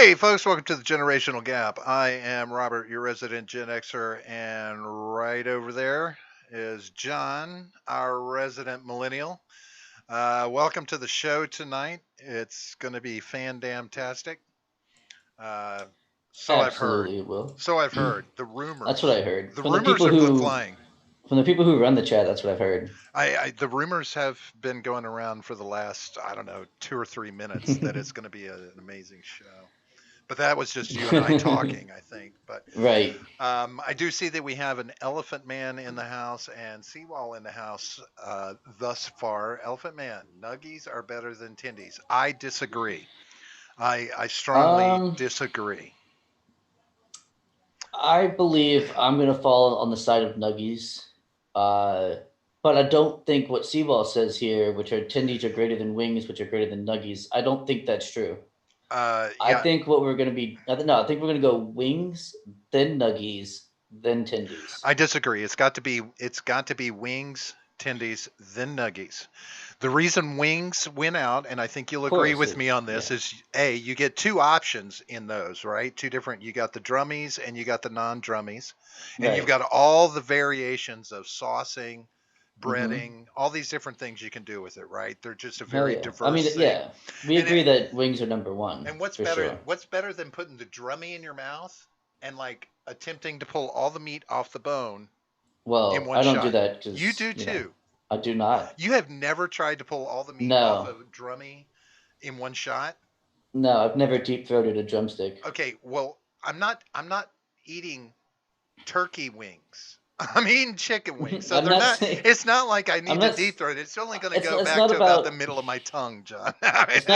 Hey, folks, welcome to the Generational Gap. I am Robert, your resident Gen Xer, and right over there is John, our resident millennial. Welcome to the show tonight. It's going to be fan-damn-tastic. Uh, so I've heard. Absolutely, it will. So I've heard. The That's what rumors. I heard The from the rumors people are who flying. run the chat. That's what I've heard. The rumors have been going around for the last, I don't know, 2 or 3 minutes that it's going to be an amazing show. But that was just you and I talking, I think. But Right. I do see that we have an Elephant Man in the house and Seawall in the house thus far. Elephant Man, Nuggies are better than Tendies. I disagree. I strongly Um, disagree. I believe I'm gonna fall on the side of Nuggies. Uh, but I don't think what Seaball says here, which are tendies are greater than wings, which are greater than Nuggies. I don't think that's true. I Yeah, think what we're gonna be. No, I think we're gonna go wings, then Nuggies, then tendies. I disagree. It's got to be wings, Tendies, then Nuggies. The reason wings went out, and I think you'll Of agree course, with me on this, yeah, is A, you get two options in those, right? Two different, you got the drummies and you got the non-drummies, and you've right. got all the variations of saucing, Mm-hmm. breading, all these different things you can do with it, right? They're just a Hell very yeah. I diverse mean, thing. yeah, we And agree it, that wings are number one and what's for better? sure. What's better than putting the drummy in your mouth and like attempting to pull all the meat off the bone in Well, one I don't do shot? that You because do too. I do not. You have never tried to pull all the meat off No, of drummy in one shot? no, I've never deep throated a drumstick. Okay, well, I'm not eating turkey wings. I'm eating chicken wings. So I'm they're not not saying it's not like I I'm need to not. deep throat it. It's only going to It's go it's back not to about the about middle of my tongue, John. I mean, it's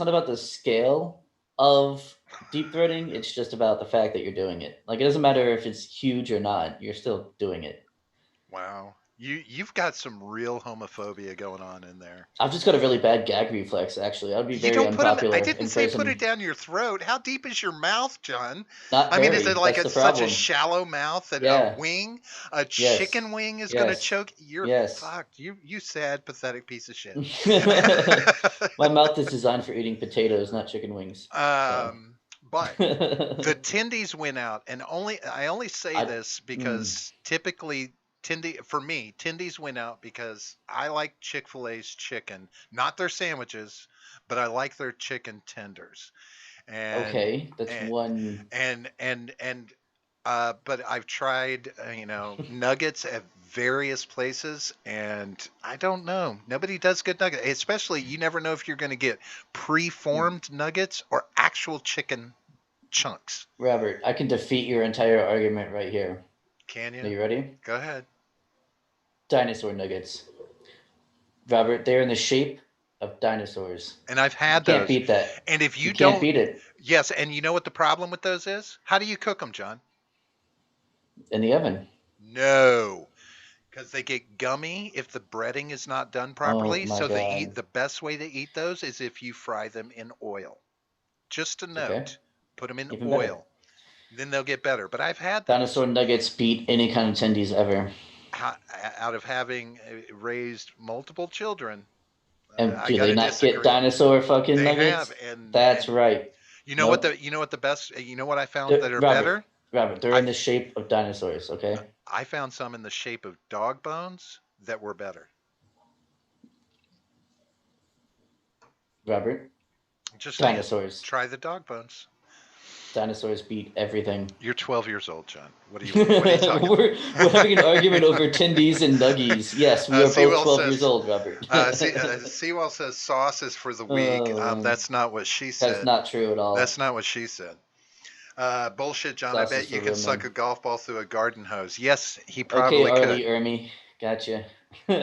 not about the scale of deep throating. It's just about the fact that you're doing it. Like it doesn't matter if it's huge or not. You're still doing it. wow. You've got some real homophobia going on in there. I've just got a really bad gag reflex. Actually, I'd be You very don't put them. I unpopular didn't in say put it prison. down your throat. How deep is your mouth, John? Not I mean, is it very. like That's a, the such a problem. shallow mouth that Yeah. a Yes. chicken wing is going to Yes. choke? You're Yes. fucked. You sad, pathetic piece of shit. My mouth is designed for eating potatoes, not chicken wings. So, um, but the I tendies went out, and I only say this mm, because typically for me tendies went out because I like Chick-fil-A's chicken, not their sandwiches, but I like their chicken tenders. And okay, that's and one. but I've tried nuggets at various places, and I don't know. Nobody does good nuggets, especially you never know if you're going to get preformed nuggets or actual chicken chunks. Robert, I can defeat your entire argument right here. Can Are you? you ready? Go ahead. Dinosaur nuggets. Robert, they're in the shape of dinosaurs. And I've You had can't those. beat that. And if You you can't don't, beat it yes, and you know what the problem with those is? How do you cook them, John? in the oven. No, because they get gummy if the breading is not done Oh properly. my So god. the best way to eat those is if you fry them in oil. Just a Okay, note, put them in even better. oil, then they'll get better. But I've had those Dinosaur nuggets beat any kind of tendies ever. out of having raised multiple children. And I do got they to not get disagree. dinosaur fucking They have, nuggets? and That's right. Nope. you know what the best you know what I found They're, that are better. Robert, Robert, they're I in the shape of dinosaurs, okay? I found some in the shape of dog bones that were better. Robert, Just saying, dinosaurs. try the dog bones. Dinosaurs beat everything. You're 12 years old, John. What are you talking about? we're having an argument over tendies and nuggies. Yes, we are both Sewell 12 years says old, Robert. Sewell says sauce is for the weak. Oh, That's not what she that's said. not true at That's all. not what she said. Bullshit, John. I Sauce is bet you for can real suck men. a golf ball through a garden hose. Yes, he Okay, probably Arlie could. Ermy, gotcha. No,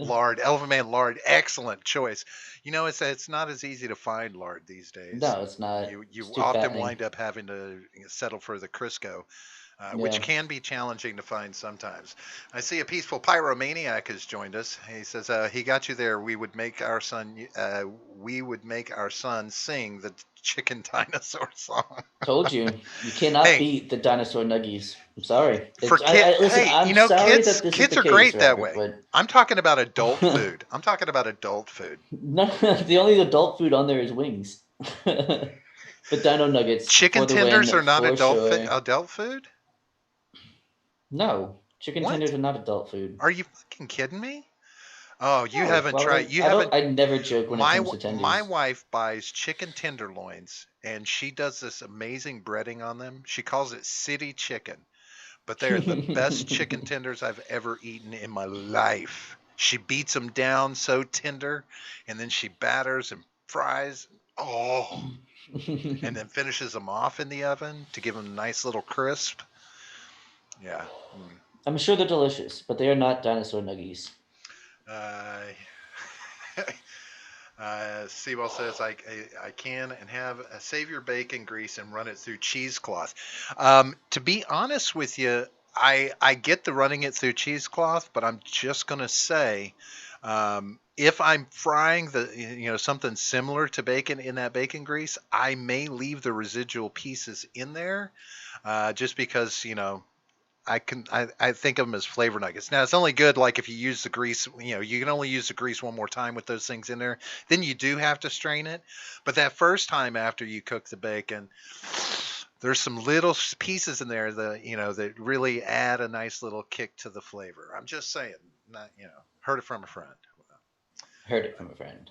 Lard, Elephant Man lard, excellent choice. It's not as easy to find lard these days. it's not. You It's too often fattening. wind up having to settle for the Crisco, which Yeah. can be challenging to find sometimes. I see a peaceful pyromaniac has joined us. He says he got you there. We would make our son sing the chicken dinosaur song. Told you, you cannot Hey, beat the dinosaur nuggies. I'm sorry. for Listen. hey, I'm sorry that this is kids the are case, great that Robert. way. But I'm talking about adult food. I'm talking about adult food. no, the only adult food on there is wings. But Dino Nuggets Chicken for the win tenders are not for sure. adult food? No, chicken What? tenders are not adult food. Are you fucking kidding me? Oh, you No, haven't why would tried. I? You I don't. haven't. I never joke when it comes to My tenders. wife buys chicken tenderloins, and she does this amazing breading on them. She calls it city chicken, but they're the best chicken tenders I've ever eaten in my life. She beats them down so tender, and then she batters and fries. Oh, and then finishes them off in the oven to give them a nice little crisp. Yeah. Mm. I'm sure they're delicious, but they are not dinosaur nuggies. Uh, Seawell says I can and have a save your bacon grease and run it through cheesecloth. To be honest with you, I get the running it through cheesecloth, but I'm just gonna say, if I'm frying something similar to bacon in that bacon grease, I may leave the residual pieces in there, just because I think of them as flavor nuggets. Now it's only good like if you use the grease. You can only use the grease one more time with those things in there. Then you do have to strain it. But that first time after you cook the bacon, there's some little pieces in there that really add a nice little kick to the flavor. I'm just saying, not heard it from a friend. Heard it from a friend.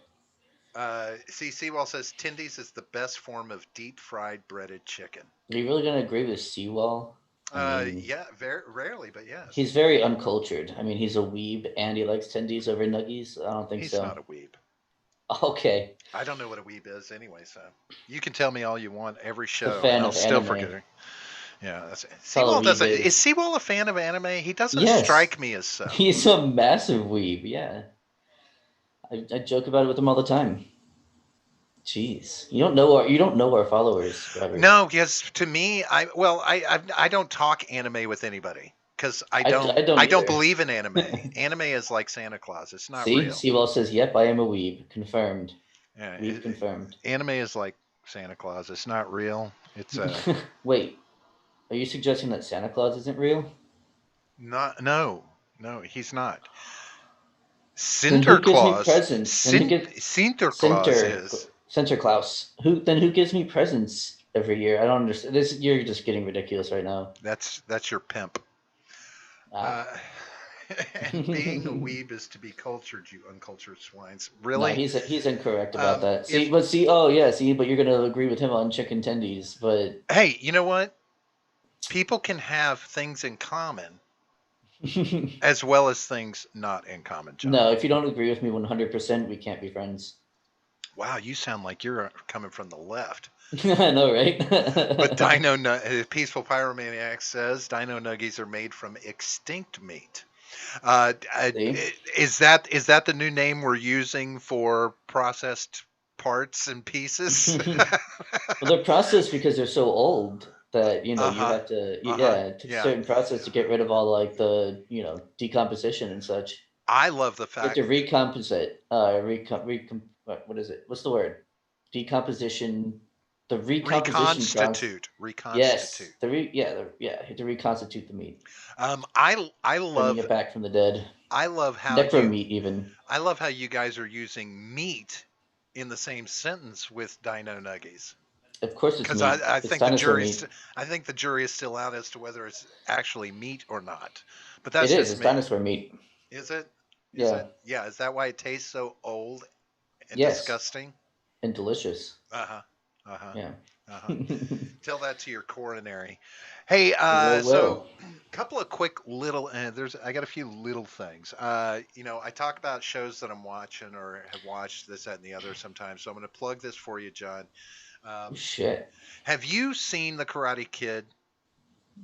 See, Seawall says Tindy's is the best form of deep fried breaded chicken. Are you really gonna agree with Seawall? I mean, Yeah, very rarely, but yes. he's very uncultured. I mean, he's a weeb and he likes tendies over nuggies. I don't think He's so. not a weeb. Okay, I don't know what a weeb is anyway, so you can tell me all you want every the show, and fan I'll of still forget anime. it. Yeah, That's all a Seawall weeb doesn't. Is is. Seawall a fan of anime? He doesn't Yes, strike me as so. he's a massive weeb. Yeah, I joke about it with him all the time. Jeez, you don't know our followers, Robert. No, because to me, I don't talk anime with anybody because I don't I don't either. believe in anime. Anime is like Santa Claus. It's not See, real. Seawall says, "Yep, I am a weeb." Confirmed. Yeah, Weeb confirmed. anime is like Santa Claus. It's not real. It's Wait, are you suggesting that Santa Claus isn't real? not. No, he's not. Then who gives me Sinterklaas, presents? Then who gets Sinterklaas Center is. Center Klaus? Who gives me presents every year? I don't understand. This you're just getting ridiculous right now. That's your pimp. Ah. Uh, and being a weeb is to be cultured, you uncultured swines. No, Really? he's incorrect about that. If Oh yeah, but you're gonna agree with him on chicken tendies, but Hey, you know what? People can have things in common as well as things not in common, John. no, if you don't agree with me 100%, we can't be friends. Wow, you sound like you're coming from the left. I know, But right? Peaceful Pyromaniac says Dino Nuggies are made from extinct meat. See, Is that the new name we're using for processed parts and pieces? well, they're processed because they're so old that Uh you huh. have to Uh huh. yeah, it takes a Yeah. certain process to get rid of all like the decomposition and such. I love the You have to fact. recomposite, what is it? What's the word? Decomposition, the recomposition process. Reconstitute. Yes, Reconstitute. you have to reconstitute the meat, I bringing love it back from the dead. I love how Necro you meat, even. I love how you guys are using meat in the same sentence with Dino Nuggies. Of course, it's Because meat. It's dinosaur meat. I think the jury is still out as to whether it's actually meat or not. But It that's is. just It's me. dinosaur meat. Is it? Is Yeah. it? Yeah. Is that why it tastes so old and Yes, disgusting? and delicious. Uh huh. Uh huh. Yeah. Uh huh. Tell that to your coronary. Hey, Well. so a couple of quick little, I got a few little things. I talk about shows that I'm watching or have watched this, that, and the other sometimes. So I'm going to plug this for you, John. Oh, Um, shit. have you seen The Karate Kid?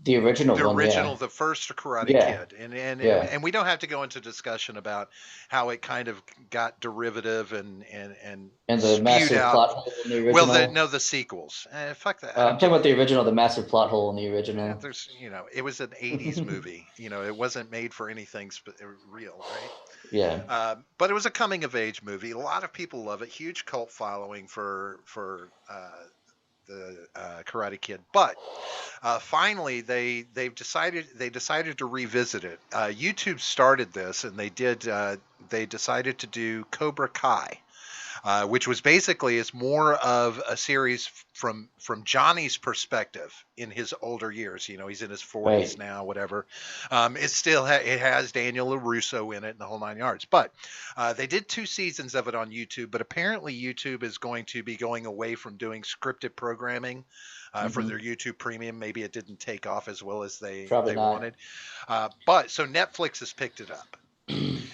The original The one, yeah. original, the first Karate Yeah. Kid, and Yeah. and we don't have to go into discussion about how it kind of got derivative and And the spewed massive out. plot hole in the Well, original. no, the sequels. Fuck that. I I'm don't talking give. about the original, the massive plot hole in the original. There's, it was an '80s movie. It wasn't made for anything real, right? Yeah. But it was a coming of age movie. A lot of people love it. Huge cult following for the Karate Kid. But finally, they decided to revisit it. YouTube started this, and they decided to do Cobra Kai. which was basically is more of a series from Johnny's perspective in his older years. You know, he's in his 40s Right. now, whatever. It still it has Daniel LaRusso in it and the whole nine yards. But they did 2 seasons of it on YouTube. But apparently YouTube is going to be going away from doing scripted programming. For Hmm. their YouTube Premium, maybe it didn't take off as well as Probably they not. wanted, but so Netflix has picked it up,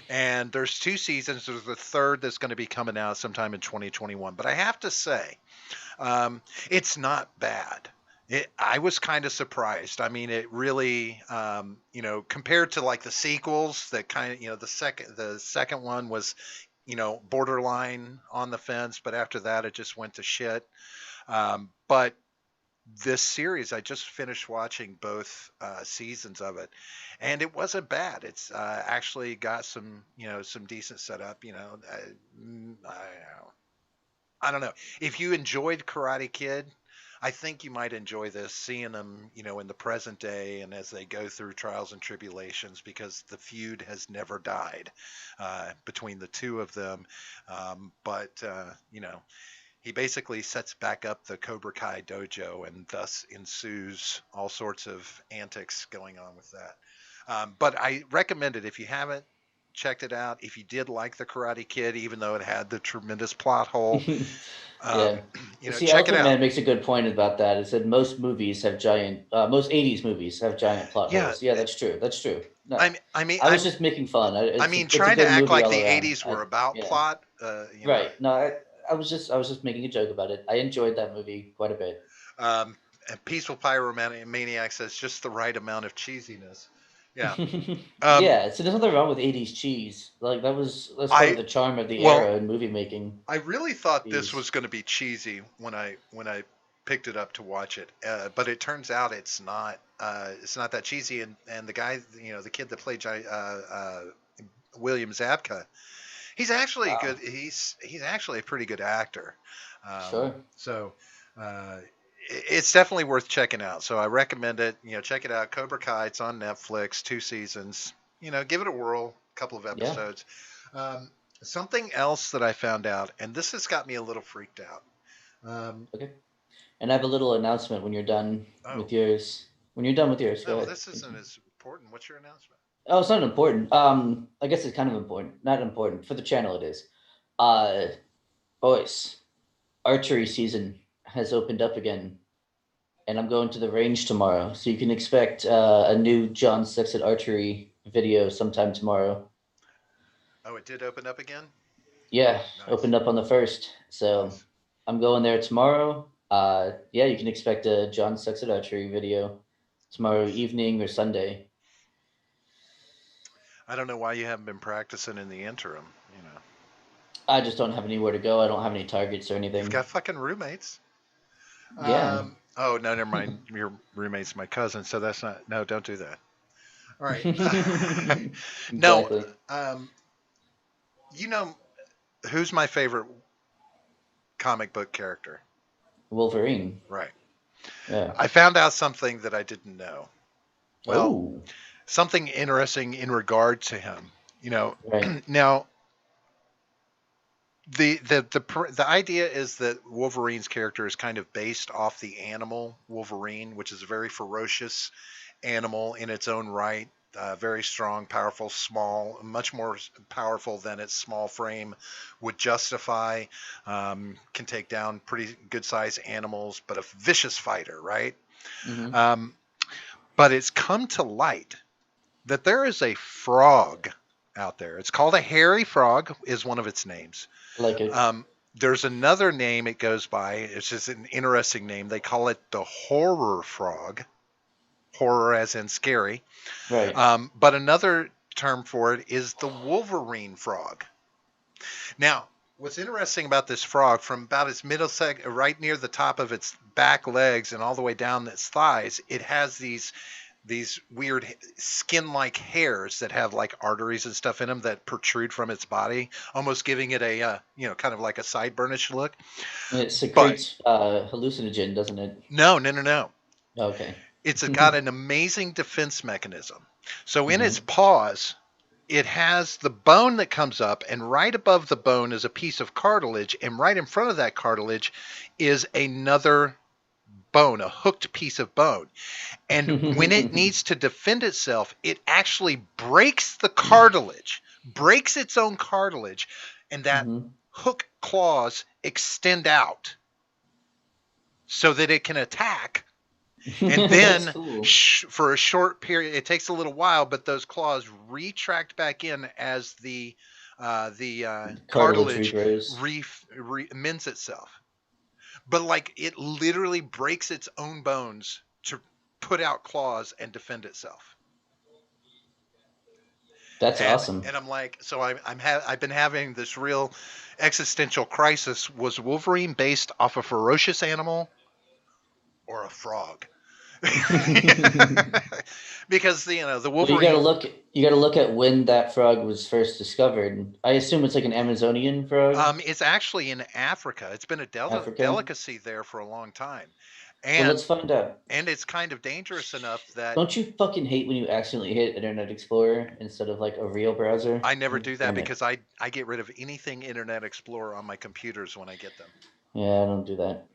and there's 2 seasons. There's the third that's going to be coming out sometime in 2021. But I have to say, it's not bad. I was kind of surprised. I mean, it really, you know, compared to like the sequels, that kind of, you know, the second one was, you know, borderline on the fence, but after that, it just went to shit. But this series, I just finished watching both seasons of it, and it wasn't bad. It's actually got some, you know, some decent setup. You know, I don't know. If you enjoyed Karate Kid, I think you might enjoy this, seeing them, you know, in the present day and as they go through trials and tribulations, because the feud has never died between the two of them. But you know, he basically sets back up the Cobra Kai dojo, and thus ensues all sorts of antics going on with that. But I recommend it if you haven't checked it out. If you did like the Karate Kid, even though it had the tremendous plot hole, Yeah. um, you know, See, check it Elephant out. Man makes a good point about that. It said most movies have giant, most 80s movies have giant plot Yeah, holes. Yeah, that's true. That's true. No, I mean, I was just making fun. I It's mean, it's a trying to good act movie like all the around. '80s were about Yeah, plot, you know. right. No, I was just making a joke about it. I enjoyed that movie quite a bit. Um, and Peaceful Pyromaniac says just the right amount of cheesiness. Yeah. Um, Yeah, so there's nothing wrong with 80s cheese. Like that's part of I the charm of the well, era in movie making. I really thought this Is was going to be cheesy when I picked it up to watch it, but it turns out it's not. It's not that cheesy, and the guy, you know, the kid that played William Zabka, he's actually good. wow, He's actually a pretty good actor. sure. So it's definitely worth checking out. So I recommend it. You know, check it out. Cobra Kai. It's on Netflix. 2 seasons. You know, give it a whirl. A couple of Yeah. episodes. Um, Something else that I found out, and this has got me a little freaked out. Okay. And I have a little announcement when you're done Oh, with yours. When you're done with yours, no, go well, ahead. this isn't as important. What's your announcement? Oh, it's not important. I guess it's kind of important. Not important for the channel. It is. Uh, boys, archery season has opened up again, and I'm going to the range tomorrow, so you can expect a new John Sexton archery video sometime tomorrow. Oh, it did open up again. Yeah, Nice, opened up on the first, so nice. I'm going there tomorrow. Yeah, you can expect a John Sexton archery video tomorrow Nice. evening or Sunday. I don't know why you haven't been practicing in the interim. You know, I just don't have anywhere to go. I don't have any targets or you've anything. got fucking roommates. Yeah, Oh no, never mind. Your roommate's my cousin, so that's not. No, don't do that. All right. No, exactly. um, you know who's my favorite comic book character? Wolverine. Right. Yeah. I found out something that I didn't know. Well, Oh, something interesting in regard to him. You know, right. now the idea is that Wolverine's character is kind of based off the animal Wolverine, which is a very ferocious animal in its own right. Very strong, powerful, small, much more powerful than its small frame would justify. Can take down pretty good sized animals, but a vicious fighter, right? Mm-hmm. Um, but it's come to light that there is a frog out there. It's called a hairy frog, is one of its names. Like it. Um, there's another name it goes by. It's just an interesting name. They call it the horror frog. Horror as in scary. Right. But another term for it is the Wolverine frog. Now, what's interesting about this frog, from about its middle right near the top of its back legs and all the way down its thighs, it has these weird skin-like hairs that have like arteries and stuff in them that protrude from its body, almost giving it a you know, kind of like a sideburnish look. And it But secretes hallucinogen, doesn't it? no, no, no, no. Okay. It's got an amazing defense mechanism. So in its Mm-hmm. paws, it has the bone that comes up, and right above the bone is a piece of cartilage, and right in front of that cartilage is another bone, a hooked piece of bone. And when it needs to defend itself, it actually breaks the cartilage, breaks its own cartilage, and that hook claws extend out so that it can attack. And then cool. for a short period, it takes a little while, but those claws retract back in as the cartilage mends itself. But like it literally breaks its own bones to put out claws and defend itself. That's awesome. And I'm like, so I've been having this real existential crisis. Was Wolverine based off a ferocious animal or a frog? Because the Wolverine. Well, you gotta look at when that frog was first discovered. I assume it's like an Amazonian frog. It's actually in Africa. It's been a delicacy there for a long time. And well, let's find out. And it's kind of dangerous enough that. Don't you fucking hate when you accidentally hit Internet Explorer instead of like a real browser? I never do that because I get rid of anything Internet Explorer on my computers when I get them. Yeah, I don't do that.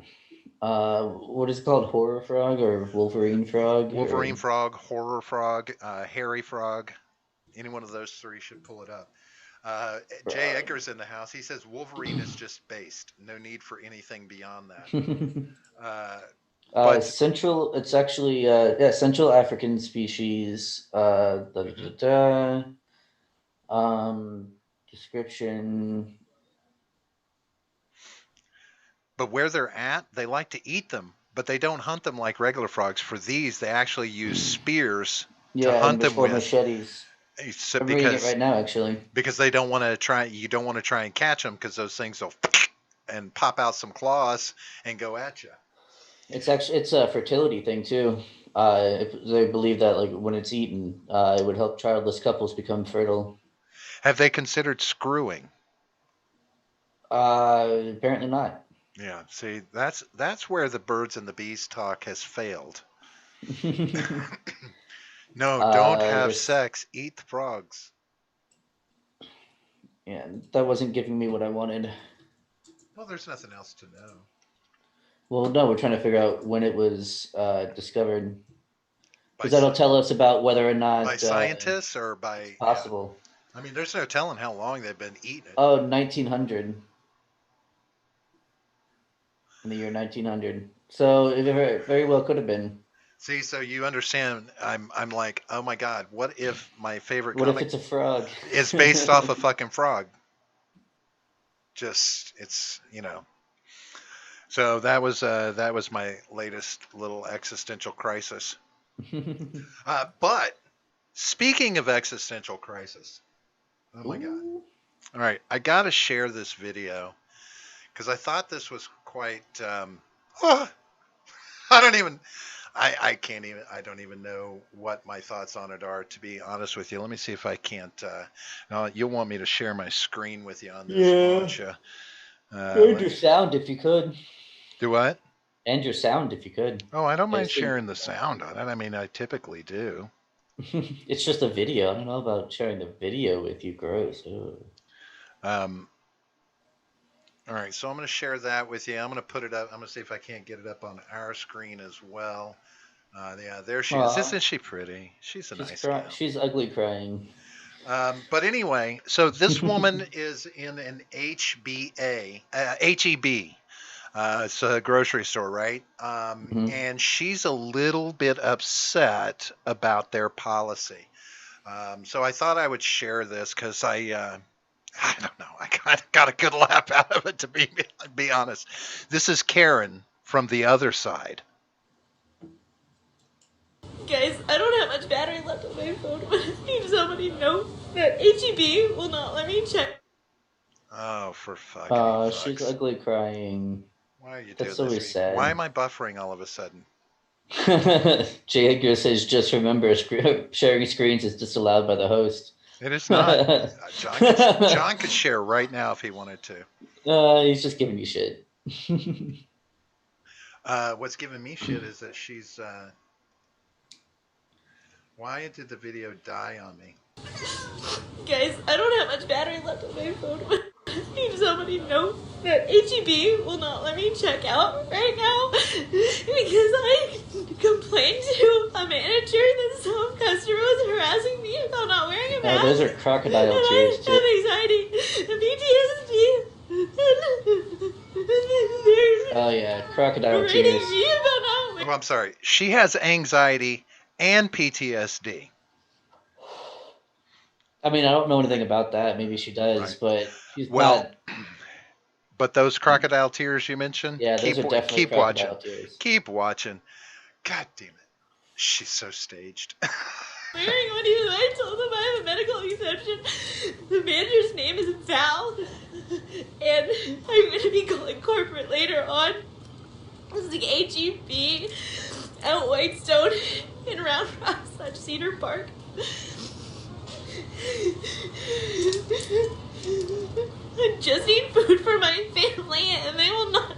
What is it called? Horror Frog or Wolverine Frog? Wolverine Frog, Horror Frog, Hairy Frog. Any one of those three should pull it up. Jay Edgar's in the house. He says Wolverine is just based. No need for anything beyond that. Central. It's actually Central African species. Description. But where they're at, they like to eat them, but they don't hunt them like regular frogs. For these, they actually use spears to hunt them with machetes. I'm reading it right now, actually. Because they don't want to try. You don't want to try and catch them because those things will and pop out some claws and go at you. It's a fertility thing too. They believe that like when it's eaten, it would help childless couples become fertile. Have they considered screwing? Apparently not. Yeah, see, that's where the birds and the bees talk has failed. No, don't have sex. Eat the frogs. Yeah, that wasn't giving me what I wanted. Well, there's nothing else to know. Well, no, we're trying to figure out when it was discovered. Because that'll tell us about whether or not... By scientists or by... possible. Yeah. I mean, there's no telling how long they've been eating it. Oh, 1900. In the year 1900. So it very well could have been. See, so you understand, I'm like, oh my God, what if my favorite comic... What if it's a frog? Is based off a fucking frog? Just, it's, So that was my latest little existential crisis. But speaking of existential crisis, oh my God! All right, I gotta share this video because I thought this was quite. I don't even know what my thoughts on it are. To be honest with you, let me see if I can't. You'll want me to share my screen with you on this, won't you? And your sound, if you could. Do what? And your sound, if you could. Oh, I don't mind sharing the sound on it. I mean, I typically do. It's just a video. I don't know about sharing the video with you. Gross. All right, so I'm going to share that with you. I'm going to put it up. I'm going to see if I can't get it up on our screen as well. Yeah, there she is. Isn't she pretty? She's a nice gal. She's ugly crying. But anyway, so this woman is in an HEB. It's a grocery store, right? And she's a little bit upset about their policy. So I thought I would share this because I don't know. I kind of got a good laugh out of it, to be honest. This is Karen from the other side. Guys, I don't have much battery left on my phone, but I need somebody to know that HEB will not let me check. Oh, for fuck's sake. She's ugly crying. Why are you That's doing so this? sad. Why am I buffering all of a sudden? J. Edgar says, just remember, sharing screens is disallowed by the host. It is not. John could share right now if he wanted to. He's just giving you shit. What's giving me shit is that she's... Why did the video die on me? Guys, I don't have much battery left on my phone. I need somebody to know that HEB will not let me check out right now because I complained to a manager that some customer was harassing me about not wearing a mask. Those are crocodile and tears, I have anxiety and PTSD. Oh yeah, crocodile They're rating tears. me about not wearing. Oh, I'm sorry. She has anxiety and PTSD. I mean, I don't know anything about that. Maybe she does, Right. but she's Well, not. but those crocodile tears you mentioned, Yeah, those are definitely keep crocodile watching. tears. Keep watching. God damn it. She's so staged. Wearing one of you, I told them I have a medical exception. The manager's name is Val, and I'm going to be calling corporate later on. This is the HEB at Whitestone in Round Rock/Cedar Park. I just need food for my family, and they will not.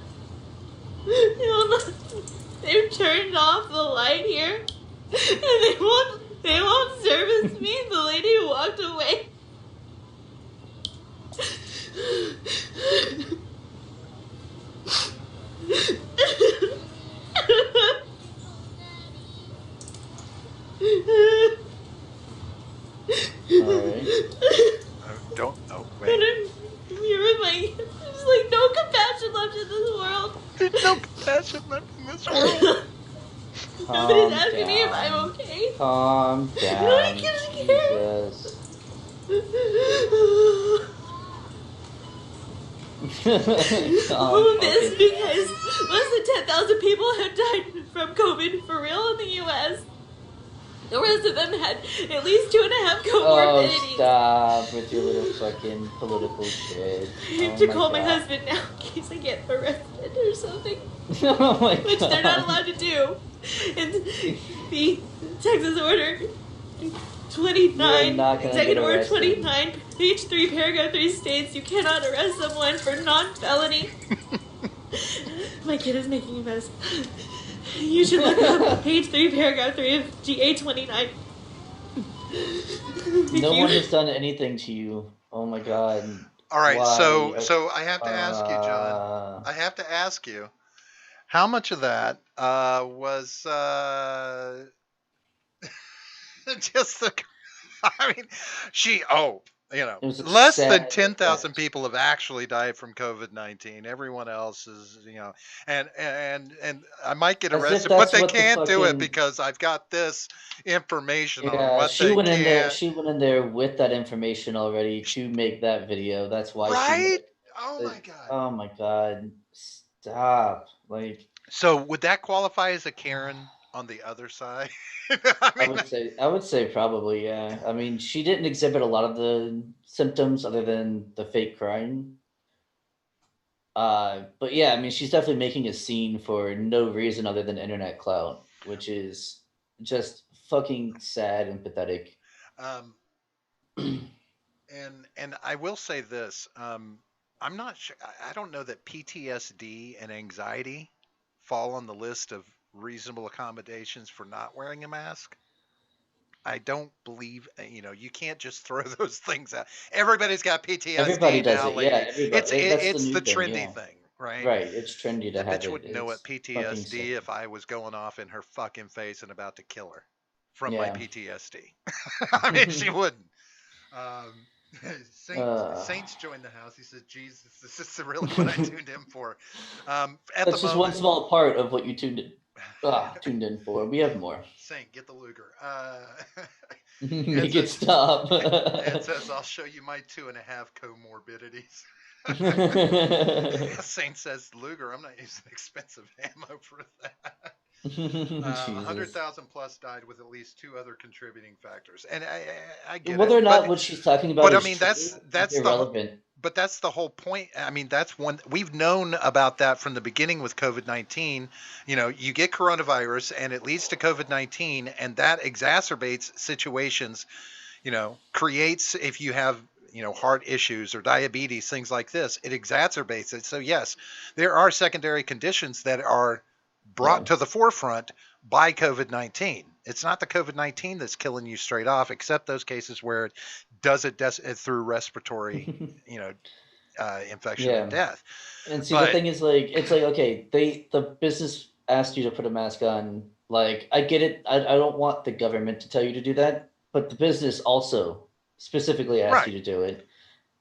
They've turned off the light here, and they won't service me. The lady walked away. Alright. Don't. Oh, wait. You're with my. There's like no compassion left in this world. There's no compassion left in this world. Nobody's asking me if I'm okay. Calm down. Nobody gives a care. Jesus. All of this because less than 10,000 people have died from COVID for real in the U.S. The rest of them had at least 2.5 comorbidities. Oh, stop with your little fucking political shit. I have to call my husband now in case I get arrested or something, Oh my which god. they're not allowed to do. And the Texas Order 29, Executive Order 29, page 3, paragraph 3 states you cannot arrest someone for non-felony. My kid is making a mess. You should look up page 3, paragraph 3 of GA 29. No one has done anything to you. Oh my god. All right, Why? so I have to ask you, John. I have to ask you, how much of that was just the? I mean, It was less than sad 10,000 fact. people have actually died from COVID-19. Everyone else is, and I might get As if arrested, but that's they what the can't do it fucking- because I've got this information on Yeah, what she they went in there. can't. She went in there with that information already to make that video. That's why she. Right? Oh my God. Oh my god. Stop. Like, So would that qualify as a Karen on the other side? I would say probably, yeah. I mean, she didn't exhibit a lot of the symptoms other than the fake crying. But yeah, I mean, she's definitely making a scene for no reason other than internet clout, which is just fucking sad and pathetic. And I will say this, I'm not sure. I don't know that PTSD and anxiety fall on the list of reasonable accommodations for not wearing a mask. I don't believe, you can't just throw those things out. Everybody's got PTSD Everybody does now, it, lady. yeah. Everybody. It's new the thing, trendy yeah. thing, right? Right, it's trendy to I have bet you it. wouldn't know what It's fucking PTSD sick. if I was going off in her fucking face and about to kill her from my Yeah. PTSD. I mean, she wouldn't. Saints joined the house. He said, "Jesus, this is really what I tuned in for." That's just one small part of what you tuned in for. We have more. Saint, get the Luger. Make it stop. It says, "I'll show you my 2.5 comorbidities." Saint says, "Luger, I'm not using expensive ammo for that." 100,000 plus died with at least 2 other contributing factors, and I get whether it, or not but, what she's talking about. But I is mean, true, that's irrelevant. But that's the whole point. I mean, that's one we've known about that from the beginning with COVID-19. You get coronavirus, and it leads to COVID-19, and that exacerbates situations. Creates if you have heart issues or diabetes, things like this, it exacerbates it. So yes, there are secondary conditions that are brought to the forefront by COVID-19. It's not the COVID-19 that's killing you straight off, except those cases where it does it through respiratory, infection and death. And see, the thing is, like, it's like, okay, the business asked you to put a mask on. Like, I get it. I don't want the government to tell you to do that, but the business also specifically asked you to do it.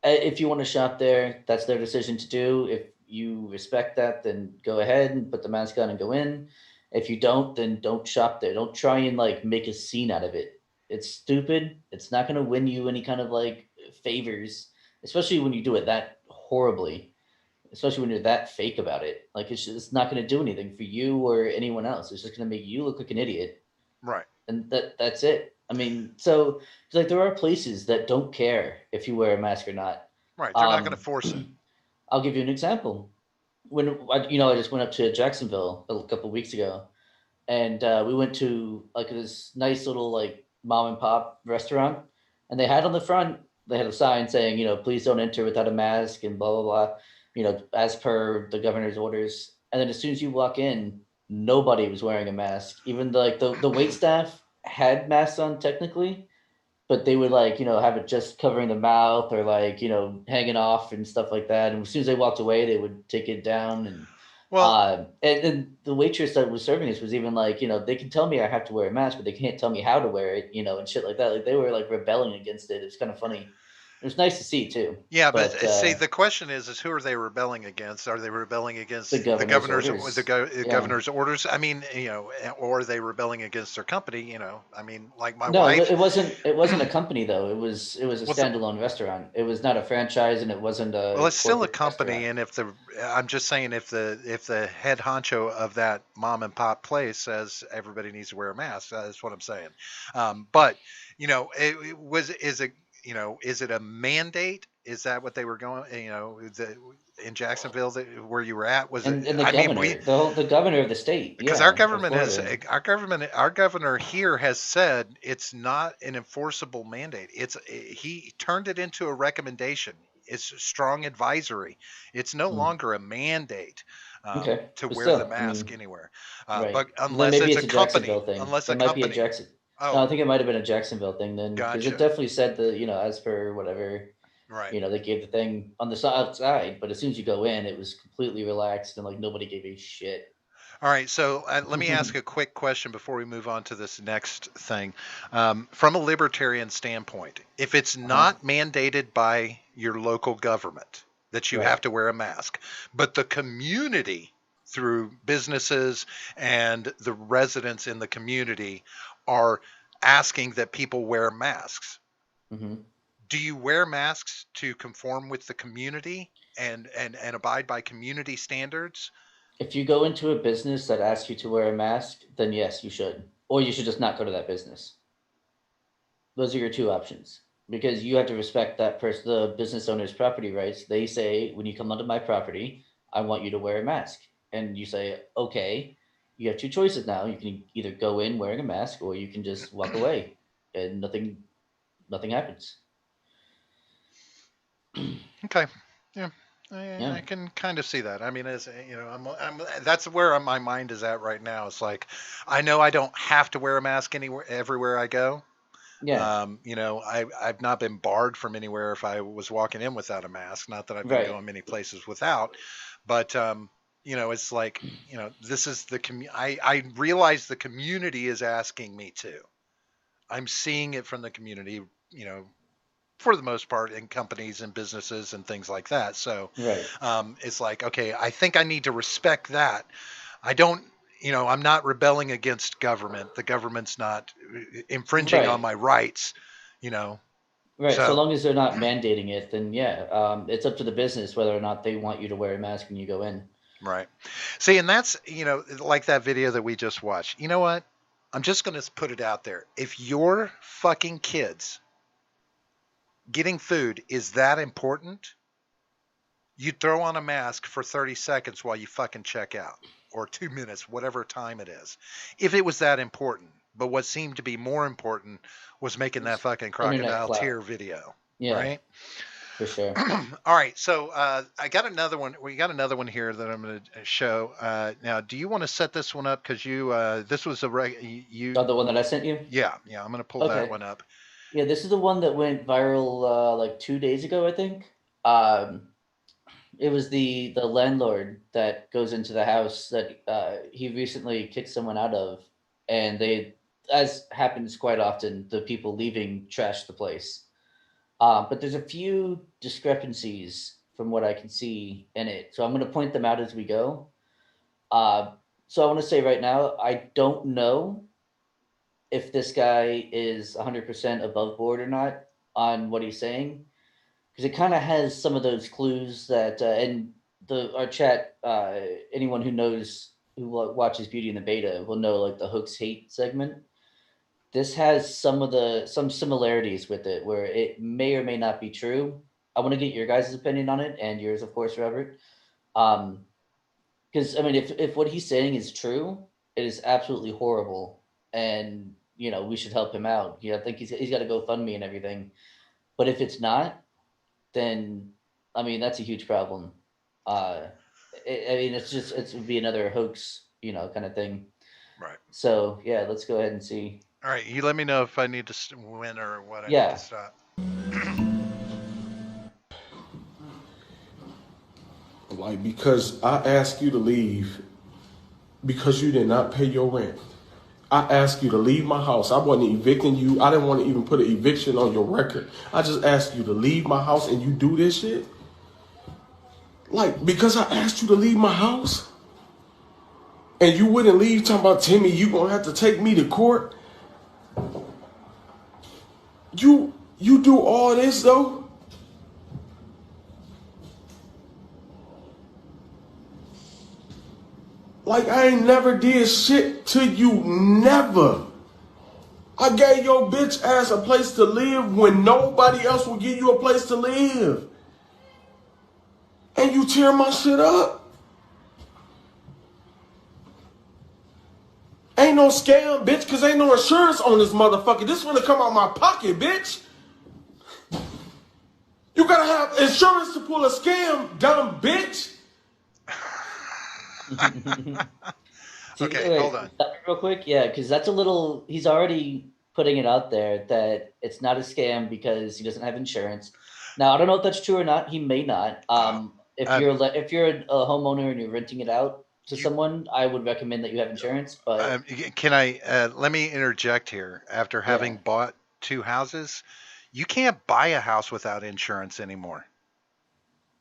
If you want to shop there, that's their decision to do. If you respect that, then go ahead and put the mask on and go in. If you don't, then don't shop there. Don't try and like make a scene out of it. It's stupid. It's not going to win you any kind of like favors, especially when you do it that horribly, especially when you're that fake about it. Like, it's not going to do anything for you or anyone else. It's just going to make you look like an idiot. Right. And that's it. I mean, so it's like there are places that don't care if you wear a mask or not. Right. They're not going to force it. I'll give you an example. When I just went up to Jacksonville a couple of weeks ago, and we went to like this nice little like mom and pop restaurant, and they had on the front, they had a sign saying, please don't enter without a mask and blah blah blah, as per the governor's orders. And then as soon as you walk in, nobody was wearing a mask. Even the wait staff had masks on technically, but they would have it just covering the mouth or hanging off and stuff like that. And as soon as they walked away, they would take it down. And and the waitress that was serving us was even like, they can tell me I have to wear a mask, but they can't tell me how to wear it, and shit like that. Like, they were like rebelling against it. It's kind of funny. It was nice to see too. Yeah, but see, the question is who are they rebelling against? Are they rebelling against the governor's orders? I mean, or are they rebelling against their company? I mean, like my wife. No, it wasn't a company though. It was a standalone restaurant. It was not a franchise, and it wasn't a. Well, it's still a company, restaurant. And I'm just saying, if the head honcho of that mom and pop place says everybody needs to wear a mask, that's what I'm saying. But is it a mandate? Is that what they were going? In Jacksonville, where you were at, was and, it? And the governor of the state. Because our governor here has said it's not an enforceable mandate. He turned it into a recommendation. It's a strong advisory. It's no longer a mandate to wear the mask anywhere. Right. But unless it's a company, No, I think it might have been a Jacksonville thing then, because it definitely said that as per whatever, they gave the thing on the outside, but as soon as you go in, it was completely relaxed and nobody gave a shit. All right, so let me ask a quick question before we move on to this next thing. From a libertarian standpoint, if it's not mandated by your local government that you have to wear a mask, but the community through businesses and the residents in the community are asking that people wear masks. Mm-hmm. Do you wear masks to conform with the community and abide by community standards? If you go into a business that asks you to wear a mask, then yes, you should. Or you should just not go to that business. Those are your two options. Because you have to respect that person, the business owner's property rights. They say, when you come onto my property, I want you to wear a mask. And you say, okay. You have two choices now. You can either go in wearing a mask, or you can just walk away, and nothing happens. Okay, yeah, I can kind of see that. I mean, as that's where my mind is at right now. It's like, I know I don't have to wear a mask everywhere I go. Yeah. I've not been barred from anywhere if I was walking in without a mask. Not that I've been going many places without, but. It's like, this is I realize the community is asking me to. I'm seeing it from the community, for the most part, in companies and businesses and things like that. So it's like, okay, I think I need to respect that. I don't, I'm not rebelling against government. The government's not infringing on my rights, Right. So long as they're not mandating it, then it's up to the business whether or not they want you to wear a mask when you go in. Right. See, and that's, like that video that we just watched. You know what? I'm just going to put it out there. If your fucking kids getting food is that important, you throw on a mask for 30 seconds while you fucking check out, or 2 minutes, whatever time it is. If it was that important. But what seemed to be more important was making that fucking crocodile tear video. Yeah. Right? For sure. All right, so I got another one. We got another one here that I'm going to show. Now, do you want to set this one up? Because this was you. Oh, the one that I sent you? Yeah, I'm going to pull that Okay. one up. Yeah, this is the one that went viral like 2 days ago, I think. It was the landlord that goes into the house that he recently kicked someone out of, and they, as happens quite often, the people leaving trash the place. But there's a few discrepancies from what I can see in it, so I'm going to point them out as we go. Uh, so I want to say right now, I don't know if this guy is 100% above board or not on what he's saying, because it kind of has some of those clues that and the our chat, anyone who knows who watches Beauty and the Beta will know, like the hooks hate segment. This has some similarities with it where it may or may not be true. I want to get your guys' opinion on it, and yours, of course, Robert. Because I mean, if what he's saying is true, it is absolutely horrible, and we should help him out. I think he's got to GoFundMe and everything. But if it's not, then I mean that's a huge problem. Uh, I mean, it would be another hoax, kind of thing. Right. So yeah, let's go ahead and see. All right, you let me know if I need to win or what I need Yeah. to stop. Like, because I asked you to leave because you did not pay your rent. I asked you to leave my house. I wasn't evicting you. I didn't want to even put an eviction on your record. I just asked you to leave my house and you do this shit? Like, because I asked you to leave my house and you wouldn't leave, talking about, Timmy, you gonna have to take me to court? You do all this though? Like, I ain't never did shit to you, never. I gave your bitch ass a place to live when nobody else will give you a place to live. And you tear my shit up. Ain't no scam, bitch, because ain't no insurance on this motherfucker. This gonna come out my pocket, bitch. You gotta have insurance to pull a scam, dumb bitch. Okay, wait, hold on. real quick. Yeah, because that's a little. He's already putting it out there that it's not a scam because he doesn't have insurance. Now I don't know if that's true or not. He may not. If you're a homeowner and you're renting it out to someone, I would recommend that you have insurance. But can I let me interject here? After having bought 2 houses, you can't buy a house without insurance anymore.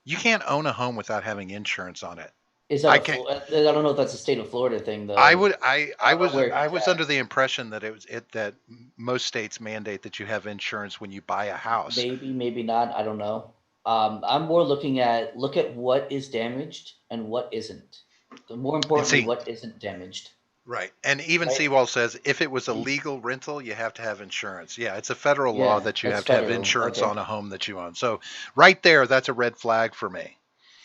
You can't own a home without having insurance on it. Is that I don't know if that's a state of Florida thing though. I was under the impression that that most states mandate that you have insurance when you buy a house. Maybe not. I don't know. I'm more looking at what is damaged and what isn't. More importantly, what isn't damaged. Right. And even Seawall says if it was a legal rental, you have to have insurance. Yeah, it's a federal law that you have to have insurance on a home that you own. So right there, that's a red flag for me.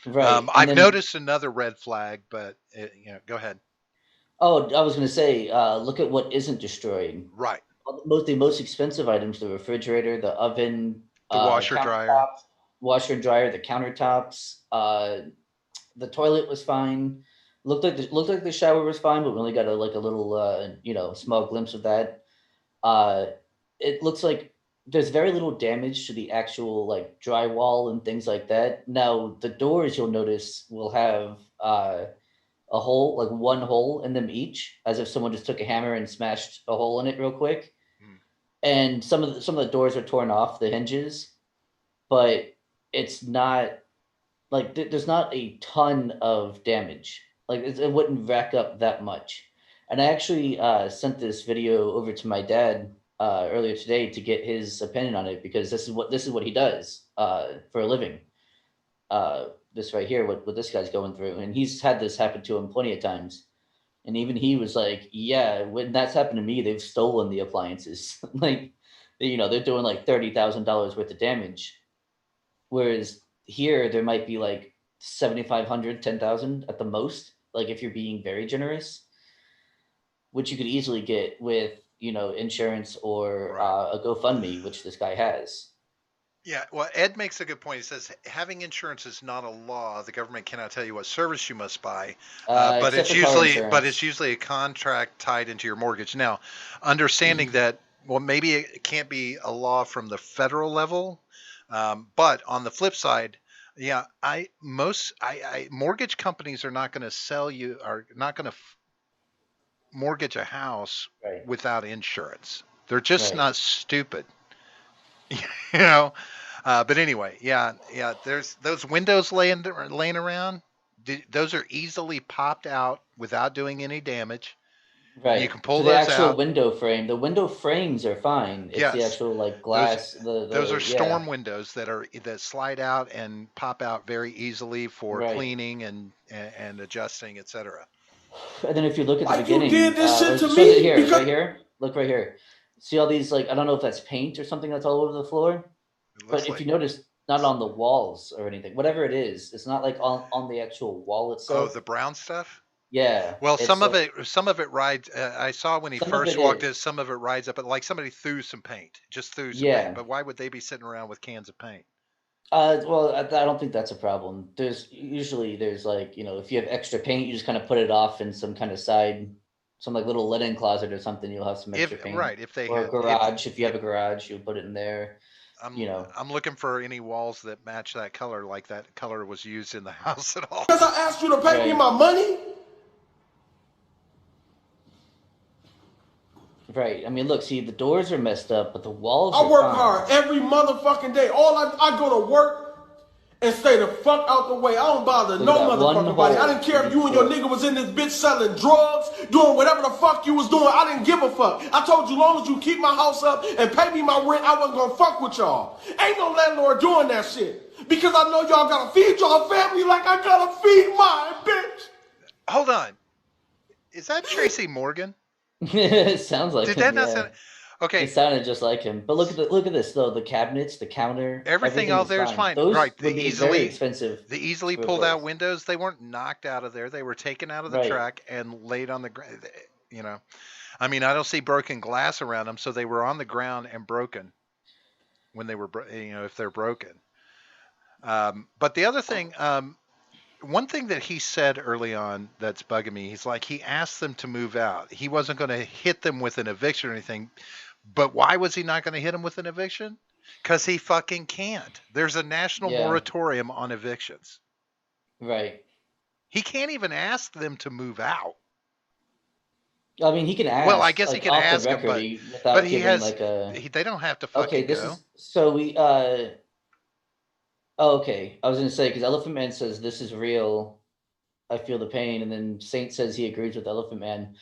Right. I've noticed another red flag, but go ahead. Oh, I was going to say, look at what isn't destroyed. Right. The most expensive items: the refrigerator, the oven, the washer dryer, the countertops. The toilet was fine. Looked like the shower was fine, but we only got a little small glimpse of that. It looks like there's very little damage to the actual like drywall and things like that. Now the doors, you'll notice, will have a hole, like one hole in them each, as if someone just took a hammer and smashed a hole in it real quick. And some of the doors are torn off the hinges, but it's not like there's not a ton of damage. Like it wouldn't rack up that much. And I actually sent this video over to my dad earlier today to get his opinion on it, because this is what he does for a living. This right here, what this guy's going through, and he's had this happen to him plenty of times. And even he was like, yeah, when that's happened to me, they've stolen the appliances. Like, they're doing like $30,000 worth of damage. Whereas here, there might be like 7,500, 10,000 at the most. Like if you're being very generous, which you could easily get with, insurance or a GoFundMe, which this guy has. Yeah, well, Ed makes a good point. He says having insurance is not a law. The government cannot tell you what service you must buy, but Except it's for car usually insurance. a contract tied into your mortgage. Now, understanding that, well, maybe it can't be a law from the federal level, but on the flip side, yeah, mortgage companies are not going to are not going to mortgage a house Right. without insurance. They're just Right. not stupid. you know. But anyway, yeah, yeah. There's those windows laying around. Those are easily popped out without doing any damage. You Right. can pull So the those actual out. window frame, the window frames are fine. It's the Yes, actual like those glass, those are the yeah. storm windows that slide out and pop out very easily for Right. cleaning and adjusting, etc. And then if you look at the Like you did beginning, this shit it to shows it me here, because right here. Look right here. See all these like I don't know if that's paint or something that's all over the floor, It looks but if like, you notice, not on the walls or anything. Whatever it is, it's not like on the actual wall oh, itself. the brown stuff. Yeah, Well, it's like some of it rides. I saw when he some of first it walked in, is. some of it rides up, but like somebody threw some paint, just threw some paint. Yeah. But why would they be sitting around with cans of paint? Well, I don't think that's a problem. There's like if you have extra paint, you just kind of put it off in some kind of side, some like little linen closet or something. You'll have some If extra paint, right, if they or a had, if garage. If you have a garage, you'll put it in there. I'm You know, I'm looking for any walls that match that color, like that color was used in the house at all. I asked you to pay me right, my money. right. I mean, look, see, the doors are messed up, but the walls I are work fine. hard every motherfucking day. I go to work and stay the fuck out the way. I don't bother Look at no that one motherfucking body. I hole didn't you care if need to you and your fill. nigga was in this bitch selling drugs, doing whatever the fuck you was doing. I didn't give a fuck. I told you, long as you keep my house up and pay me my rent, I wasn't gonna fuck with y'all. Ain't no landlord doing that shit. Because I know y'all gotta feed y'all family like I gotta feed mine, bitch. Hold on, is that Tracy Morgan? It sounds like Did him, that not yeah. sound? It Okay, sounded just like him. But look at this though. The cabinets, the counter, everything everything out is there is fine. fine. Those Right, would be very expensive the easily to pulled out replace. windows, they weren't knocked out of there. They were taken out of the Right. track and laid on the ground. You know, I mean, I don't see broken glass around them, so they were on the ground and broken when they were, if they're broken. But the other thing, one thing that he said early on that's bugging me, he's like, he asked them to move out. He wasn't going to hit them with an eviction or anything. But why was he not going to hit them with an eviction? Because he fucking can't. There's a national Yeah. moratorium on evictions. Right. He can't even ask them to move out. I mean, he can Well, I ask guess he like can off the ask them, record but without he giving has. like a. They don't have to Okay, fucking this go. is so we. Oh, okay, I was gonna say because Elephant Man says this is real. I feel the pain, and then Saint says he agrees with Elephant Man.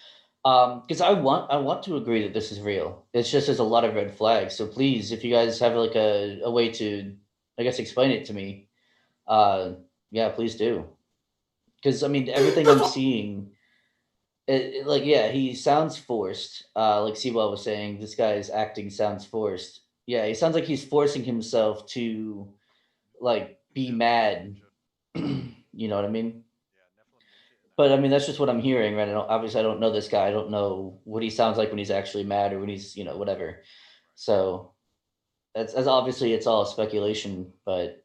Because I want to agree that this is real. It's just there's a lot of red flags. So please, if you guys have like a way to, I guess, explain it to me, uh, yeah, please do. Because I mean, everything I'm seeing, like, yeah, he sounds forced. Like Sewell was saying, this guy's acting sounds forced. Yeah, he sounds like he's forcing himself to like be mad. You know what I mean? But I mean, that's just what I'm hearing, right? Obviously, I don't know this guy. I don't know what he sounds like when he's actually mad or when he's, whatever. So that's as obviously it's all speculation, but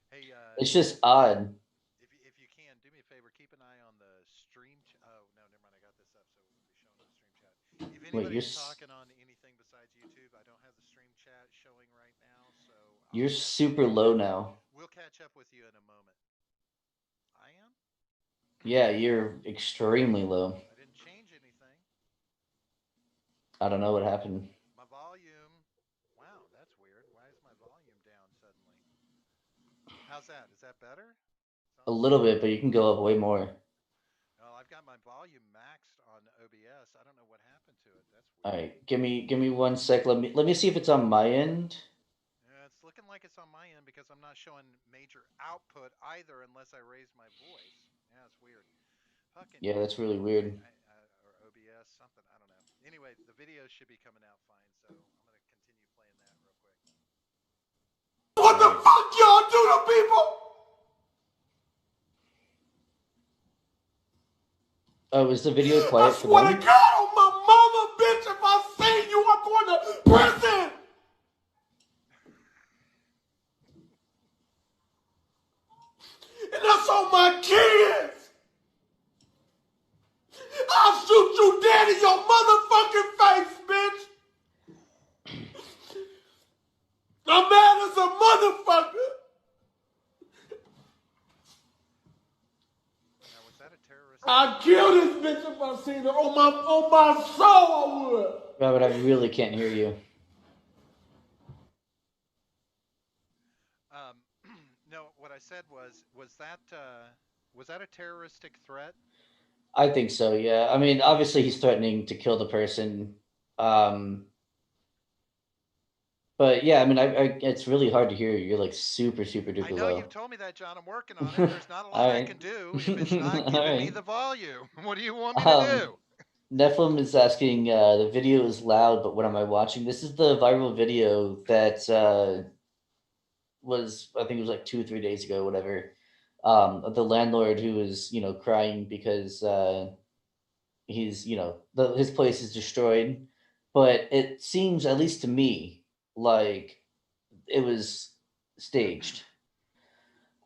Hey, it's just odd. if you can, do me a favor, keep an eye on the stream. Oh no, never mind. I got this up, so it will be shown on the stream chat. If Wait, anybody's talking on anything besides YouTube, I don't have the stream chat showing right now, so you're super low now. we'll catch up with you in a moment. I am. Yeah, you're extremely low. I didn't change anything. I don't know what happened. My volume. Wow, that's weird. Why is my volume down suddenly? How's that? Is that better? A Sounds little better. bit, but you can go up way more. Well, I've got my volume maxed on OBS. I don't know what happened to it. That's All weird. right, give me 1 sec. Let me see if it's on my end. Yeah, it's looking like it's on my end because I'm not showing major output either unless I raise my voice. Yeah, it's weird. Fucking Yeah, that's really YouTube weird. or OBS, something. I don't know. Anyway, the video should be coming out fine, so I'm going to continue playing that real quick. What All the right. fuck y'all do to people? Oh, is the video I quiet for swear to them? God on my mother, bitch, if I see you, I'm going to prison. my kids. I'll shoot you dead in your motherfucking face, bitch. I'm mad as a motherfucker. Now, was that a terrorist? I'd kill this bitch if I seen her. On my soul, I would. Robert, I really can't hear you. No, what I said was that a terroristic threat? I think so, yeah. I mean, obviously he's threatening to kill the person. But yeah, I mean, it's really hard to hear you. You're like super, super duper I know low. you've told me that, John. I'm working on it. There's not a lot I can do if it's not giving me the volume. What do you want me to do? Nephilim is asking, the video is loud, but what am I watching? This is the viral video that was, I think it was like 2 or 3 days ago, whatever. Of the landlord who was, crying because he's, his place is destroyed. But it seems, at least to me, like it was staged.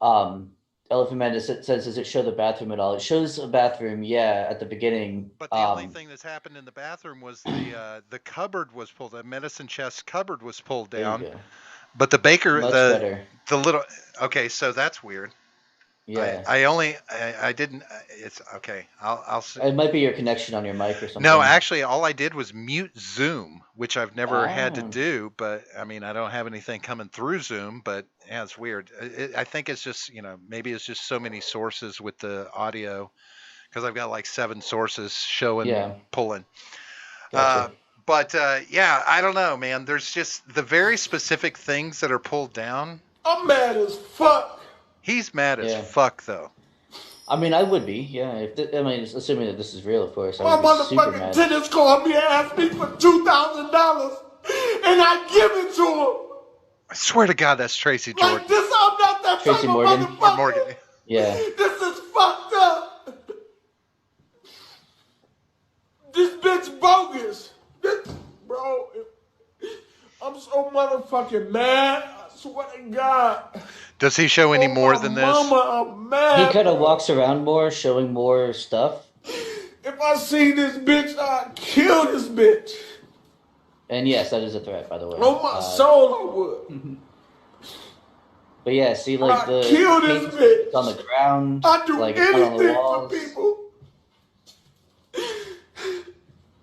Elephant Man says, does it show the bathroom at all? It shows a bathroom, yeah, at the beginning. But the only thing that's happened in the bathroom was the cupboard was pulled. The medicine chest cupboard was pulled down. But the baker, the little. Okay, so that's weird. Yeah. I didn't. It's okay. I'll. It might be your connection on your mic or something. No, actually, all I did was mute Zoom, which I've never had to do. But I mean, I don't have anything coming through Zoom. But yeah, it's weird. I think it's just maybe it's just so many sources with the audio, because I've got like 7 sources showing pulling. Gotcha. But yeah, I don't know, man. There's just the very specific things that are pulled down. I'm mad as fuck. He's mad as fuck, though. I mean, I would be, yeah. Assuming that this is real, of course. My motherfucking tenants called me and asked me for $2,000, and I give it to him. I swear to God, that's Tracy Jordan. Like this, I'm not that Tracy type Morgan. of motherfucker. Morgan. Yeah. This is fucked up. This bitch bogus. Bro, I'm so motherfucking mad. I swear to God. Does he show any more than this? Mama, I'm mad. He kind of walks around more, showing more stuff. If I see this bitch, I'd kill this bitch. And yes, that is a threat, by the way. On my soul, I would. But yeah, see, like I'd kill this bitch. on the ground. I'd do like, anything for people.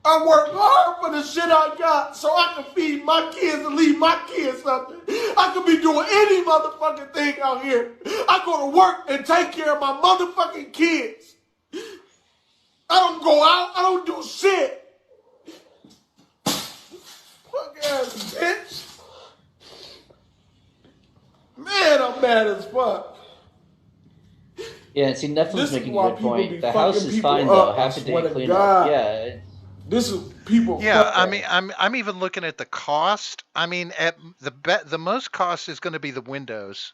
I work hard for the shit I got so I can feed my kids and leave my kids something. I could be doing any motherfucking thing out here. I go to work and take care of my motherfucking kids. I don't go out. I don't do shit. Fuck ass bitch. Man, I'm mad as fuck. Yeah, and see, Netflix making a good point. The house is fine, though. Half a day clean up. Yeah. This is people. Yeah, I mean, I'm even looking at the cost. I mean, at the most cost is going to be the windows.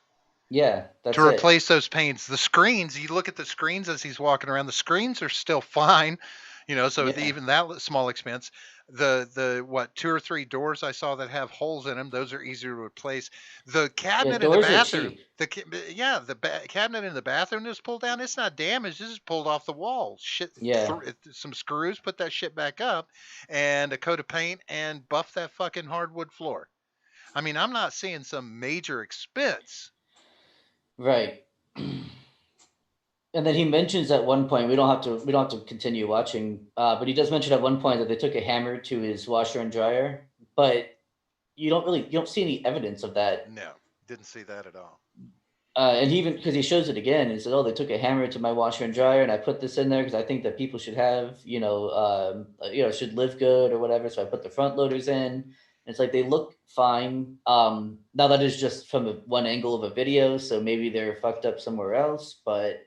Yeah, that's to replace those panes. The screens, you look at the screens as he's walking around. The screens are still fine, So even that small expense. The what 2 or 3 doors I saw that have holes in them, those are easier to replace. The cabinet in the bathroom, the cabinet in the bathroom is pulled down. It's not damaged. This is pulled off the wall. Shit. Some screws, put that shit back up, and a coat of paint, and buff that fucking hardwood floor. I mean, I'm not seeing some major expense. Right. And then he mentions at one point, we don't have to continue watching, but he does mention at one point that they took a hammer to his washer and dryer, but you don't see any evidence of that. No, didn't see that at all. And he even, because he shows it again, and said, "Oh, they took a hammer to my washer and dryer, and I put this in there because I think that people should have, should live good or whatever. So I put the front loaders in." And it's like they look fine. Now that is just from one angle of a video, so maybe they're fucked up somewhere else, but.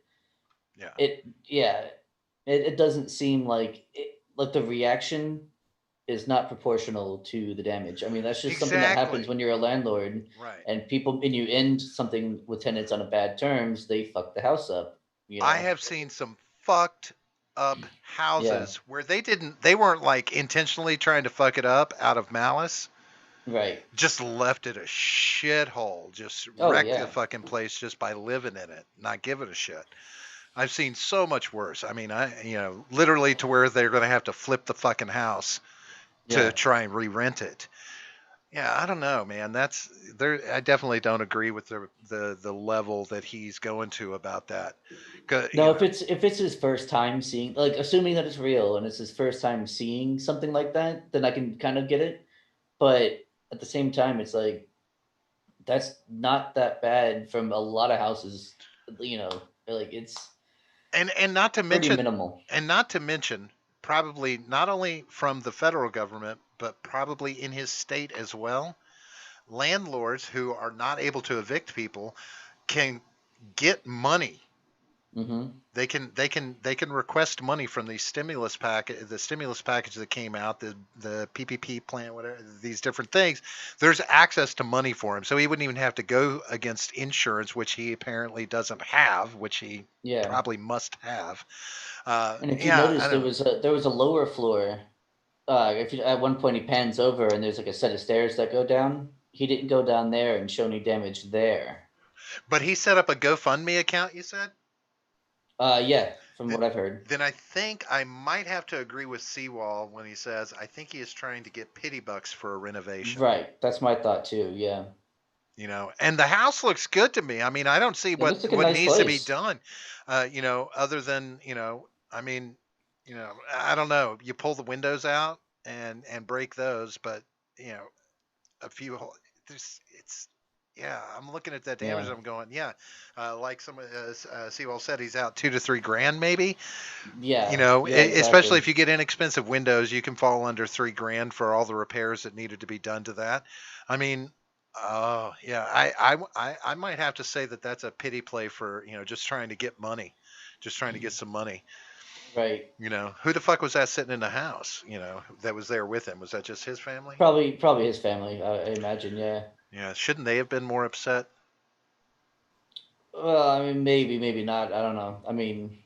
Yeah. It doesn't seem like the reaction is not proportional to the damage. I mean, that's just something that happens when you're a landlord, right? And you end something with tenants on a bad terms, they fuck the house up. I have seen some fucked up houses where they weren't like intentionally trying to fuck it up out of malice. Right. Just left it a shithole. Just Oh wrecked the yeah. fucking place just by living in it, not giving a shit. I've seen so much worse. I mean, literally to where they're going to have to flip the fucking house to Yeah. try and re-rent it. Yeah, I don't know, man. That's there. I definitely don't agree with the level that he's going to about that. 'Cause, No, if it's his first time seeing, like, assuming that it's real and it's his first time seeing something like that, then I can kind of get it. But at the same time, it's like that's not that bad from a lot of houses. Like and not to pretty mention minimal. and not to mention probably not only from the federal government but probably in his state as well. Landlords who are not able to evict people can get money. Mm-hmm. They can request money from the stimulus package that came out, the PPP plan, whatever, these different things. There's access to money for him, so he wouldn't even have to go against insurance, which he apparently doesn't have, which he Yeah. probably must have. And if you Yeah, I notice, don't know. there was a lower floor. If you, at one point he pans over and there's like a set of stairs that go down. He didn't go down there and show any damage there. But he set up a GoFundMe account, you said? Yeah, from Th- what I've heard. Then I think I might have to agree with Seawall when he says I think he is trying to get pity bucks for a renovation. Right, that's my thought too. Yeah, And the house looks good to me. I mean, I don't see it what looks like a what nice needs to be place. done, other than I mean, I don't know. You pull the windows out and break those, but you know, a few. It's yeah. I'm looking at that damage. Yeah, I'm going, yeah. Like Seawall said, he's out $2 to $3 maybe. yeah, yeah, Especially exactly. if you get inexpensive windows, you can fall under $3 for all the repairs that needed to be done to that. I mean, oh yeah, I might have to say that that's a pity play for just trying to get money, just trying to get some money. Right. Who the fuck was that sitting in the house? That was there with him. Was that just his family? Probably his family. I imagine. Yeah. Yeah, shouldn't they have been more upset? Well, I mean, maybe not. I don't know. I mean,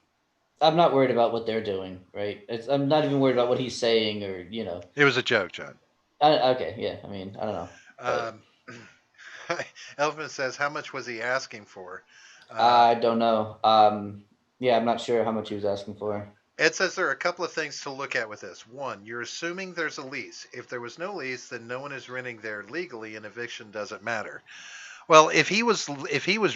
I'm not worried about what they're doing. Right. I'm not even worried about what he's saying or. It was a joke, John. Okay. Yeah. I mean, I don't know, but Um, Elvin says, how much was he asking for? Uh, I don't know. Yeah, I'm not sure how much he was asking for. Ed says there are a couple of things to look at with this. One, you're assuming there's a lease. If there was no lease, then no one is renting there legally, and eviction doesn't matter. Well, if he was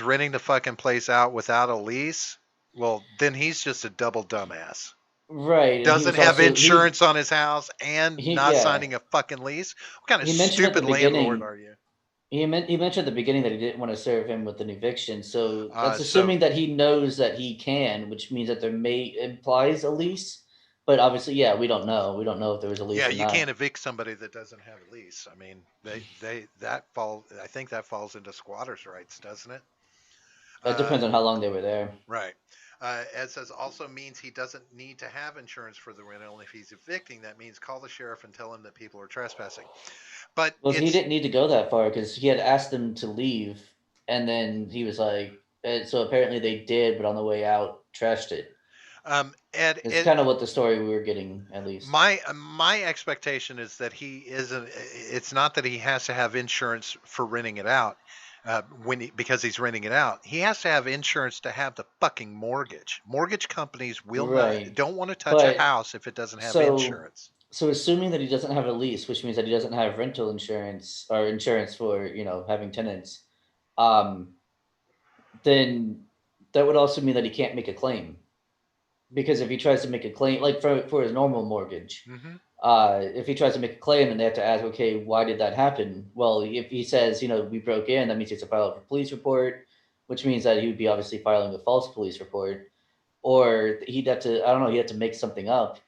renting the fucking place out without a lease, well, then he's just a double dumbass. Right, and he Doesn't was have also insurance on his house and not yeah. signing a fucking lease. What kind of He mentioned at the stupid landlord beginning are you? he mentioned at the beginning that he didn't want to serve him with an eviction. So that's So assuming that he knows that he can, which means that there may implies a lease. But obviously, yeah, we don't know. We don't know if there was a yeah, lease or you can't not. evict somebody that doesn't have a lease. I mean, I think that falls into squatters' rights, doesn't it? It Uh, depends on how long they were there. Right. Ed says also means he doesn't need to have insurance for the rental. If he's evicting, that means call the sheriff and tell him that people are trespassing. But Well, he it's didn't need to go that far because he had asked them to leave, and then he was like, so apparently they did, but on the way out, trashed it. Ed. It's kind of what the story we were getting, at least. My expectation is that he isn't. It's not that he has to have insurance for renting it out. Because he's renting it out, he has to have insurance to have the fucking mortgage. Mortgage companies will not Right. don't want to touch a But house if it doesn't have so insurance. so assuming that he doesn't have a lease, which means that he doesn't have rental insurance or insurance for, having tenants, um, then that would also mean that he can't make a claim. Because if he tries to make a claim, like for his normal mortgage, Hmm. if he tries to make a claim and they have to ask, okay, why did that happen? Well, if he says, we broke in, that means he has to file a police report, which means that he would be obviously filing a false police report. Or he'd have to, I don't know, he'd have to make something up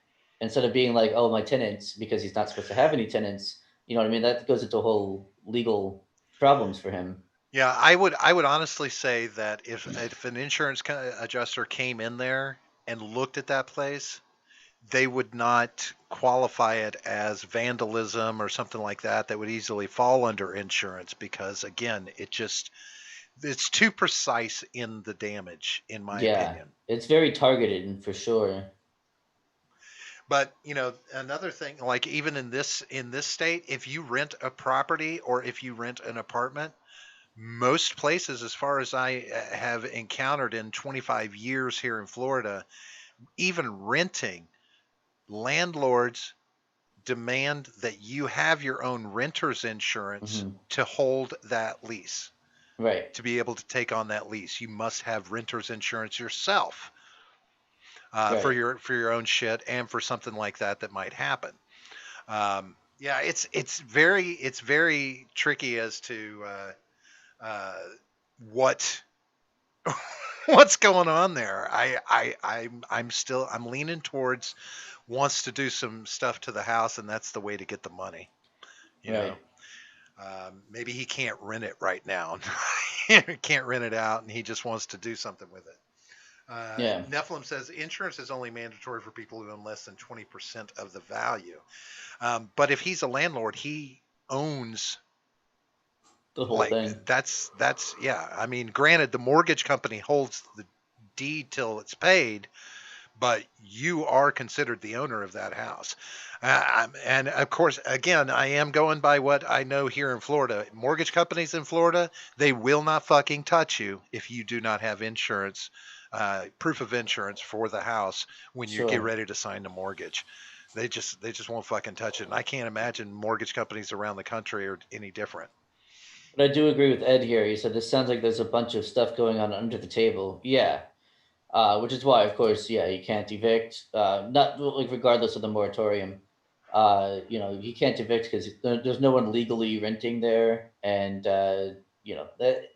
instead of being like, oh, my tenants, because he's not supposed to have any tenants. You know what I mean? That goes into whole legal problems for him. Yeah, I would honestly say that if an insurance adjuster came in there and looked at that place, they would not qualify it as vandalism or something like that that would easily fall under insurance because again, it's too precise in the damage in my Yeah, opinion. it's very targeted for sure. But another thing, like even in this state, if you rent a property or if you rent an apartment, most places, as far as I have encountered in 25 years here in Florida, even renting, landlords demand that you have your own renter's insurance to hold that lease. Right. To be able to take on that lease, you must have renter's insurance yourself for your own shit and for something like that might happen. Yeah, it's very tricky as to what what's going on there. I'm leaning towards wants to do some stuff to the house, and that's the way to get the money. You know, maybe he can't rent it right now. Can't rent it out, and he just wants to do something with it. Nephilim says insurance is only mandatory for people who own less than 20% of the value. But if he's a landlord, he owns the whole thing. That's yeah. I mean, granted, the mortgage company holds the deed till it's paid, but you are considered the owner of that house. And of course, again, I am going by what I know here in Florida. Mortgage companies in Florida, they will not fucking touch you if you do not have insurance, proof of insurance for the house when you get ready to sign the mortgage. They just won't fucking touch it. And I can't imagine mortgage companies around the country are any different. But I do agree with Ed here. He said this sounds like there's a bunch of stuff going on under the table. Yeah. Which is why, of course, you can't evict, not like regardless of the moratorium. You can't evict because there's no one legally renting there, and that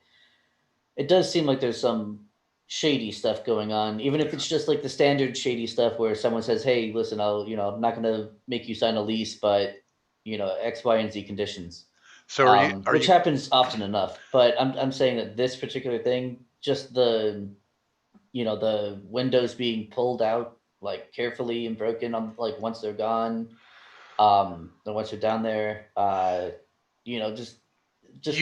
it does seem like there's some shady stuff going on, even if it's just like the standard shady stuff where someone says, "Hey, listen, I'm not going to make you sign a lease, but X, Y, and Z conditions." So which happens often enough. But I'm saying that this particular thing, just the windows being pulled out like carefully and broken on like once they're gone, then once you're down there, just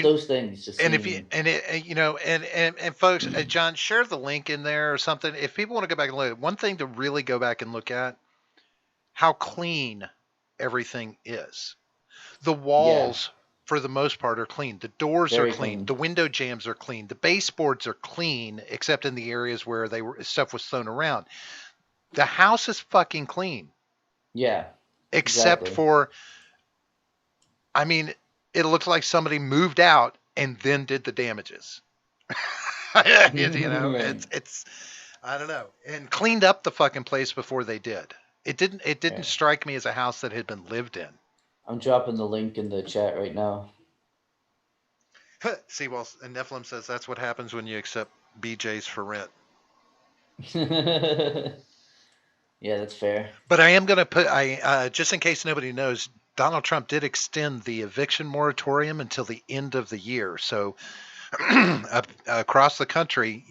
those things. Just and if you and folks, John, share the link in there or something. If people want to go back and look, one thing to really go back and look at how clean everything is. The walls, for the most part, are clean. The doors are clean. The window jambs are clean. The baseboards are clean, except in the areas where stuff was thrown around. The house is fucking clean. Yeah. Except for, I mean, it looks like somebody moved out and then did the damages. It's I don't know, and cleaned up the fucking place before they did. It didn't strike me as a house that had been lived in. I'm dropping the link in the chat right now. See, well, and Nephilim says that's what happens when you accept BJs for rent. Yeah, that's fair. But I am going to put, just in case nobody knows, Donald Trump did extend the eviction moratorium until the end of the year. So across the country,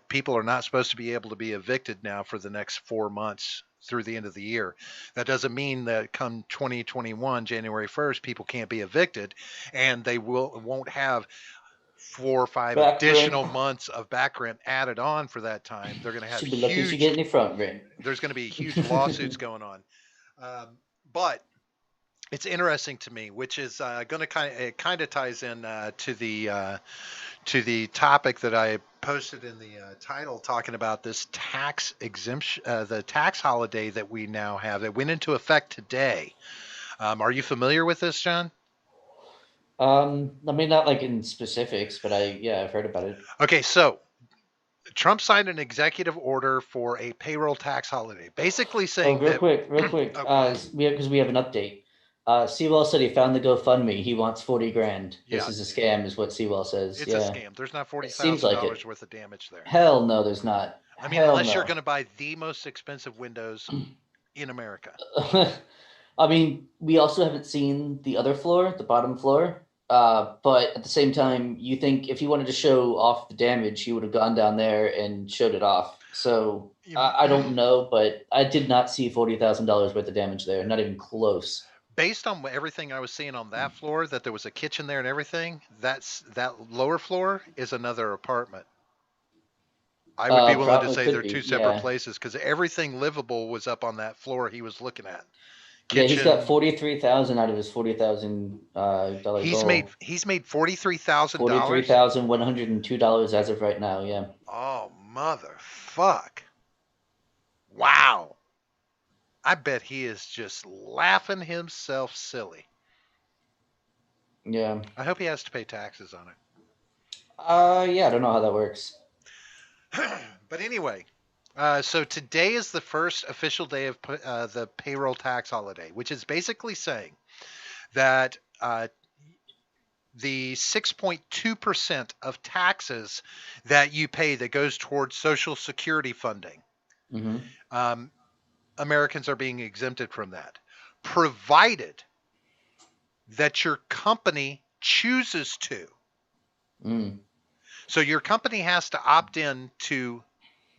people are not supposed to be able to be evicted now for the next 4 months through the end of the year. That doesn't mean that come 2021, January 1st, people can't be evicted, and they won't have 4 or 5 additional months of back rent added on for that time. They're going to have Should be lucky if you get any front rent. There's going to be huge lawsuits going on. But it's interesting to me, which is going to kind of ties in to the topic that I posted in the title, talking about this tax exemption, the tax holiday that we now have that went into effect today. Are you familiar with this, John? I mean, not like in specifics, but I've heard about it. Okay, so Trump signed an executive order for a payroll tax holiday, basically saying real quick, because we have an update. Sewell said he found the GoFundMe. He wants $40,000. This is a scam, is what Sewell says. It's a scam. There's not $40,000 worth of damage there. Hell no, there's not. I mean, unless you're going to buy the most expensive windows in America. I mean, we also haven't seen the other floor, the bottom floor. But at the same time, you think if he wanted to show off the damage, he would have gone down there and showed it off. So I don't know, but I did not see $40,000 worth of damage there. Not even close. Based on everything I was seeing on that floor, that there was a kitchen there and everything, that lower floor is another apartment. I would be willing to Probably say could they're two be. separate Yeah. places because everything livable was up on that floor he was looking at. Yeah, he's got Kitchen. 43,000 out of his $40,000 dollar goal. He's made $43,000. $43,102 as of right now. Yeah. Oh motherfuck! Wow. I bet he is just laughing himself silly. Yeah. I hope he has to pay taxes on it. Yeah, I don't know how that works. But anyway, so today is the first official day of the payroll tax holiday, which is basically saying that the 6.2% of taxes that you pay that goes towards Social Security funding, Americans are being exempted from that, provided that your company chooses to. So your company has to opt in to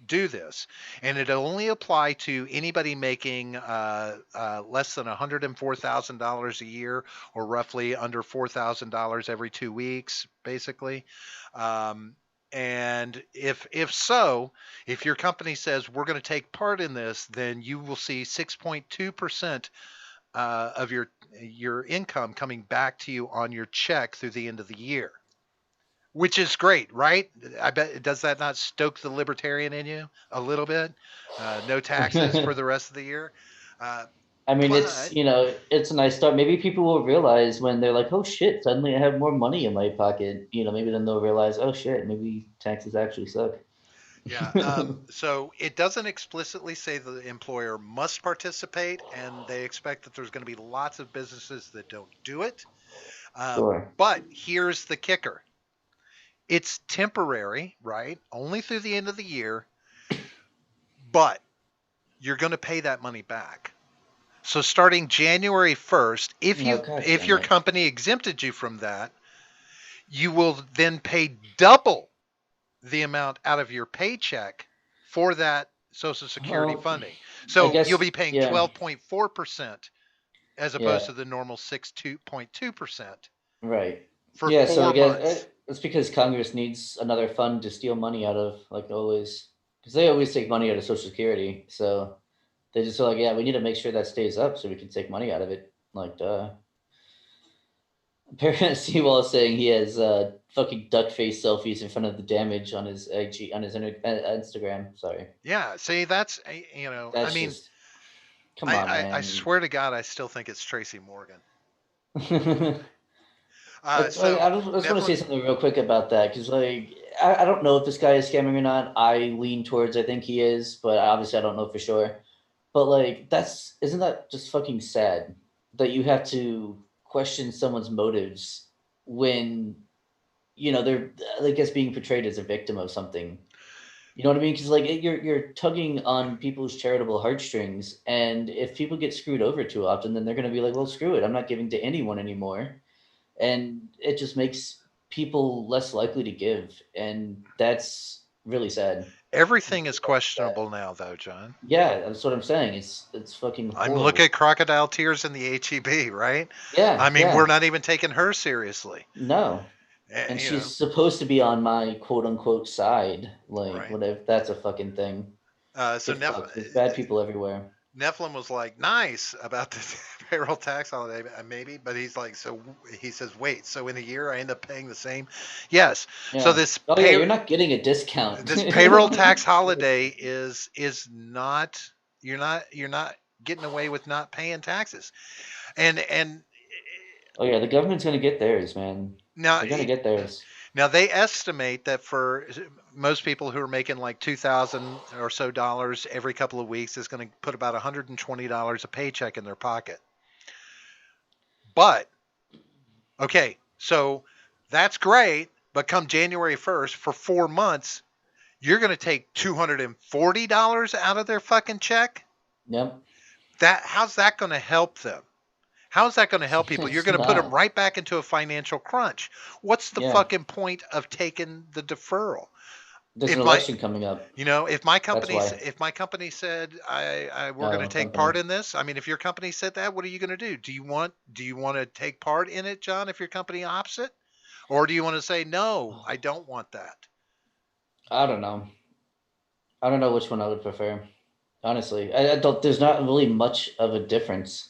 do this, and it only apply to anybody making less than $104,000 a year, or roughly under $4,000 every 2 weeks, basically. And if your company says we're going to take part in this, then you will see 6.2% of your income coming back to you on your check through the end of the year. Which is great, right? I bet, does that not stoke the libertarian in you a little bit? No taxes for the rest of the year. I mean, But it's a nice start. Maybe people will realize when they're like, "Oh shit! Suddenly I have more money in my pocket." Maybe then they'll realize, "Oh shit! Maybe taxes actually suck." yeah, so it doesn't explicitly say the employer must participate, and they expect that there's going to be lots of businesses that don't do it. Sure. But here's the kicker. It's temporary, right? Only through the end of the year, but you're going to pay that money back. So starting January 1st, if your company exempted you from that, you will then pay double the amount out of your paycheck for that Social Security funding. So you'll be paying 12.4% as opposed to the normal 6.2%. Right. For 4 months. It's because Congress needs another fund to steal money out of, like always, because they always take money out of Social Security. So they just are like, yeah, we need to make sure that stays up so we can take money out of it. Like, apparently, Seawall is saying he has fucking duck face selfies in front of the damage on his Instagram. Sorry. Yeah. See, that's That's I mean, just, come on, man. I swear to God, I still think it's Tracy Morgan. I just want to say something real quick about that, because I don't know if this guy is scamming or not. I lean towards I think he is, but obviously I don't know for sure. But isn't that just fucking sad that you have to question someone's motives when they're, I guess, being portrayed as a victim of something. You know what I mean? Because you're tugging on people's charitable heartstrings, and if people get screwed over too often, then they're going to be like, well, screw it, I'm not giving to anyone anymore. And it just makes people less likely to give, and that's really sad. Everything is questionable now, though, John. Yeah, that's what I'm saying. It's fucking horrible. Look at Crocodile Tears in the HEB, right? Yeah. I mean, we're not even taking her seriously. No. And she's supposed to be on my quote unquote side. Right. Whatever, that's a fucking thing. There's bad people everywhere. Nephilim was like, nice about the payroll tax holiday, maybe, but he's like, so he says, wait, so in a year I end up paying the same? Yes. Yeah. So this you're not getting a discount. This payroll tax holiday is not, you're not getting away with not paying taxes. And oh yeah, the government's going to get theirs, man. Now they're going to get theirs. Now they estimate that for most people who are making like $2,000 or so every couple of weeks is going to put about $120 a paycheck in their pocket. But okay, so that's great. But come January 1st, for 4 months, you're going to take $240 out of their fucking check. Yep. How's that going to help them? How's that going to help people? You're going to put them right back into a financial crunch. What's the fucking point of taking the deferral? There's an election coming up. If my company said we're going to take part in this, I mean, if your company said that, what are you going to do? Do you want to take part in it, John? If your company opts it, or do you want to say no? I don't want that. I don't know. I don't know which one I would prefer. Honestly, I don't. There's not really much of a difference.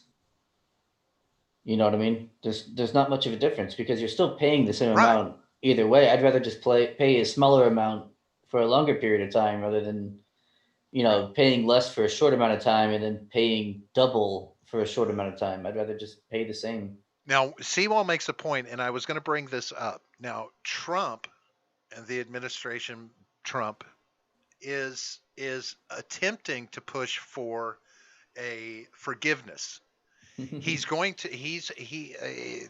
You know what I mean? There's not much of a difference because you're still paying the same Right. amount either way. I'd rather just pay a smaller amount for a longer period of time rather than Right. paying less for a short amount of time and then paying double for a short amount of time. I'd rather just pay the same. Now, Seawall makes a point, and I was going to bring this up. Now, Trump and the administration, Trump is attempting to push for a forgiveness. He's going to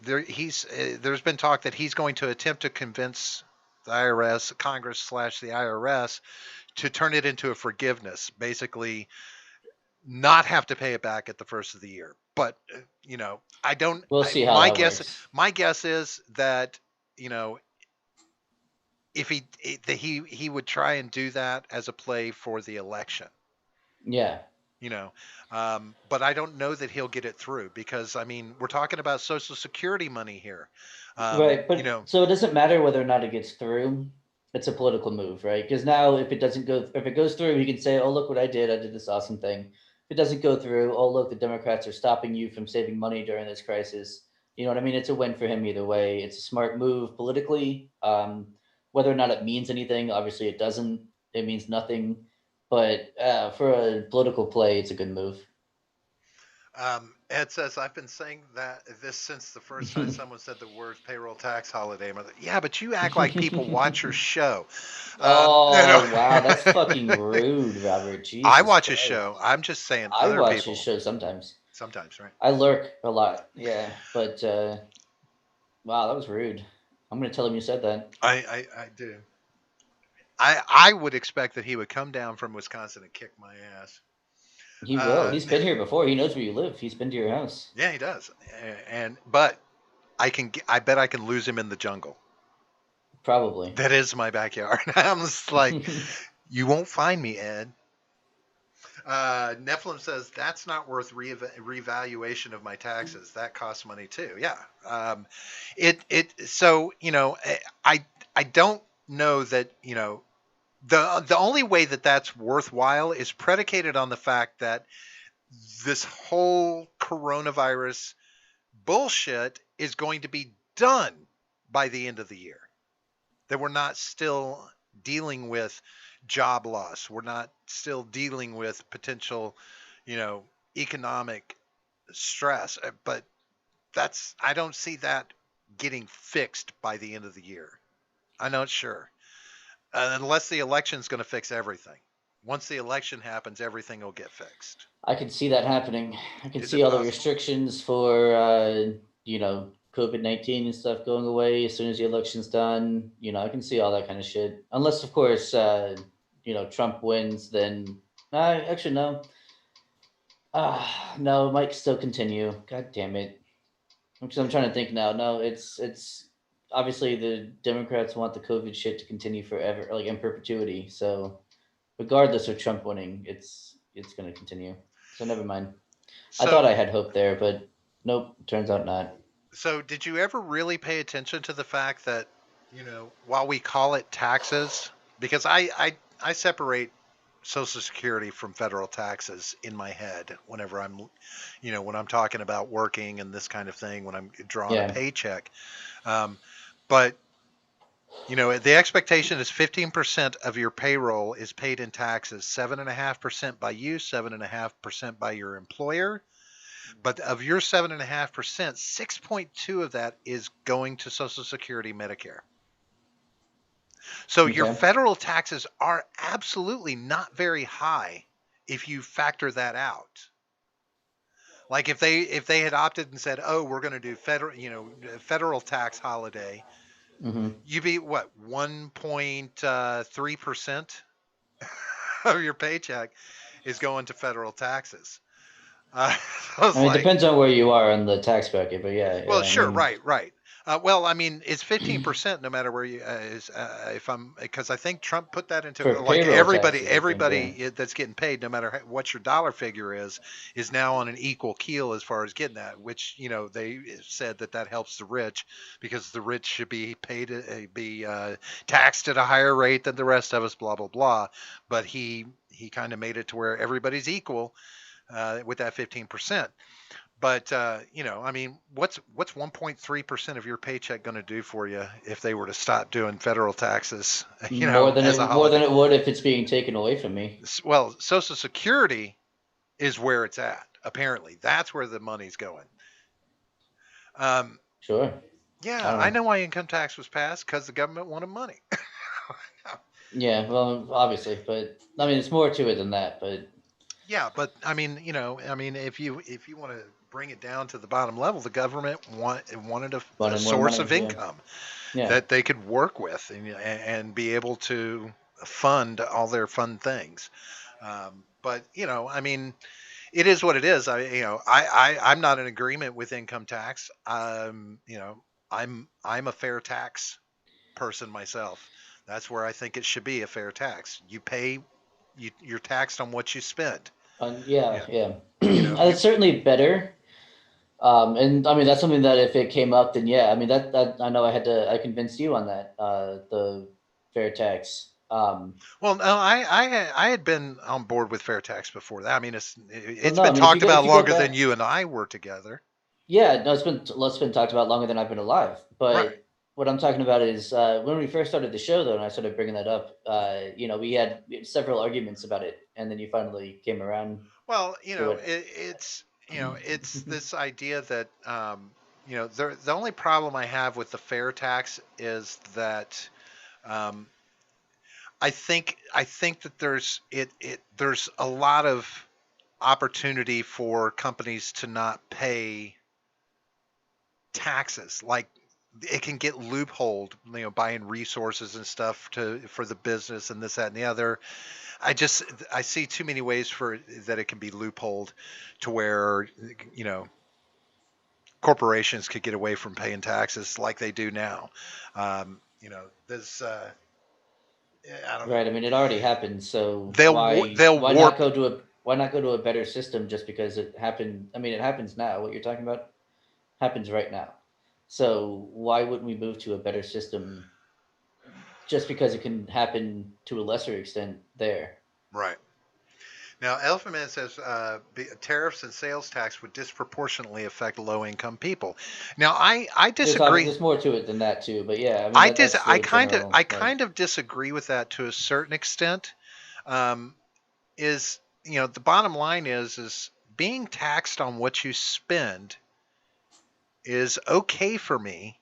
there's been talk that he's going to attempt to convince the IRS, Congress slash the IRS, to turn it into a forgiveness, basically not have to pay it back at the first of the year. But I don't. We'll see how that works. My guess is that if he would try and do that as a play for the election. Yeah. But I don't know that he'll get it through because we're talking about Social Security money here. Right, but so it doesn't matter whether or not it gets through. It's a political move, right? Because now if it goes through, he can say, "Oh, look what I did! I did this awesome thing." If it doesn't go through, "Oh, look, the Democrats are stopping you from saving money during this crisis." You know what I mean? It's a win for him either way. It's a smart move politically. Whether or not it means anything, obviously it doesn't. It means nothing. But for a political play, it's a good move. Ed says, I've been saying this since the first time someone said the word payroll tax holiday. I'm like, yeah, but you act like people watch your show. Wow, that's fucking rude, Robert. Jesus I watch Christ. his show. I'm just saying I other watch people. his show sometimes. Sometimes, right? I lurk a lot, yeah. But wow, that was rude. I'm gonna tell him you said that. I do. I would expect that he would come down from Wisconsin and kick my ass. He will. He's been here before. He knows where you live. He's been to your house. Yeah, he does. But I bet I can lose him in the jungle. Probably. That is my backyard. I'm just like, you won't find me, Ed. Nephilim says that's not worth revaluation of my taxes. That costs money too. Yeah. So I don't know that the only way that that's worthwhile is predicated on the fact that this whole coronavirus bullshit is going to be done by the end of the year. That we're not still dealing with job loss. We're not still dealing with potential, economic stress. But I don't see that getting fixed by the end of the year. I'm not sure. Unless the election's going to fix everything. Once the election happens, everything will get fixed. I can see that happening. I can see all the restrictions for, COVID-19 and stuff going away as soon as the election's done. I can see all that kind of shit. Unless, of course, Trump wins, then actually no. No, it might still continue. God damn it. Because I'm trying to think now. No, it's obviously the Democrats want the COVID shit to continue forever, like in perpetuity. So regardless of Trump winning, it's going to continue. So never mind. I thought I had hope there, but nope, turns out not. So did you ever really pay attention to the fact that, while we call it taxes, because I separate Social Security from federal taxes in my head whenever I'm, when I'm talking about working and this kind of thing, when I'm drawing a paycheck. But, the expectation is 15% of your payroll is paid in taxes, 7.5% by you, 7.5% by your employer. But of your 7.5%, 6.2 of that is going to Social Security, Medicare. So your federal taxes are absolutely not very high if you factor that out. Like if they had opted and said, "Oh, we're going to do federal tax holiday," you'd be what 1.3% of your paycheck is going to federal taxes. I mean, it depends on where you are on the tax bracket, but yeah. Well, I sure, mean, right. Well, I mean, it's 15% no matter where you is if I'm because I think Trump put that into for like payroll taxes, I think, yeah. that's getting paid no matter what your dollar figure is now on an equal keel as far as getting that, which they said that helps the rich because the rich should be paid be taxed at a higher rate than the rest of us, blah blah blah. But he kind of made it to where everybody's equal with that 15%. But I mean, what's 1.3% of your paycheck going to do for you if they were to stop doing federal taxes? More than as a more than holiday. it would if it's being taken away from me. Well, Social Security is where it's at. Apparently, that's where the money's going. Sure. Yeah, I know why income tax was passed because the government wanted money. Yeah, well, obviously, but I mean, it's more to it than that. But yeah, but I mean, if you want to bring it down to the bottom level, the government wanted a source of income that they could work with and be able to fund all their fun things. But I mean, it is what it is. I'm not in agreement with income tax. I'm a fair tax person myself. That's where I think it should be a fair tax. You pay, you're taxed on what you spend. Yeah. It's certainly better. And I mean, that's something that if it came up, then yeah, I mean, that I know I convinced you on that, the fair tax. Well, no, I had been on board with fair tax before that. I mean, it's no, been I mean, talked if about you go longer than back, you and I were together. yeah, no, it's been talked about longer than I've been alive. But Right. what I'm talking about is when we first started the show, though, and I started bringing that up, we had several arguments about it, and then you finally came around. Well, to it. it's this idea that the only problem I have with the fair tax is that I think that there's a lot of opportunity for companies to not pay taxes. Like it can get loopholed, buying resources and stuff for the business and this, that, and the other. I see too many ways for that it can be loopholed to where you know corporations could get away from paying taxes like they do now. There's I don't know. Right. I mean, it already happened. So They'll why warp. not go to a better system just because it happened? I mean, it happens now. What you're talking about happens right now. So why wouldn't we move to a better system just because it can happen to a lesser extent there? Right. Now, Elephant Man says tariffs and sales tax would disproportionately affect low-income people. Now, I disagree. There's more to it than that too, but yeah, I mean I that's the general. I kind of disagree with that to a certain extent. Um, is the bottom line is being taxed on what you spend is okay for me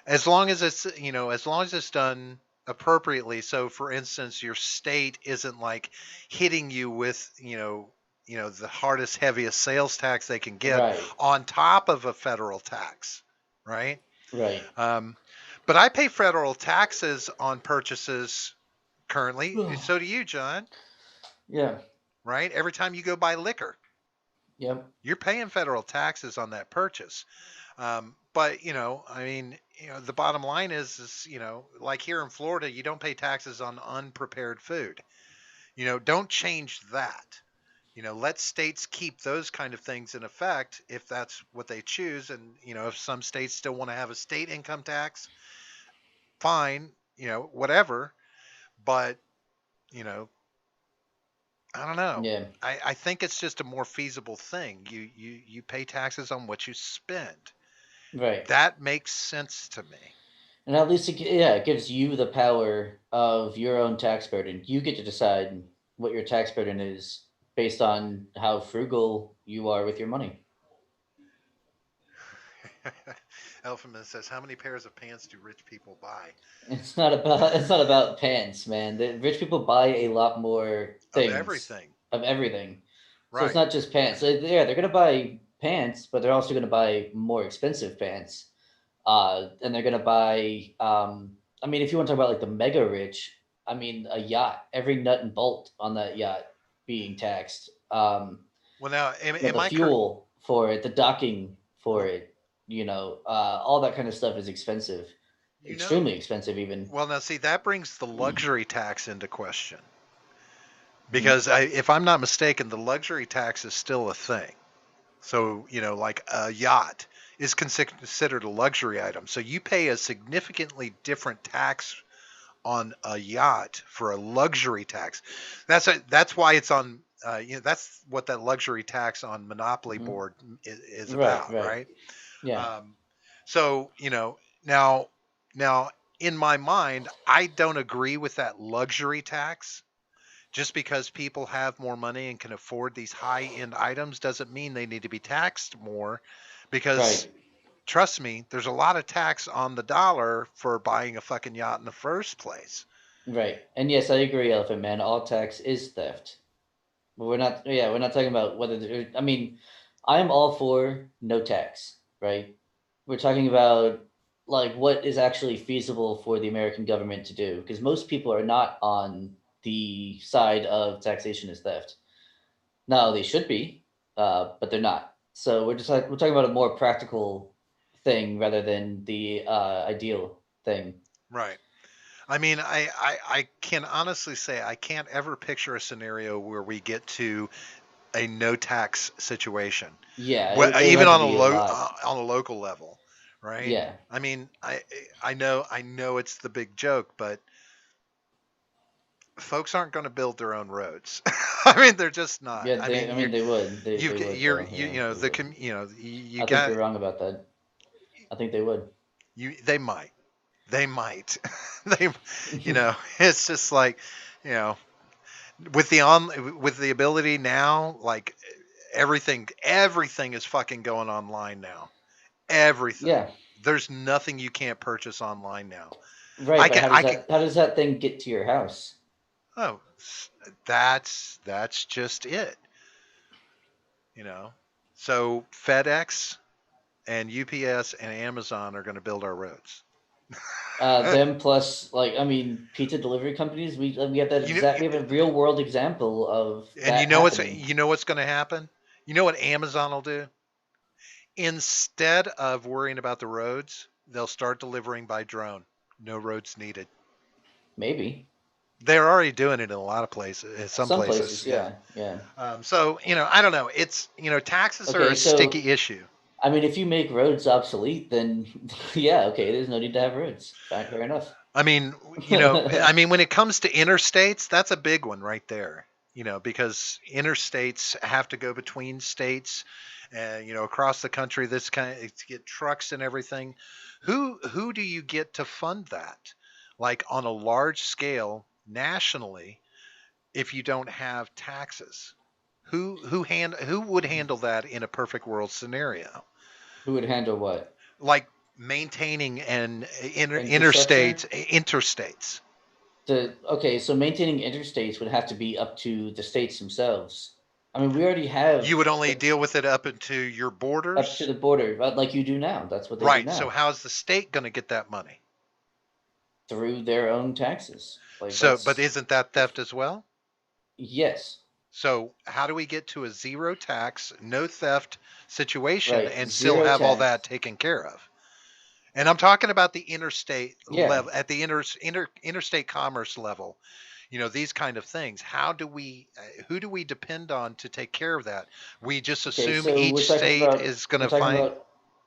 as long as it's done appropriately. So for instance, your state isn't like hitting you with the hardest heaviest sales tax they can get Right. on top of a federal tax, right? Right. But I pay federal taxes on purchases currently. So do you, John. Yeah. Right? Every time you go buy liquor, Yep. you're paying federal taxes on that purchase. But I mean, the bottom line is like here in Florida, you don't pay taxes on unprepared food. Don't change that. Let states keep those kind of things in effect if that's what they choose. And if some states still want to have a state income tax, fine. Whatever. But you know, I don't know. Yeah. I think it's just a more feasible thing. You pay taxes on what you spend. Right. That makes sense to me. And at least it gives you the power of your own tax burden. You get to decide what your tax burden is based on how frugal you are with your money. Elfman says, "How many pairs of pants do rich people buy?" It's not about pants, man. The rich people buy a lot more things Of everything. Of everything. So Right. it's not just pants. So, yeah, they're gonna buy pants, but they're also gonna buy more expensive pants. And they're gonna buy. I mean, if you want to talk about like the mega rich, I mean, a yacht, every nut and bolt on that yacht being taxed. Well, now, The am I correct? fuel for it, the docking for it, all that kind of stuff is expensive, You know, extremely expensive even. well, now see, that brings the luxury tax into question Mhm. because if I'm not mistaken, the luxury tax is still a thing. So, like a yacht is considered a luxury item. So you pay a significantly different tax on a yacht for a luxury tax. That's why it's on. That's what that luxury tax on Monopoly Mhm. board is Right, about, right. right? Yeah. Um, so now now in my mind, I don't agree with that luxury tax. Just because people have more money and can afford these high end items doesn't mean they need to be taxed more, because Right. trust me, there's a lot of tax on the dollar for buying a fucking yacht in the first place. Right. And yes, I agree, Elephant Man. All tax is theft. But we're not talking about whether I mean, I'm all for no tax, right? We're talking about like what is actually feasible for the American government to do because most people are not on the side of taxation is theft. Now they should be, but they're not. So we're talking about a more practical thing rather than the ideal thing. Right. I mean, I can honestly say I can't ever picture a scenario where we get to a no tax situation. Yeah, Well, there would even have to be a lot. on a local level, right? Yeah, I mean, I know it's the big joke, but folks aren't going to build their own roads. I mean, they're just not. yeah. I mean, I mean, they would. you've They would you're though. you, Yeah, you know they the would. you I think got you're wrong about that. I think they would. they might, they, it's just like, you know with the ability now, like everything is fucking going online now. Everything. Yeah, There's nothing you can't purchase online now. right. I But can I can how does that thing get to your house? Oh, that's just it, you know. So FedEx and UPS and Amazon are going to build our roads. Them plus like I mean, pizza delivery companies. We have that you know, exact. We have a real world example of and that happening. you know what's going to happen? You know what Amazon will do? Instead of worrying about the roads, they'll start delivering by drone. No roads needed. Maybe They're already doing it in a lot of places, in some some places, places. yeah. Yeah, yeah. So I don't know. It's taxes are a Okay, so sticky issue. I mean, if you make roads obsolete, then yeah, okay, there's no need to have roads. Fair enough. I mean, when it comes to interstates, that's a big one right there. Because interstates have to go between states, and across the country. This kind of to get trucks and everything. Who do you get to fund that? Like on a large scale nationally, if you don't have taxes, who would handle that in a perfect world scenario? Who would handle what? Like maintaining an Infrastructure? interstates. Okay, so maintaining interstates would have to be up to the states themselves. I mean, we already have You would only the deal with it up into your up to borders, the border, like you do now. That's what they do right? So now how's the state going to get that money? through their own taxes. Like So, but that's isn't that theft as well? yes, So how do we get to a zero tax, no theft situation right. and still Zero have all tax. that taken care of? And I'm talking about the interstate Yeah. level, at the interstate commerce level. These kind of things. Who do we depend on to take care of that? We just Okay, assume so each state is going we're to talking find. about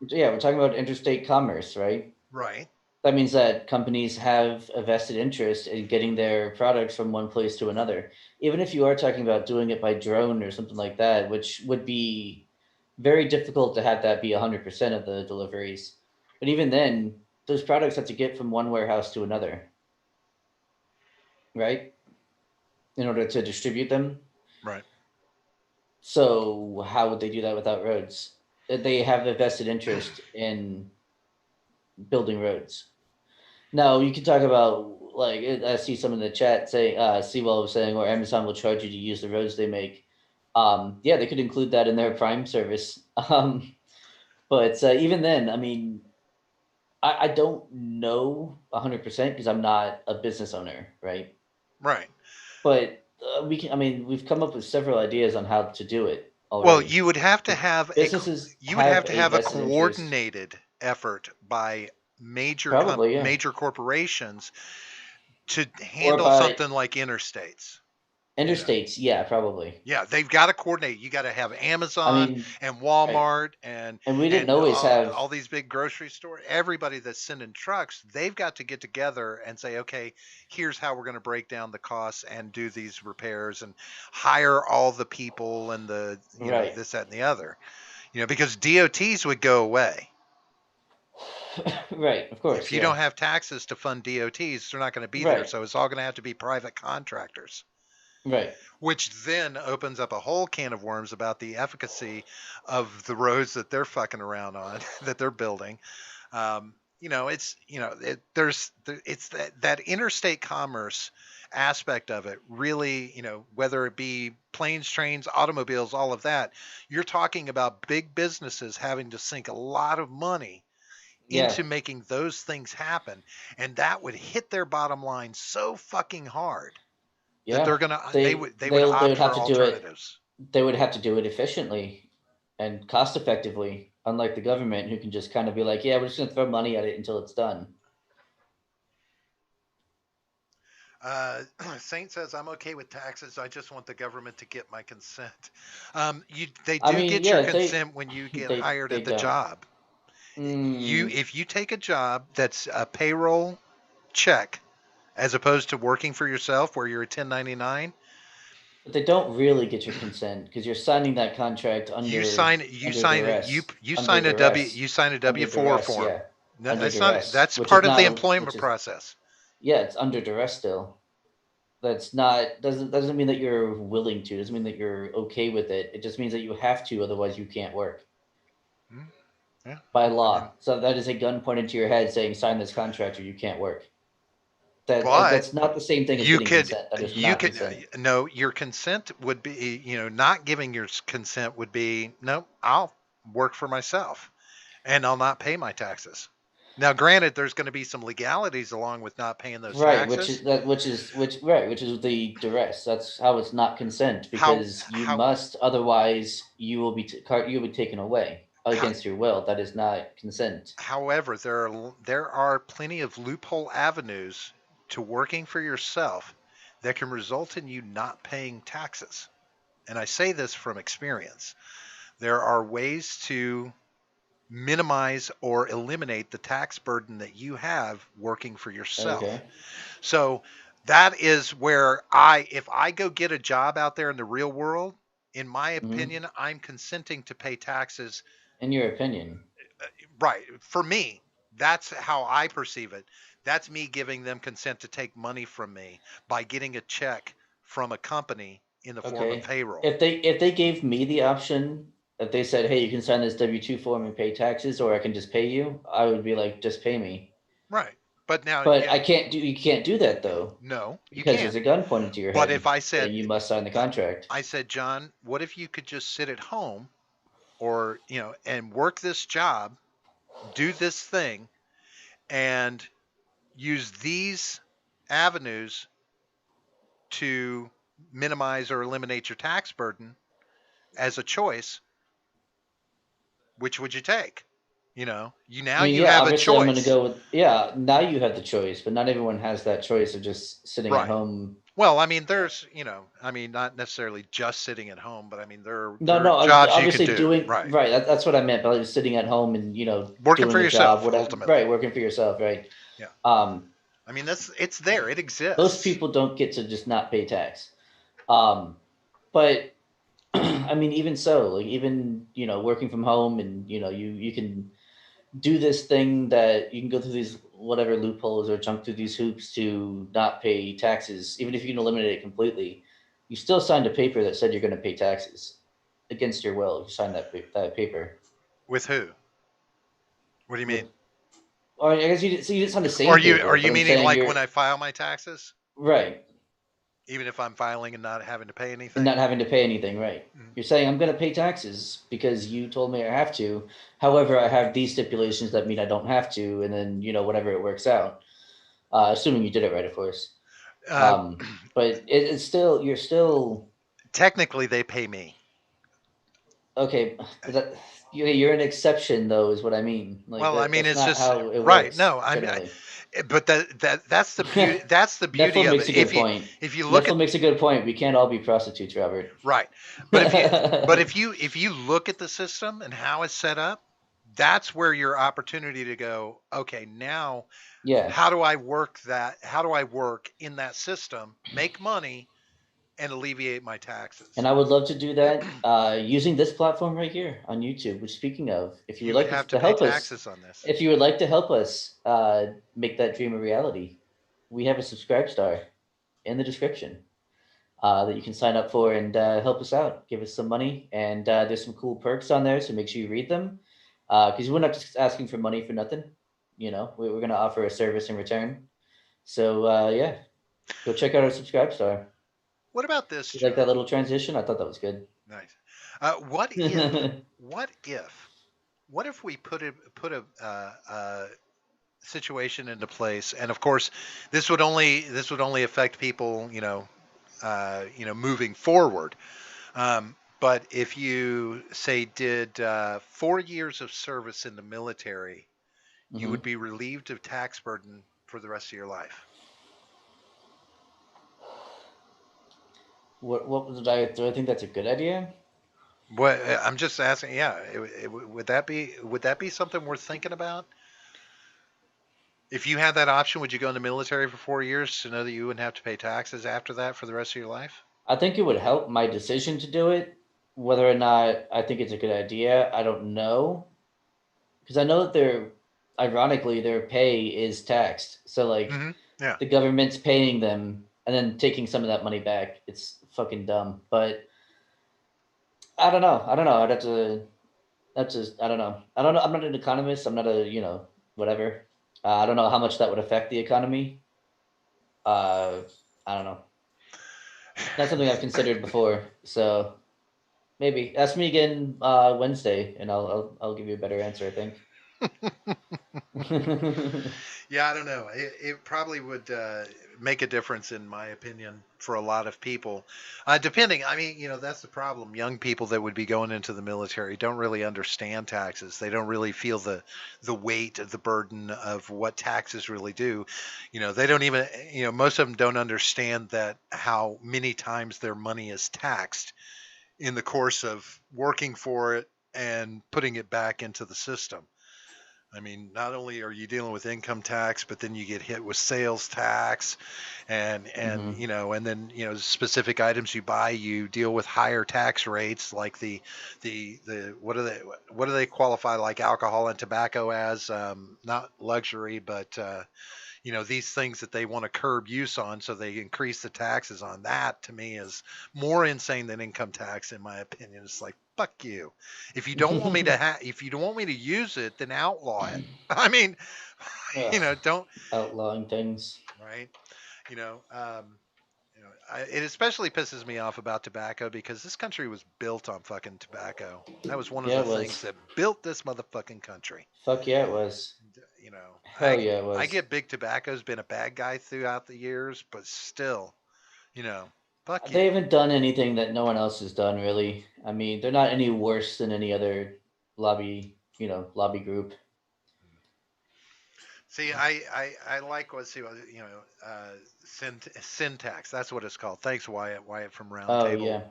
yeah, we're talking about interstate commerce, right? Right. That means that companies have a vested interest in getting their products from one place to another. Even if you are talking about doing it by drone or something like that, which would be very difficult to have that be 100% of the deliveries. But even then, those products have to get from one warehouse to another, right? In order to distribute them. Right. So, how would they do that without roads? They have a vested interest in building roads. No, you can talk about like I see some in the chat saying Seawell was saying or Amazon will charge you to use the roads they make. Yeah, they could include that in their Prime service. But even then, I mean, I don't know 100% because I'm not a business owner, right? Right. But we can. I mean, we've come up with several ideas on how to do it Well, already. you would have to have Businesses you would have to a have a vested interest. coordinated effort by Probably, yeah. major corporations to Or handle by something like interstates. interstates, yeah, probably. Yeah, they've got to coordinate. You got to have I Amazon mean, and right. Walmart And we didn't and always have all these big grocery stores. Everybody that's sending trucks, they've got to get together and say, okay, here's how we're going to break down the costs and do these repairs and hire all the people and the right. this, that, and the other. Because DOTs would go away. Right, of course, If you yeah. don't have taxes to fund DOTs, they're not going to be there. Right. So it's all going to have to be private contractors. Right. Which then opens up a whole can of worms about the efficacy of the roads that they're fucking around on, that they're building. It's that interstate commerce aspect of it really, whether it be planes, trains, automobiles, all of that, you're talking about big businesses having to sink a lot of money Yeah. into making those things happen, and that would hit their bottom line so fucking hard that Yeah. they're gonna they would would opt have for to do it. alternatives. They would have to do it efficiently and cost effectively, unlike the government, who can just kind of be like, yeah, we're just going to throw money at it until it's done. Saint says, I'm okay with taxes. I just want the government to get my consent. They I do mean, get yeah, your consent when you get hired they at the don't. job. If you take a job that's a payroll check, as opposed to working for yourself where you're a 1099, But they don't really get your consent because you're signing that contract under duress. you Under sign a duress. you sign a Under W-4 duress, form. yeah. No, Under that's not duress, that's which is part of the not, employment process. yeah, it's under duress still. That's not doesn't mean that you're willing to. It doesn't mean that you're okay with it. It just means that you have to, otherwise you can't work. Yeah. By law. So that is a gun pointed to your head saying, sign this contract or you can't work. That's not the same thing as getting consent. That is not consent. No, your consent would be, not giving your consent would be, no, I'll work for myself and I'll not pay my taxes. Now, granted, there's going to be some legalities along with not paying those taxes. Which is the duress. That's how it's not consent, because you must, otherwise you will be taken away against your will. That is not consent. However, there are plenty of loophole avenues to working for yourself that can result in you not paying taxes. And I say this from experience. There are ways to minimize or eliminate the tax burden that you have working for yourself. Okay. So that is where if I go get a job out there in the real world, in my opinion, I'm consenting to pay taxes. In your opinion. Right. For me, that's how I perceive it. That's me giving them consent to take money from me by getting a check from a company in the form of payroll. If they gave me the option, if they said, hey, you can sign this W-2 form and pay taxes, or I can just pay you, I would be like, just pay me. Right. But now, you can't do that though. No, you because can't. There's a gun pointed to your head. But if I said you must sign the contract, I said, John, what if you could just sit at home, or and work this job, do this thing, and use these avenues to minimize or eliminate your tax burden as a choice? Which would you take? You have a choice. I'm going to go with, now you have the choice, but not everyone has that choice of just sitting at home. Well, I mean, there's, not necessarily just sitting at home, but I mean, there are jobs obviously you can do. Right. That's what I meant by just sitting at home and, working doing for yourself, job, ultimately. Right, working for yourself, right. Yeah. I mean, it's there. It exists. Those people don't get to just not pay tax. But I mean, even so, like, even, working from home and, you can do this thing that you can go through these whatever loopholes or jump through these hoops to not pay taxes. Even if you can eliminate it completely, you still signed a paper that said you're going to pay taxes against your will. You signed that paper. With who? What do you mean? Or I guess you didn't sign the same paper. Are you I'm meaning like when I file my taxes? Right. Even if I'm filing and not having to pay anything? And not having to pay anything, right. Mm-hmm. You're saying, I'm going to pay taxes because you told me I have to. However, I have these stipulations that mean I don't have to, and then, whatever it works out. Assuming you did it right, of course. But it's still, you're still... Technically, they pay me. Okay, but you're an exception, though, is what I mean. Like Well, I mean, that's it's not just how it right. works No, I mean, generally. but that's the beauty. That's the beauty Netflix of makes it. a good point. If you look at Netflix makes a good point. We can't all be prostitutes, Robert. right, but if you look at the system and how it's set up, that's where your opportunity to go. Okay, now Yeah, how do I work that? How do I work in that system, make money, and alleviate my taxes? and I would love to do that using this platform right here on YouTube. Which, speaking of, if you would You would like have to to pay help us, taxes on this. if you would like to help us make that dream a reality, we have a subscribe star in the description that you can sign up for and help us out. Give us some money, and there's some cool perks on there, so make sure you read them because we're not just asking for money for nothing. You know, we're going to offer a service in return. So yeah, go check out our subscribe star. What about this, You like that John? little transition? I thought that was good. Nice. What if? What if? What if we put a situation into place, and of course, this would only affect people, moving forward. But if you say did 4 years of service in the military, you would Hmm. be relieved of tax burden for the rest of your life. What did I do? I think that's a good idea. What I'm just asking, yeah, would that be something worth thinking about? If you had that option, would you go in the military for 4 years to know that you wouldn't have to pay taxes after that for the rest of your life? I think it would help my decision to do it. Whether or not I think it's a good idea, I don't know. Because I know that ironically, their pay is taxed. So like, Yeah. the government's paying them and then taking some of that money back. It's fucking dumb. But I don't know. I don't know. I'd have to. That's just. I don't know. I don't know. I'm not an economist. I'm not a whatever. I don't know how much that would affect the economy. Uh, I don't know. That's something I've considered before. So maybe ask me again Wednesday, and I'll give you a better answer. I think. Yeah, I don't know. It probably would make a difference, in my opinion, for a lot of people. Depending, I mean, that's the problem. Young people that would be going into the military don't really understand taxes. They don't really feel the weight of the burden of what taxes really do. They don't even, most of them don't understand that how many times their money is taxed in the course of working for it and putting it back into the system. I mean, not only are you dealing with income tax, but then you get hit with sales tax, and Hmm. and then specific items you buy, you deal with higher tax rates, like the what do they qualify like alcohol and tobacco as, not luxury, but these things that they want to curb use on, so they increase the taxes on that. To me, is more insane than income tax, in my opinion. It's like, fuck you. If you don't want me to use it, then outlaw it. I mean, Ugh, don't, outlawing things. right. You know, um, it especially pisses me off about tobacco, because this country was built on fucking tobacco. That was one of Yeah, the it things was. that built this motherfucking country. Fuck yeah, it was. You know, Hell I yeah, it I was. get big tobacco's been a bad guy throughout the years, but still, you know, fuck They you. haven't done anything that no one else has done, really. I mean, they're not any worse than any other lobby group. See, I like what see what syntax. That's what it's called. Thanks, Wyatt. Wyatt from Oh Roundtable, yeah.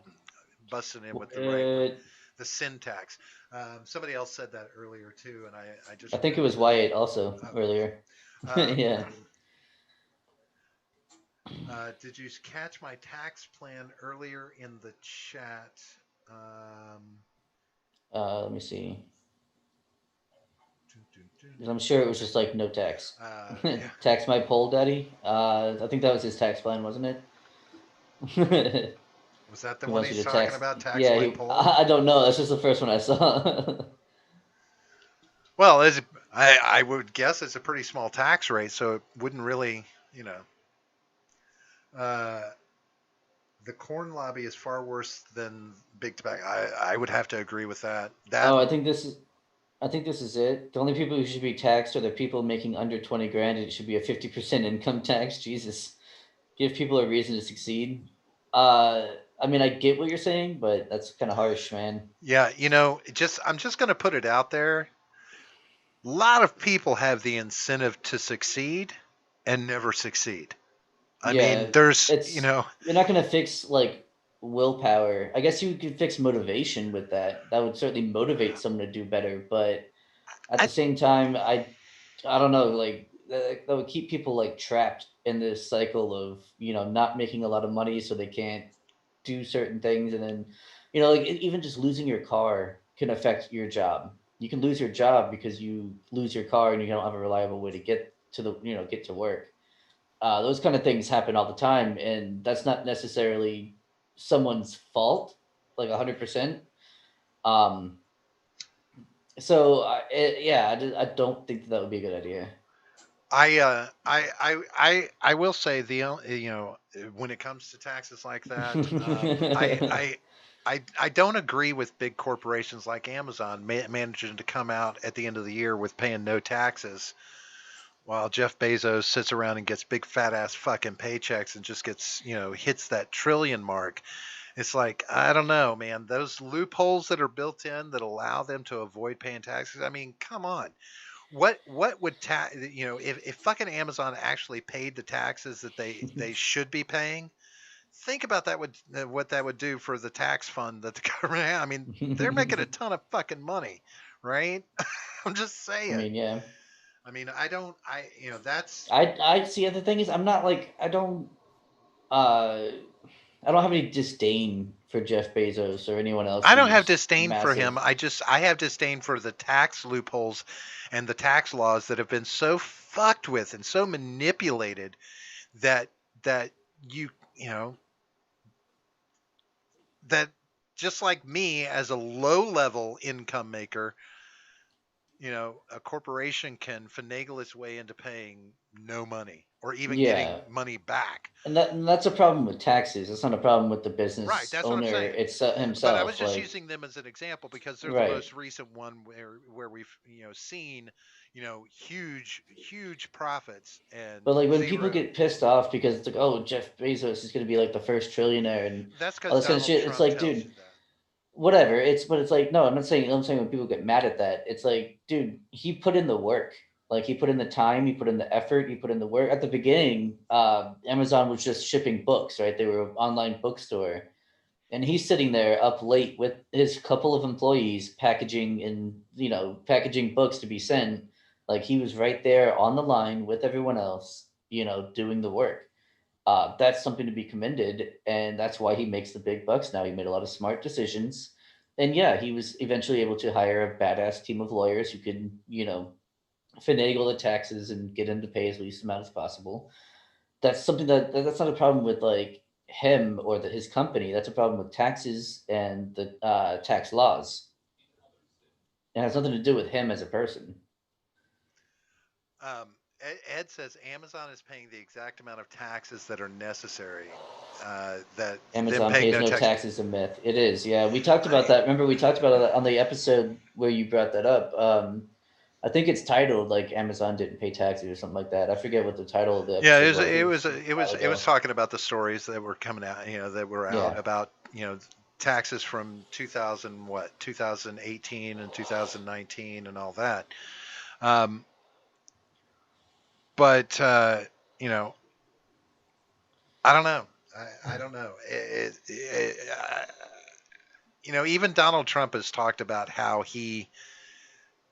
busting in with the right word. What? The syntax. Somebody else said that earlier too, and I I just think it was remembered Wyatt also it. earlier. Um, Yeah. did you catch my tax plan earlier in the chat? Um, Let me see. dun, dun, 'Cause I'm dun, sure it was just like no tax. yeah. Tax my pole daddy. I think that was his tax plan, wasn't it? Was that the He one wants you he's to talking tax. about? Tax Yeah, my he. poll? I don't know. That's just the first one I saw. Well, I would guess it's a pretty small tax rate, so it wouldn't really, uh, the corn lobby is far worse than big tobacco. I would have to agree with that. That Oh, I think this is it. The only people who should be taxed are the people making under 20 grand, and it should be a 50% income tax. Jesus, give people a reason to succeed. Uh, I mean, I get what you're saying, but that's kind of harsh, man. Yeah, I'm just going to put it out there. A lot of people have the incentive to succeed and never succeed. I mean, Yeah, there's, you're not gonna fix like willpower. I guess you could fix motivation with that. That would certainly motivate someone to do better, but at the I, same time, I don't know, like that would keep people like trapped in this cycle of not making a lot of money, so they can't do certain things, and then like even just losing your car can affect your job. You can lose your job because you lose your car and you don't have a reliable way to get to the get to work. Those kind of things happen all the time, and that's not necessarily someone's fault, like 100%. Um, yeah, I don't think that would be a good idea. I will say when it comes to taxes like that, I don't agree with big corporations like Amazon managing to come out at the end of the year with paying no taxes, while Jeff Bezos sits around and gets big fat ass fucking paychecks and just gets hits that trillion mark. It's like, I don't know, man. Those loopholes that are built in that allow them to avoid paying taxes. I mean, come on. What would if fucking Amazon actually paid the taxes that they should be paying? Think about that would what that would do for the tax fund that the government has. I mean, they're making a ton of fucking money, right? I'm just I saying. mean, yeah. I mean, I don't I you know that's I see. The thing is, I'm not like uh I don't have any disdain for Jeff Bezos or anyone else I don't have who's disdain for massive. him. I have disdain for the tax loopholes and the tax laws that have been so fucked with and so manipulated that that you know that just like me as a low level income maker, a corporation can finagle its way into paying no money or even Yeah, getting money back. and that's a problem with taxes. It's not a problem with the Right, business that's what I'm owner. saying. It's But I was himself. just Like, using them as an example because they're the right. most recent one where we've seen huge profits and But like when people zero. get pissed off because it's like, oh, Jeff Bezos is going to be like the first trillionaire and That's all because this kind of Donald shit. It's Trump like, tells dude, you that. whatever. But it's like, no, I'm saying when people get mad at that, it's like, dude, he put in the work. Like he put in the time, he put in the effort, he put in the work. At the beginning, Amazon was just shipping books, right? They were an online bookstore, and he's sitting there up late with his couple of employees packaging and packaging books to be sent. Like he was right there on the line with everyone else, doing the work. That's something to be commended, and that's why he makes the big bucks now. He made a lot of smart decisions, and yeah, he was eventually able to hire a badass team of lawyers who could finagle the taxes and get him to pay as least amount as possible. That's something that's not a problem with like him or his company. That's a problem with taxes and the tax laws. It has nothing to do with him as a person. Ed says Amazon is paying the exact amount of taxes that are necessary. That them Amazon paying pays no no tax. taxes a myth. It is. Yeah, we talked about I that. Remember, we talked about it on the episode where you brought that up. I think it's titled like Amazon didn't pay taxes or something like that. I forget what the title of the Yeah, episode was. It was it a while was it was ago. talking about the stories that were coming out, that were out Yeah. about, taxes from 2018 and 2019 and all that. Um, but I don't know. I don't know. Even Donald Trump has talked about how he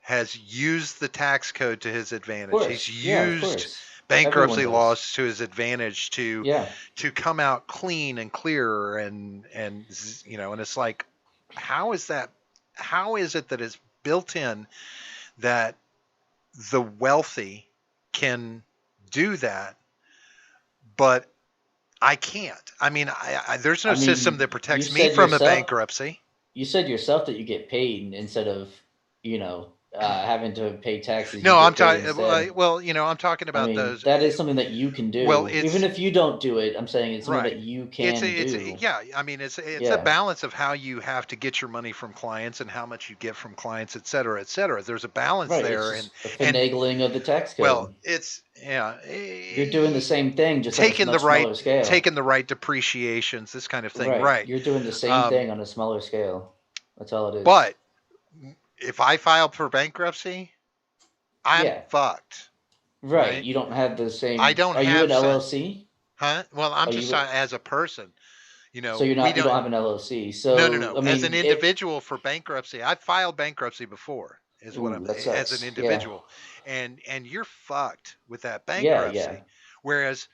has used the tax code to his Of advantage. He's course. Yeah, of used course. Everyone bankruptcy does. laws to his advantage Yeah. to come out clean and clear and it's like, how is that how is it that it's built in that the wealthy can do that, but I can't. I mean, there's no I system mean, that protects me from a bankruptcy. you said yourself that you get paid instead of, you know, having to pay taxes. No, you I'm get paid talking. instead. Well, I'm talking I about mean, those. that is something that you can Well, do. Even it's if you don't do it, I'm saying it's something right. that you can It's do. yeah. I mean, it's a Yeah. balance of how you have to get your money from clients and how much you get from clients, et cetera, et cetera. There's a balance Right. It's there, just a and finagling of the tax well, code. it's yeah. You're doing the same thing, just on a much smaller scale. Taking the right depreciations, this kind of thing, Right. right? You're doing the same Um, thing on a smaller scale. That's all it is. but if I filed for bankruptcy, I'm Yeah. fucked, Right. right? You don't have the I same. don't Are you an have LLC? huh? Well, I'm Are just you? as a person. So you're We not. You don't. don't have an LLC. No, no, So no. I As an mean, it. individual for bankruptcy, I filed bankruptcy before. Is what Ooh, I'm that as an sucks. Yeah. individual, and you're fucked with that Yeah. Yeah. bankruptcy. Whereas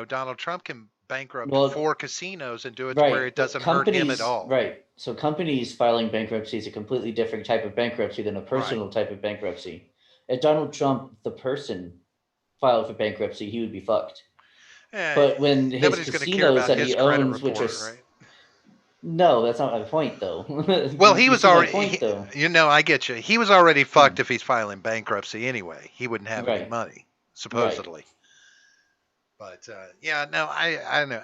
Donald Trump can bankrupt Well, 4 casinos and do it to where right. it But doesn't hurt him at companies. all. Right. So companies filing bankruptcy is a completely different type of bankruptcy than a Right. personal type of bankruptcy. If Donald Trump, the person, filed for bankruptcy, he would be fucked. Eh, But when his Nobody's going to care casinos about that his he credit owns, which are report, right? no, that's not my point though. Well, he you was see my already, point though. I get you. He was already Hmm. fucked if he's filing bankruptcy anyway. He wouldn't have any Right, money, right. supposedly. But yeah, no, I don't know.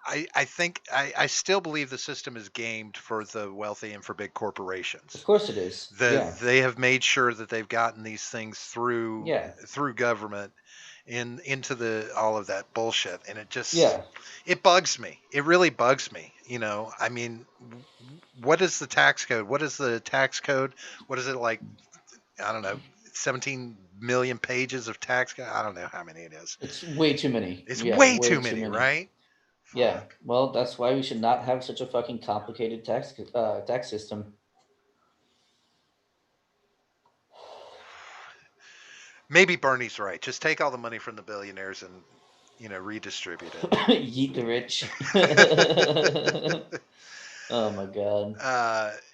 I think I still believe the system is gamed for the wealthy and for big Of corporations. course it is. Yeah, They have made sure that they've gotten these things yeah, through government into the all of that bullshit, and yeah. it bugs me. It really bugs me. I mean, what is the tax code? What is the tax code? What is it like? I don't know. 17 million pages of tax code. I don't know how many it is. It's way too many. It's Yeah, way way too too many, many. right? Yeah. Fuck. Well, that's why we should not have such a fucking complicated tax system. Maybe Bernie's right. Just take all the money from the billionaires and redistribute it. Yeet the rich. Oh my god.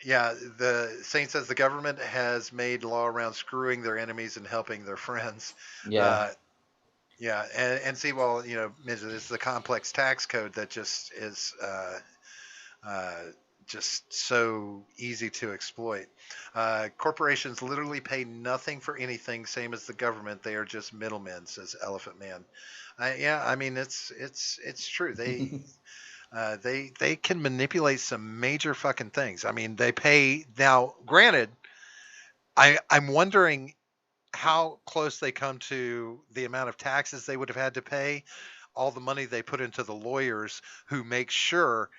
Yeah, the Saint says the government has made law around screwing their enemies and helping their friends. Yeah. Uh, yeah, and see, well, it's the complex tax code that just is uh, just so easy to exploit. Corporations literally pay nothing for anything, same as the government. They are just middlemen, says Elephant Man. Yeah, I mean it's true. They can manipulate some major fucking things. I mean, they pay now. Granted, I'm wondering how close they come to the amount of taxes they would have had to pay, all the money they put into the lawyers who make sure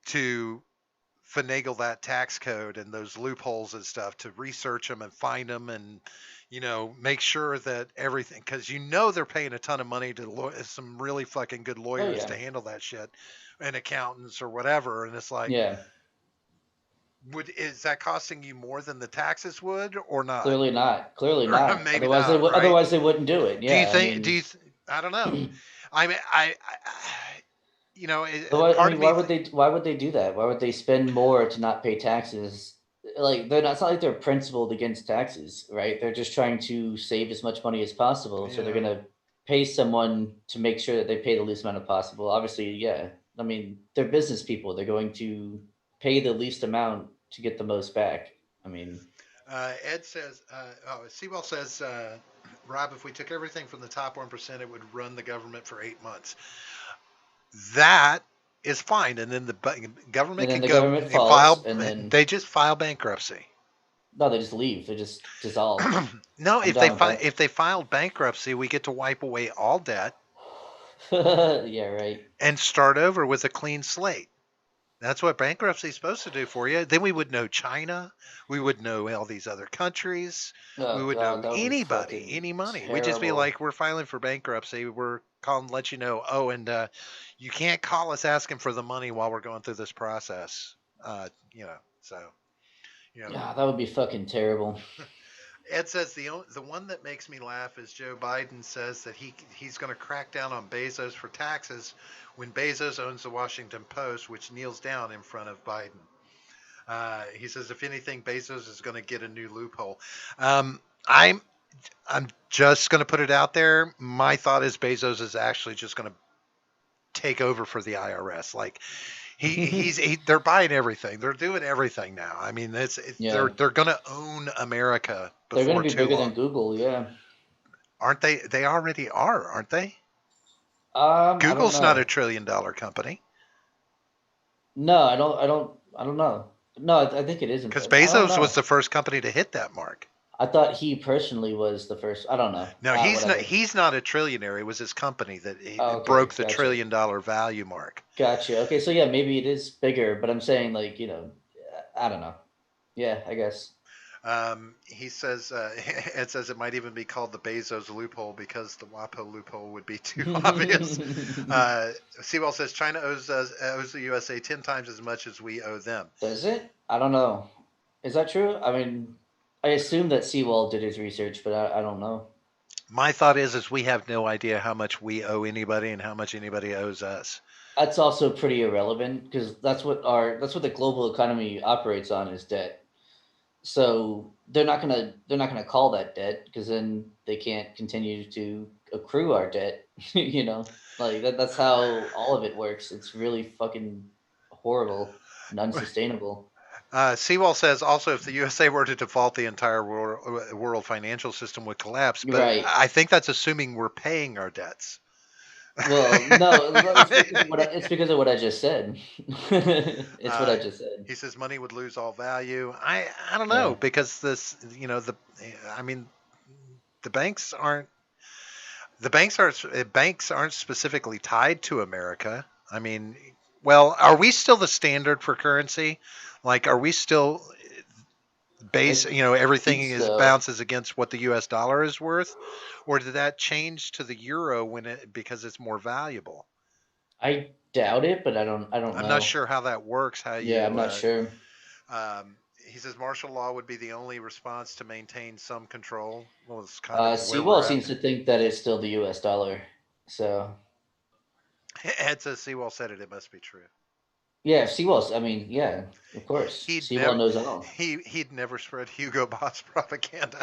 to finagle that tax code and those loopholes and stuff to research them and find them and make sure that everything, because they're paying a ton of money to some really fucking good Oh lawyers yeah. to handle that shit and accountants or whatever, and it's like, Yeah. is that costing you more than the taxes would or not? Clearly not. Clearly Or not. maybe Otherwise they not, would. right? Otherwise they wouldn't do it. Do you Yeah. I think? mean, I don't know. I mean, otherwise, I part mean, of why me. would they? Why would they do that? Why would they spend more to not pay taxes? Like they're not. It's not like they're principled against taxes, right? They're just trying to save as much money as possible. So they're Yeah. gonna pay someone to make sure that they pay the least amount of possible. Obviously, yeah. I mean, they're business people. They're going to pay the least amount to get the most back. I mean, Ed says, Sewell says, Rob, if we took everything from the top 1%, it would run the government for 8 months. That is fine. And then the government and then can the go government and file, falls, and then they just file bankruptcy. no, they just leave. They just dissolve. No, I'm down with that. if they filed bankruptcy, we get to wipe away all debt Yeah, right. and start over with a clean slate. That's what bankruptcy is supposed to do for you. Then we would know China. We would know all these other countries. We Oh would god, know that would be anybody, fucking any money. We'd just be terrible. like, we're filing for bankruptcy. We're calling to let you know. Oh, and you can't call us asking for the money while we're going through this process. So, you know, Yeah, that would be fucking terrible. Ed says the one that makes me laugh is Joe Biden says that he's going to crack down on Bezos for taxes when Bezos owns the Washington Post, which kneels down in front of Biden. He says if anything, Bezos is going to get a new loophole. Um, I'm I'm just going to put it out there. My thought is Bezos is actually just going to take over for the IRS. Like They're buying everything. They're doing everything now. I mean, Yeah. they're going to own America They're going before to be too bigger long, than Google. Yeah. aren't they? They already are, aren't they? I don't Google's not a know. $1 trillion company No, I don't know. No, I think it isn't. because I don't Bezos was know. the first company to hit that mark. I thought he personally was the first. I don't know. No, he's not. Whatever. He's not a trillionaire. It was his company that Oh, okay, broke the gotcha. $1 trillion value mark. Gotcha. Okay, so yeah, maybe it is bigger, but I'm saying like, I don't know. Yeah, I guess. He says it says it might even be called the Bezos loophole because the WAPO loophole would be too obvious. Sewell says China owes the USA 10 times as much as we owe them. Does it? I don't know. Is that true? I mean, I assume that Seawall did his research, but I don't know. My thought is we have no idea how much we owe anybody and how much anybody owes us. That's also pretty irrelevant because that's what the global economy operates on is debt. So they're not gonna call that debt because then they can't continue to accrue our debt. Like that's how all of it works. It's really fucking horrible and unsustainable. Seawall says also if the USA were to default, the entire world financial system would collapse. But Right. I think that's assuming we're paying our debts. Well, no, it's because of what I just said. It's what I just said. He says money would lose all value. I don't Yeah. know because I mean the banks aren't specifically tied to America. I mean, well, are we still the standard for currency? Like, are we still base? Everything bounces against what the U.S. dollar is worth, or did that change to the euro because it's more valuable? I doubt it, but I don't know. I'm not sure how that works. I'm not sure. He says martial law would be the only response to maintain some control. Well, it's kind of Seawall seems to think that it's still the U.S. dollar. So Ed says Seawall said it. It must be true. Yeah, Seawall. I mean, yeah, of course. Seawall knows all. He'd never spread Hugo Boss propaganda.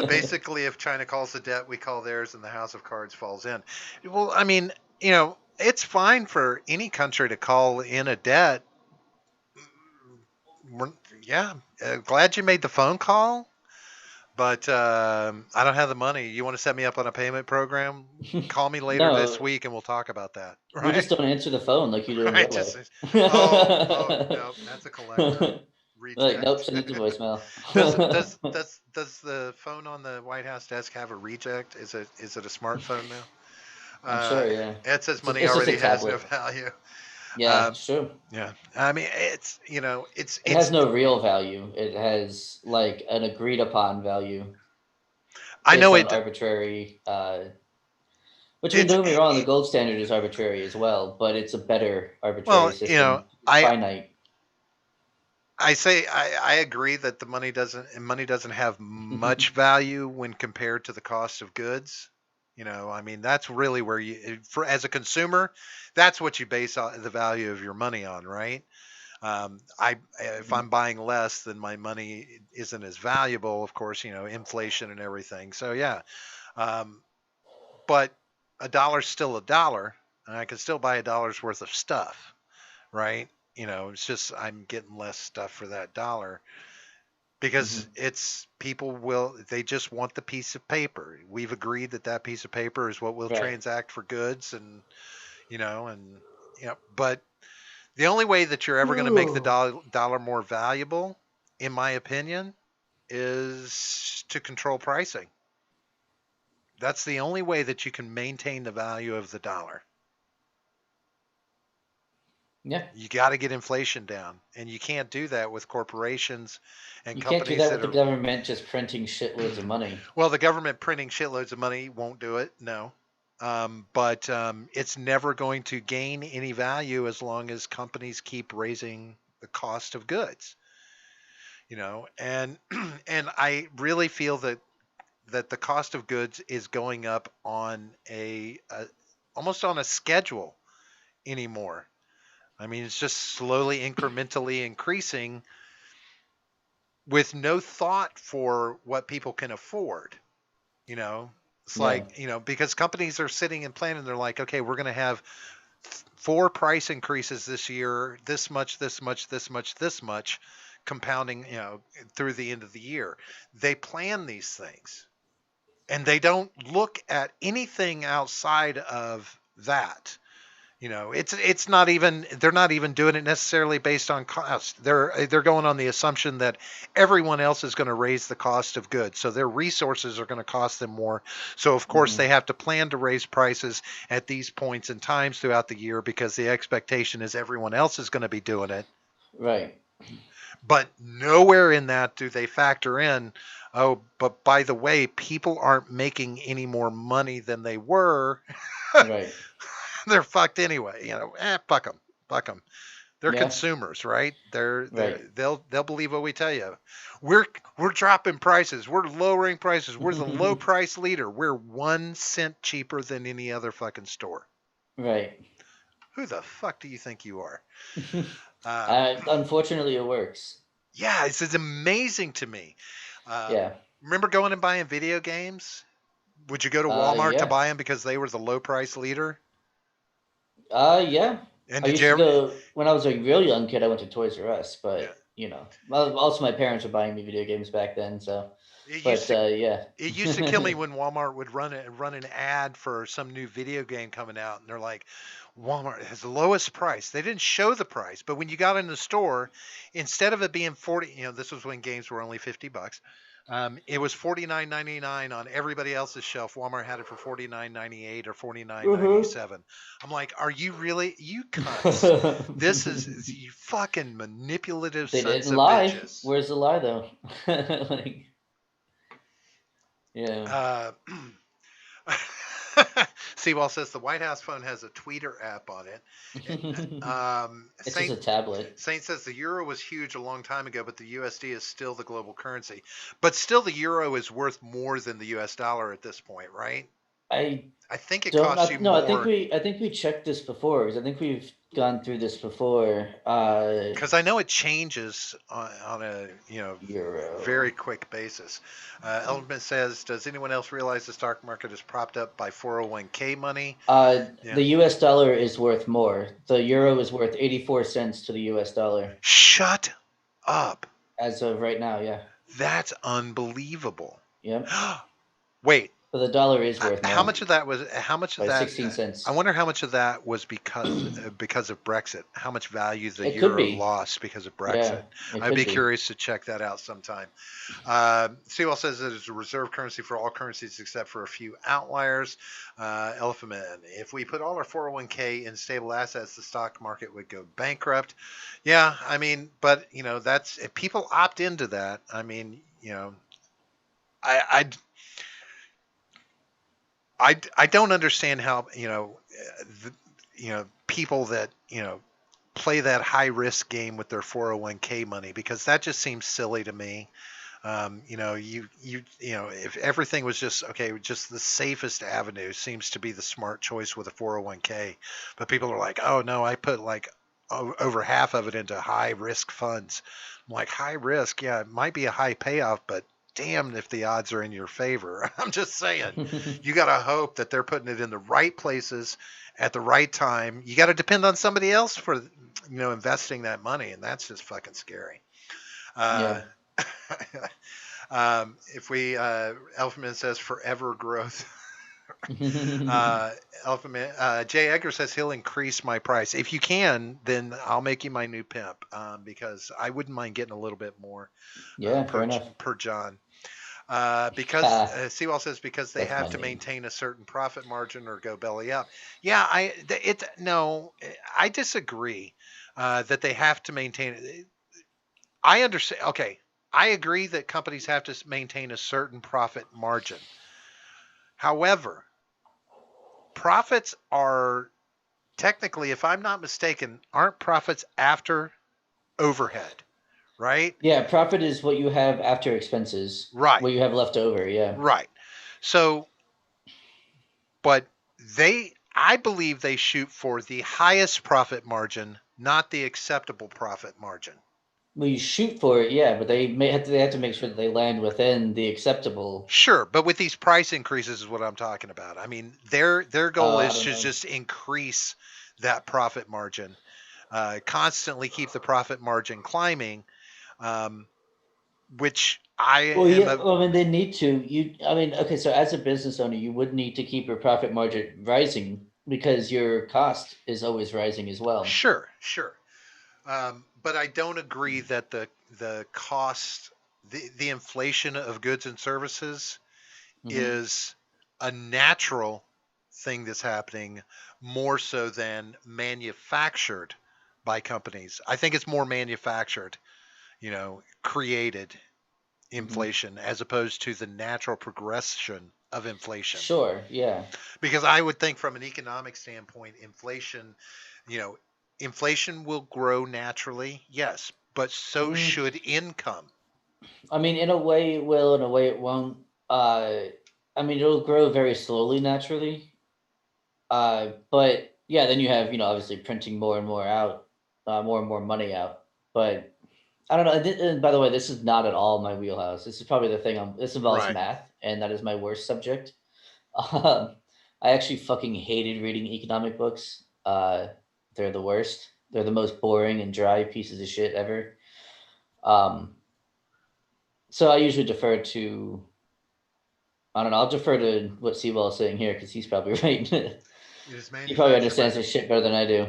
Basically, if China calls the debt, we call theirs, and the house of cards falls in. Well, I mean, it's fine for any country to call in a debt. Glad you made the phone call, but I don't have the money. You want to set me up on a payment program? Call me later this week, and we'll talk about that. Right? We just don't answer the phone like you do in real life. No, that's a collector. Like, nope, send it to voicemail. Does the phone on the White House desk have a reject? Is it a smartphone now? I'm sure, yeah. It says money already has no value. Yeah, it's true. Yeah, I mean, it has no real value. It has like an agreed upon value. I know it arbitrary. Which, don't get me wrong, the gold standard is arbitrary as well, but it's a better arbitrary system. Finite. I agree that the money doesn't have much value when compared to the cost of goods. I mean, that's really where as a consumer, that's what you base the value of your money on, right? If I'm buying less, then my money isn't as valuable, of course, inflation and everything. So yeah. But a dollar's still a dollar, and I can still buy $1 worth of stuff, right? It's just I'm getting less stuff for that dollar. Because they just want the piece of paper. We've agreed that piece of paper is what we'll transact for goods, and but the only way that you're ever going to make the dollar more valuable, in my opinion, is to control pricing. That's the only way that you can maintain the value of the dollar. Yeah. You got to get inflation down, and you can't do that with corporations and companies. You can't do that with the government just printing shitloads of money. Well, the government printing shitloads of money won't do it, no. But it's never going to gain any value as long as companies keep raising the cost of goods. And I really feel that the cost of goods is going up on almost on a schedule anymore. I mean, it's just slowly, incrementally increasing with no thought for what people can afford. It's like, because companies are sitting and planning. They're like, okay, we're going to have 4 price increases this year, this much, this much, this much, this much, compounding, through the end of the year. They plan these things, and they don't look at anything outside of that. It's not even, they're not even doing it necessarily based on cost. They're going on the assumption that everyone else is going to raise the cost of goods, so their resources are going to cost them more. So of course they have to plan to raise prices at these points in times throughout the year because the expectation is everyone else is going to be doing it. Right. But nowhere in that do they factor in, oh, but by the way, people aren't making any more money than they were. Right. They're fucked anyway. Fuck them. Fuck them. They're Yeah. consumers, right? Right. They'll believe what we tell you. We're dropping prices. We're lowering prices. We're the low price leader. We're 1 cent cheaper than any other fucking store. Right. Who the fuck do you think you are? Unfortunately, it works. Yeah, it's amazing to me. Yeah. Remember going and buying video games? Would you go to Walmart to buy them because they were the low price leader? Yeah. And I used to go when I was a real young kid. I went to Toys R Us, but also my parents were buying me video games back then. So, It it used to kill me when Walmart would run an ad for some new video game coming out, and they're like, Walmart has the lowest price. They didn't show the price, but when you got in the store, instead of it being 40, this was when games were only $50. It was $49.99 on everybody else's shelf. Walmart had it for $49.98 or $49.97. I'm like, are you really, you cunts? This is you fucking manipulative They sons didn't of lie. bitches. Where's the lie though? Yeah. Seawall says the White House phone has a tweeter app on it. It's just a tablet. Saint says the euro was huge a long time ago, but the USD is still the global currency. But still, the euro is worth more than the US dollar at this point, right? I think it costs you more. I think we checked this before because I think we've gone through this before. Because I know it changes on a Euro. very quick basis. Element says, does anyone else realize the stock market is propped up by 401k money? The US dollar is worth more. The euro is worth 84 cents to the US dollar. Shut up. As of right now, yeah. That's unbelievable. Yep. Wait. But the dollar is worth more. How much of that was? How much of that? 16 cents. I wonder how much of that was because of Brexit. How much value the euro lost because of Brexit? Yeah, I'd be curious to check that out sometime. Sewell says that it's a reserve currency for all currencies except for a few outliers. Elephant Man, if we put all our 401k in stable assets, the stock market would go bankrupt. Yeah, I mean, but that's if people opt into that. I mean, I don't understand how people that play that high risk game with their 401k money, because that just seems silly to me. If everything was just the safest avenue seems to be the smart choice with a 401k, but people are like, oh no, I put like over half of it into high risk funds. I'm like, high risk, yeah, it might be a high payoff, but damned if the odds are in your favor. I'm just saying, you got to hope that they're putting it in the right places at the right time. You got to depend on somebody else for, investing that money. And that's just fucking scary. If we, Elfman says forever growth. Elfman, Jay Edgar says he'll increase my price. If you can, then I'll make you my new pimp, because I wouldn't mind getting a little bit more per John. Because Seawall says because they have to maintain a certain profit margin or go belly up. Yeah, I disagree that they have to maintain it. I understand. Okay, I agree that companies have to maintain a certain profit margin. However, profits are technically, if I'm not mistaken, aren't profits after overhead, right? Yeah, profit is what you have after expenses. Right. What you have left over, yeah. Right. So, but I believe they shoot for the highest profit margin, not the acceptable profit margin. Well, you shoot for it, yeah, but they have to make sure that they land within the acceptable. Sure, but with these price increases is what I'm talking about. I mean, their goal is to just increase that profit margin, constantly keep the profit margin climbing, um, which I Well, am yeah, a well, I mean, they need to. I mean, okay, so as a business owner, you would need to keep your profit margin rising because your cost is always rising as well. sure, sure. But I don't agree that the cost, the inflation of goods and services Hmm. is a natural thing that's happening more so than manufactured by companies. I think it's more manufactured, created Hmm. inflation as opposed to the natural progression of inflation. Sure, yeah. Because I would think from an economic standpoint, you know, inflation will grow naturally, yes, but so Mm, should income. I mean, in a way it will, in a way it won't. I mean, it'll grow very slowly naturally. But yeah, then you have, obviously printing more and more out, more and more money out. But I don't know. And by the way, this is not at all my wheelhouse. This is probably the thing. This involves Right. math, and that is my worst subject. Um, I actually fucking hated reading economic books. They're the worst. They're the most boring and dry pieces of shit ever. Um, so I usually defer to. I don't know. I'll defer to what Seawall is saying here because he's probably right. It is He probably manufactured by understands the this shit better than I do.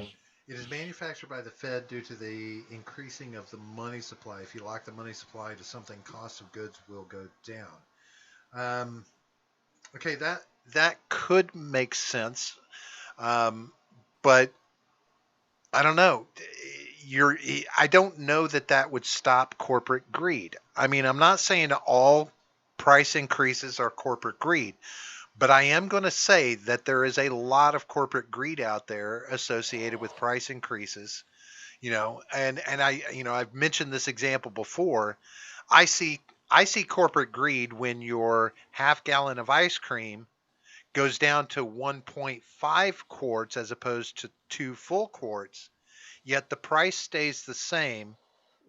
it is manufactured by the Fed due to the increasing of the money supply. If you lock the money supply to something, cost of goods will go down. Um, okay, that could make sense, um, but I don't know. I don't know that that would stop corporate greed. I mean, I'm not saying all price increases are corporate greed, but I am going to say that there is a lot of corporate greed out there associated with price increases, and I've mentioned this example before. I see I see corporate greed when your half gallon of ice cream goes down to 1.5 quarts as opposed to 2 full quarts, yet the price stays the same,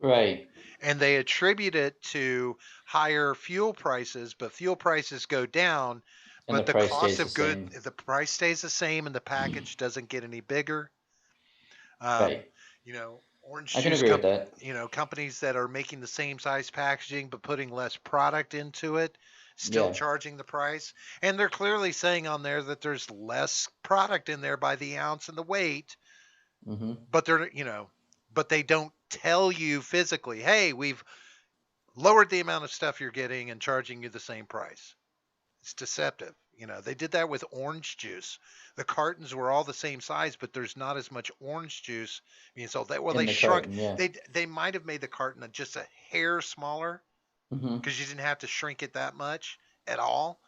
Right, and they attribute it to higher fuel prices, but fuel prices go down, and the but price stays the same. the price stays the same and the package doesn't get any bigger. Um, Right, orange I can juice agree with that. companies that are making the same size packaging but putting less product into it, still Yeah. charging the price, and they're clearly saying on there that there's less product in there by the ounce and the weight, Hmm. but but they don't tell you physically, hey, we've lowered the amount of stuff you're getting and charging you the same price. It's deceptive. They did that with orange juice. The cartons were all the same size, but there's not as much orange juice being sold. They In the shrunk. carton, yeah. They might have made the carton just a hair smaller Hmm. because you didn't have to shrink it that much at all.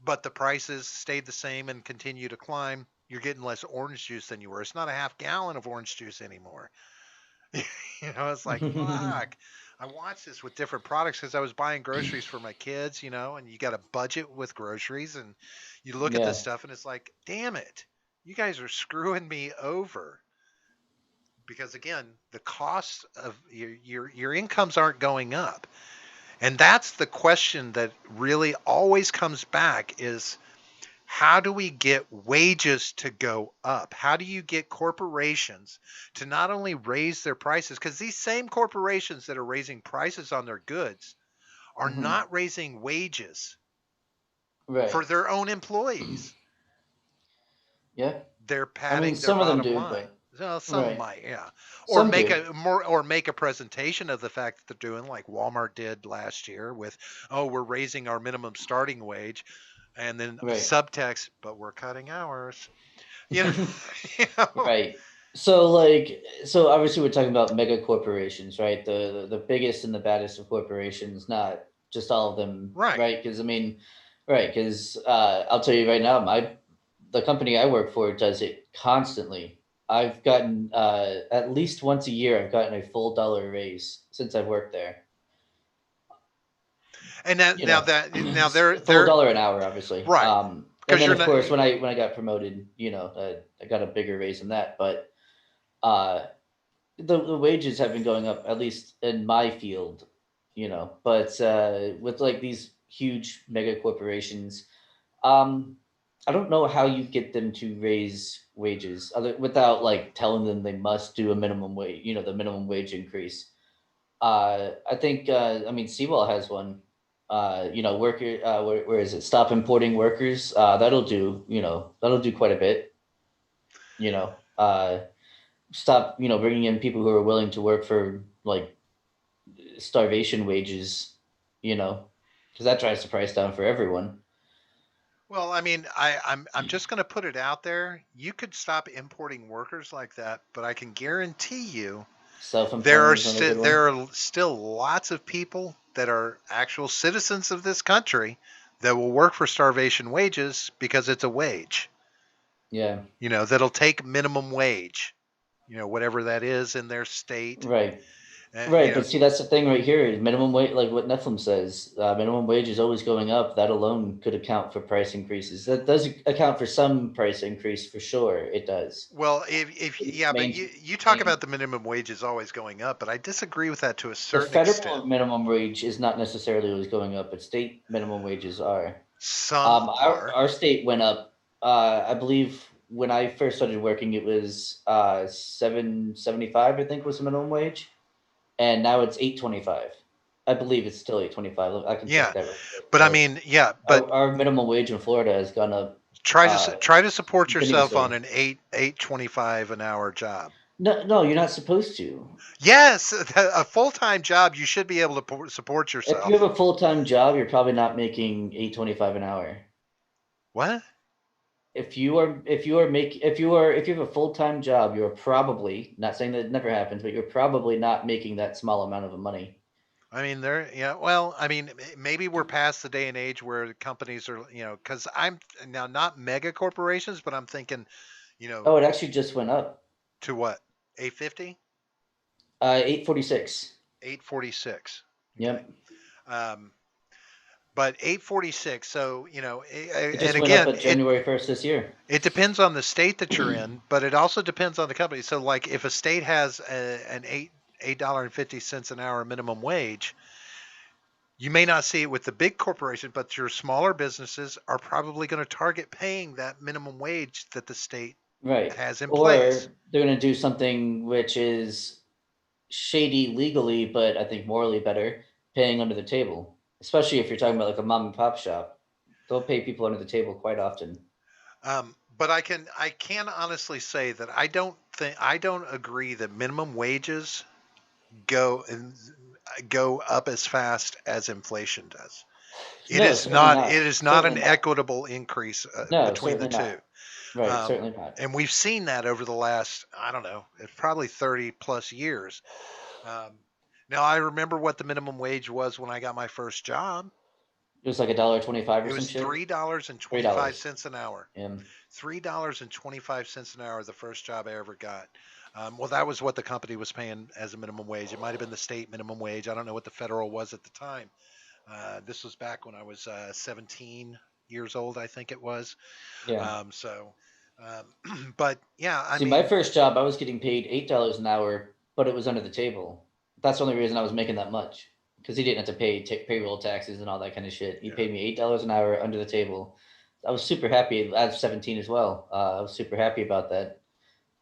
But the prices stayed the same and continue to climb. You're getting less orange juice than you were. It's not a half gallon of orange juice anymore. It's like, fuck. I watched this with different products because I was buying groceries for my kids, and you got a budget with groceries, and you look at this Yeah. stuff and it's like, damn it, you guys are screwing me over. Because again, the costs of your incomes aren't going up. And that's the question that really always comes back is, how do we get wages to go up? How do you get corporations to not only raise their prices, because these same corporations that are raising prices on their goods are Hmm. not raising wages Right. for their own employees. Yeah. They're I mean, padding their some of them bottom do, line. but Well, some right. might, yeah, or Some do. make a presentation of the fact that they're doing like Walmart did last year with, oh, we're raising our minimum starting wage, and then Right. subtext, but we're cutting hours. You know, you know? Right. So obviously we're talking about mega corporations, right? The biggest and the baddest of corporations, not just all of them, Right. right? Because I mean, right? Because I'll tell you right now, the company I work for does it constantly. I've gotten at least once a year. I've gotten a full dollar raise since I've worked there. And You know, now full they're dollar an hour, obviously. right, And because then you're of not course when I got promoted, I got a bigger raise than that. But uh, the wages have been going up at least in my field, but with like these huge mega corporations, um, I don't know how you get them to raise wages without like telling them they must do a minimum wage, the minimum wage increase. I think, I mean, Seawall has one. Worker, where is it? Stop importing workers. That'll do quite a bit. You know, stop, bringing in people who are willing to work for like starvation wages. Because that drives the price down for everyone. Well, I mean, I'm just going to put it out there. You could stop importing workers like that, but I can guarantee you Self-employment is another good one. there are still lots of people that are actual citizens of this country that will work for starvation wages because it's a wage. Yeah. That'll take minimum wage, whatever that is in their state. Right. Right, but see, that's the thing right here is minimum wage, like what Nephilim says, minimum wage is always going up. That alone could account for price increases. That does account for some price increase for sure. It does. Well, but you talk about the minimum wage is always going up, but I disagree with that to a certain extent. The federal minimum wage is not necessarily always going up, but state minimum wages are. Some are. Our state went up. I believe when I first started working, it was $7.75. I think was the minimum wage. And now it's $8.25. I believe it's still $8.25. I can check that. But I mean, but our minimum wage in Florida has gone up. Try to support yourself on an $8.25 an hour job. No, you're not supposed to. Yes, a full-time job, you should be able to support yourself. If you have a full-time job, you're probably not making $8.25 an hour. What? If you have a full-time job, you're probably, not saying that it never happens, but you're probably not making that small amount of money. I mean, well, I mean, maybe we're past the day and age where the companies are, because I'm now not mega corporations, but I'm thinking, Oh, it actually just went up. To what? 850? 846. 846. Yep. But 846, so it just went up January 1st this year. It depends on the state that you're in, but it also depends on the company. So, like, if a state has an $8.50 an hour minimum wage, you may not see it with the big corporation, but your smaller businesses are probably going to target paying that minimum wage that the state has in place. Or they're going to do something which is shady legally, but I think morally better, paying under the table. Especially if you're talking about like a mom and pop shop, they'll pay people under the table quite often. But I can honestly say that I don't agree that minimum wages go up as fast as inflation does. It is not an equitable increase between the two. Right, certainly not. And we've seen that over the last, I don't know, it's probably 30 plus years. Now, I remember what the minimum wage was when I got my first job. It was like $1.25 or It was $3.25 an hour. $3.25 an hour, the first job I ever got. Well, that was what the company was paying as a minimum wage. It might have been the state minimum wage. I don't know what the federal was at the time. This was back when I was 17 years old, I think it was. Yeah. But yeah, I mean, my first job, I was getting paid $8 an hour, but it was under the table. That's the only reason I was making that much, because he didn't have to pay payroll taxes and all that kind of shit. He paid me $8 an hour under the table. I was super happy. I was 17 as well. I was super happy about that.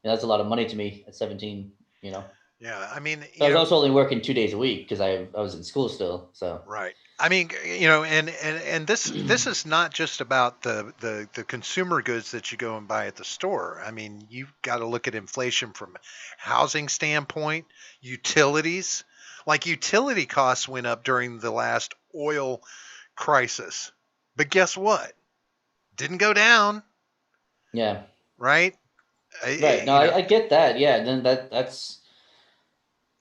That's a lot of money to me at 17. Yeah, I mean, I was also only working 2 days a week because I was in school still. So right. I mean, and this is not just about the consumer goods that you go and buy at the store. I mean, you've got to look at inflation from housing standpoint, utilities. Like, utility costs went up during the last oil crisis, but guess what? Didn't go down. Yeah. Right. Right. No, I get that. Yeah. Then that's.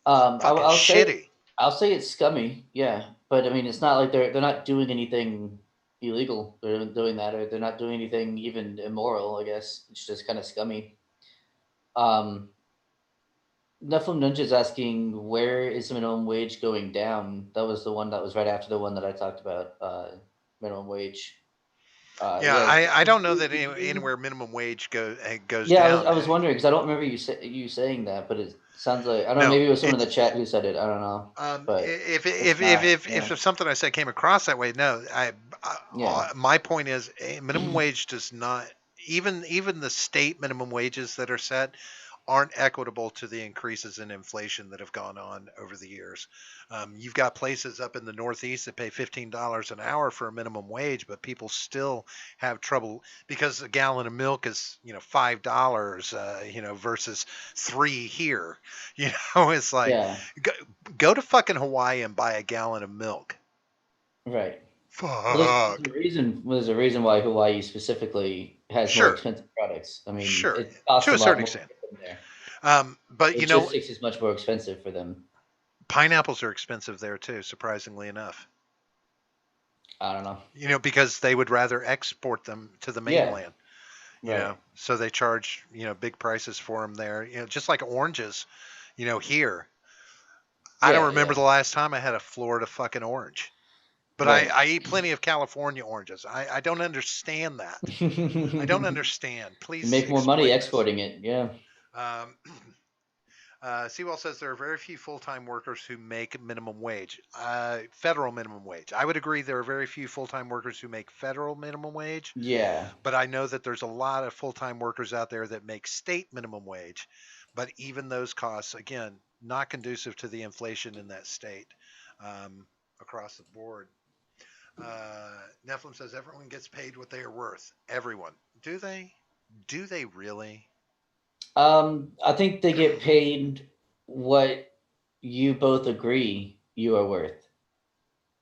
I'll shitty. I'll say it's scummy. Yeah. But I mean, it's not like they're not doing anything illegal. They're doing that, or they're not doing anything even immoral. I guess it's just kind of scummy. Nephilim Ninja's asking, where is the minimum wage going down? That was the one that was right after the one that I talked about. Minimum wage. I don't know that anywhere minimum wage goes down. Yeah, I was wondering because I don't remember you saying that, but Sounds like I don't know. No, Maybe it was someone in the chat who said it. I don't know. But if something I said came across that way, no, Yeah. my point is minimum wage does not, even the state minimum wages that are set aren't equitable to the increases in inflation that have gone on over the years. You've got places up in the Northeast that pay $15 an hour for a minimum wage, but people still have trouble because a gallon of milk is, $5, versus 3 here. It's like, Yeah. go to fucking Hawaii and buy a gallon of milk. Right. Well, Fuck. there's a reason why Hawaii specifically has more Sure, expensive products. I mean, sure, it costs to a a lot certain more to extent. get them there. But Logistics is much more expensive for them. pineapples are expensive there too, surprisingly enough. I don't know. Because they would rather export them to the mainland. Right. So they charge, big prices for them there. Just like oranges, here. I don't remember the last time I had a Florida fucking orange. But Right. I eat plenty of California oranges. I don't understand that. I don't understand. Please You make more money explain exporting it. Yeah. Seawall says there are very few full-time workers who make minimum wage, federal minimum wage. I would agree there are very few full-time workers who make federal minimum wage. Yeah. But I know that there's a lot of full-time workers out there that make state minimum wage. But even those costs, again, not conducive to the inflation in that state across the board. Nephilim says everyone gets paid what they are worth. Everyone. Do they? Do they really? I think they get paid what you both agree you are worth.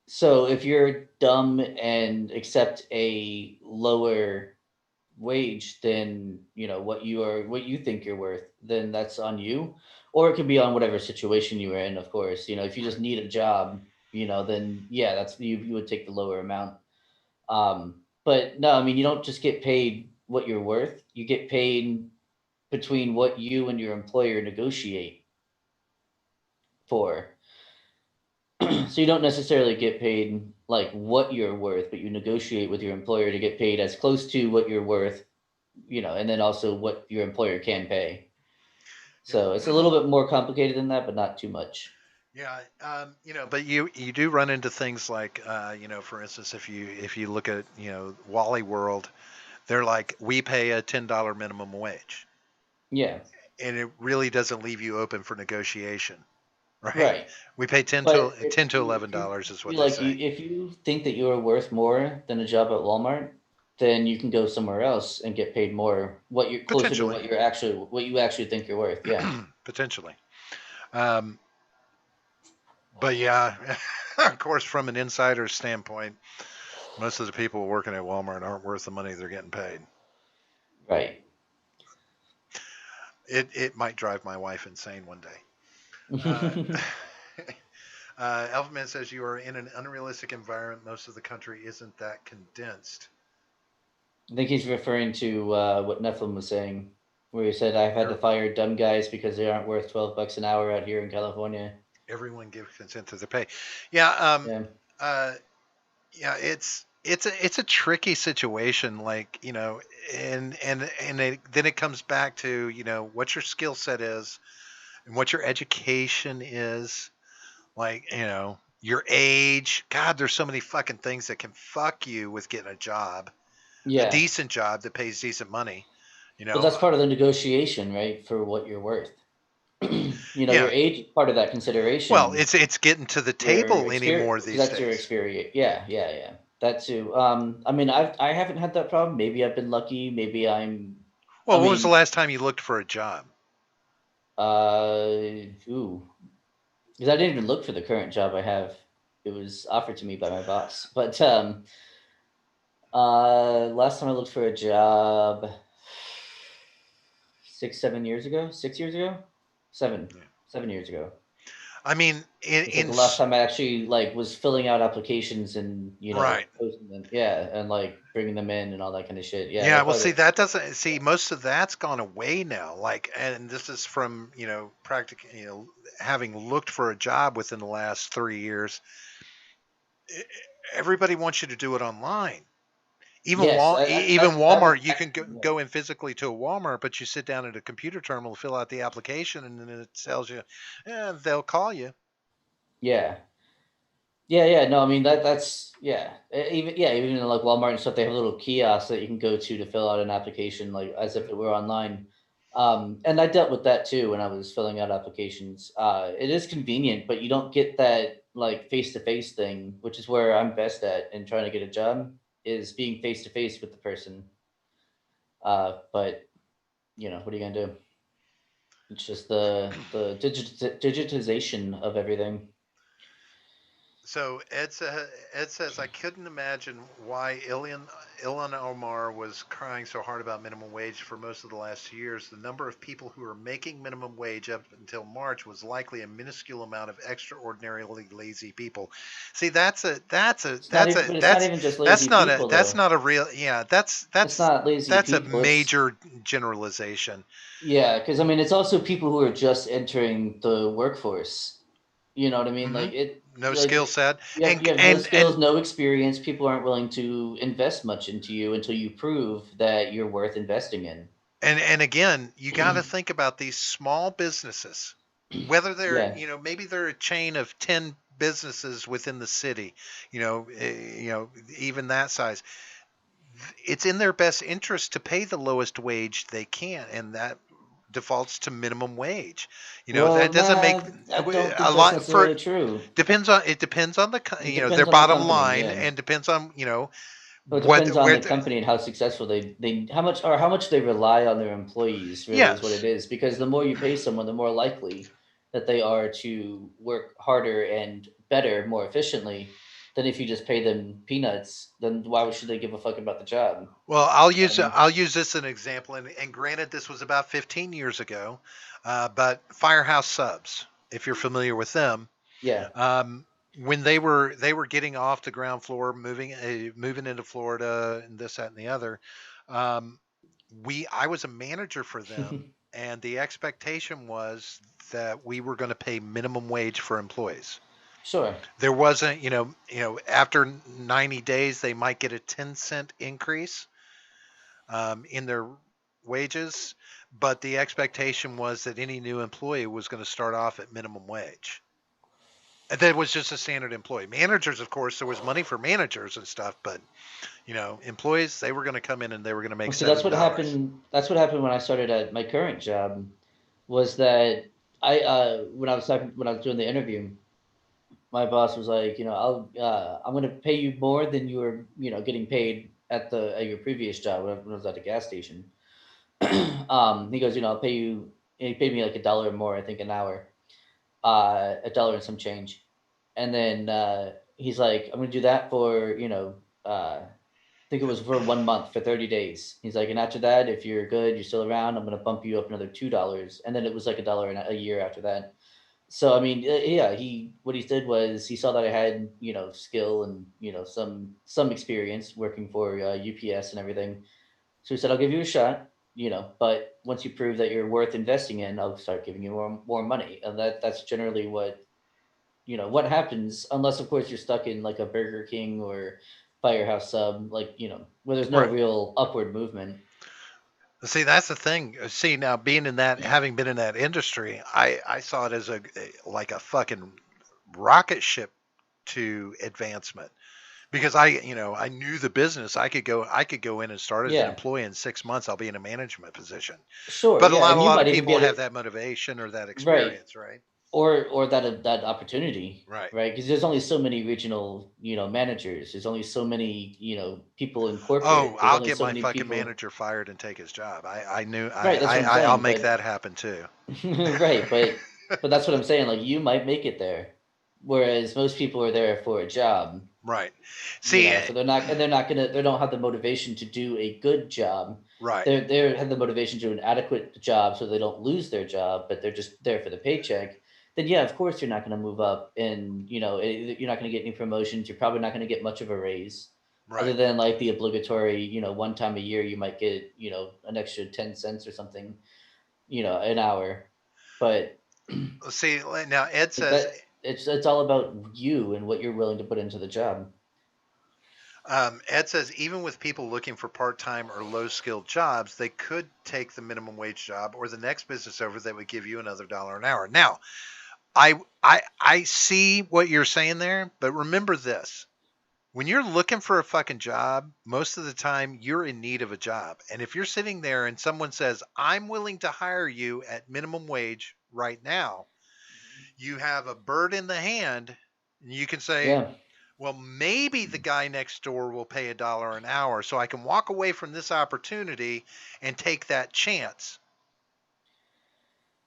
So if you're dumb and accept a lower wage than what you think you're worth, then that's on you. Or it could be on whatever situation you are in, of course. If you just need a job, then yeah, that's you would take the lower amount. But no, I mean, you don't just get paid what you're worth. You get paid between what you and your employer negotiate for. So you don't necessarily get paid like what you're worth, but you negotiate with your employer to get paid as close to what you're worth, and then also what your employer can pay. So it's a little bit more complicated than that, but not too much. Yeah, but you do run into things like, for instance, if you look at Wally World, they're like, we pay a $10 minimum wage. Yeah. And it really doesn't leave you open for negotiation, right? Right. We pay $10 to $11 is what they say. If you think that you are worth more than a job at Walmart, then you can go somewhere else and get paid more. What you're closer to what you actually think you're worth. Yeah. Potentially. But yeah, of course, from an insider's standpoint, most of the people working at Walmart aren't worth the money they're getting paid. Right. It might drive my wife insane one day. Elfman says you are in an unrealistic environment. Most of the country isn't that condensed. I think he's referring to what Nephilim was saying, where he said, I've had to fire dumb guys because they aren't worth $12 an hour out here in California. Everyone gives consent to their pay. Yeah. It's a tricky situation, like, and then it comes back to, what your skill set is and what your education is, like, your age. God, there's so many fucking things that can fuck you with getting a job, a decent job that pays decent money, But that's part of the negotiation, right? For what you're worth. Your age is part of that consideration. Well, it's getting to the table anymore these days. That's your experience. Yeah. That too. I mean, I haven't had that problem. Maybe I've been lucky. Maybe I'm. Well, when was the last time you looked for a job? Because I didn't even look for the current job I have. It was offered to me by my boss. But last time I looked for a job, 7 years ago. 7 years ago. I mean, the last time I actually was filling out applications and right. posting them, and bringing them in and all that kind of shit. Yeah. Well, see, most of that's gone away now. And this is from practically having looked for a job within the last 3 years. Everybody wants you to do it online. Yes, Even that was Walmart, you can yeah. go in physically to a Walmart, but you sit down at a computer terminal, fill out the application, and then it tells you, they'll call you. Yeah. Yeah. No, I mean that's even in like Walmart and stuff, they have little kiosks that you can go to fill out an application, like as if it were online. And I dealt with that too when I was filling out applications. It is convenient, but you don't get that like face to face thing, which is where I'm best at in trying to get a job, is being face to face with the person. But what are you gonna do? It's just the digitization of everything. So Ed says, I couldn't imagine why Ilan Omar was crying so hard about minimum wage for most of the last 2 years. The number of people who are making minimum wage up until March was likely a minuscule amount of extraordinarily lazy people. See, It's not even, but it's not even just lazy people that's though. not a real, yeah, It's not lazy that's a people. It's major generalization. Yeah, because I mean, it's also people who are just entering the workforce. You know what I mean? Hmm. Like it, No skill like set, you have no skills, no experience. People aren't willing to invest much into you until you prove that you're worth investing in. and again, you got to think about these small businesses, whether they're, Yeah, maybe they're a chain of 10 businesses within the city, even that size. It's in their best interest to pay the lowest wage they can, and that defaults to minimum wage. well, That doesn't make nah, I don't a think that's lot for necessarily true. depends on the It their depends on the bottom company. line, Yeah. and depends on Well, it what depends on where the the, company and how successful they how much they rely on their employees really is what it yes. is. Because the more you pay someone, the more likely that they are to work harder and better, more efficiently than if you just pay them peanuts. Then why should they give a fuck about the job? Well, You know what I mean? I'll use this as an example, and granted, this was about 15 years ago, but Firehouse Subs, if you're familiar with them, Yeah. um, when they were getting off the ground floor, moving into Florida, and this, that, and the other, um, I was a manager for them, and the expectation was that we were going to pay minimum wage for employees. Sure. There wasn't, after 90 days, they might get a 10-cent increase in their wages, but the expectation was that any new employee was going to start off at minimum wage. And that was just a standard employee. Managers, of course, there was money for managers and stuff, but employees, they were going to come in and they were going to make Well, see, that's what $7. happened. That's what happened when I started at my current job. Was that I when I was doing the interview, my boss was like, I'm going to pay you more than you were, getting paid at your previous job when I was at the gas station. He goes, I'll pay you. He paid me like $1 more, I think, an hour, $1 and some change, and then he's like, I'm going to do that for I think it was for 1 month for 30 days. He's like, and after that, if you're good, you're still around, I'm going to bump you up another $2, and then it was like $1 a year after that. So I mean, yeah, he what he did was he saw that I had skill and some experience working for UPS and everything. So he said, I'll give you a shot, but once you prove that you're worth investing in, I'll start giving you more money. And that's generally what happens, unless of course you're stuck in like a Burger King or Firehouse Sub, like where there's no Right. real upward movement. See, that's the thing. See, now having been in that industry, I saw it as like a fucking rocket ship to advancement, because I knew the business. I could go in and start as an Yeah, employee in 6 months. I'll be in a management position. sure, But yeah, a and you lot of might even people get have it that motivation or that right, experience, right? or that opportunity, Right. right? Because there's only so many regional managers. There's only so many people in corporate. Oh, There's I'll only get so my many fucking people. manager fired and take his job. I knew Right, that's what I'm I'll saying. make But that happen too. right, but that's what I'm saying. Like you might make it there, whereas most people are there for a job. Right. See, So they're not gonna they don't have the motivation to do a good job. right. They have the motivation to do an adequate job so they don't lose their job, but they're just there for the paycheck. Then yeah, of course you're not going to move up, and you're not going to get any promotions. You're probably not going to get much of a raise, other Right. than like the obligatory one time a year you might get an extra 10 cents or something an hour, but See, now Ed says, that it's all about you and what you're willing to put into the job. Ed says even with people looking for part-time or low-skilled jobs, they could take the minimum wage job or the next business over that would give you another dollar an hour. Now, I see what you're saying there, but remember this. When you're looking for a fucking job, most of the time you're in need of a job. And if you're sitting there and someone says, "I'm willing to hire you at minimum wage right now," you have a bird in the hand, and you can say, Yeah. well, maybe the guy next door will pay $1 an hour, so I can walk away from this opportunity and take that chance.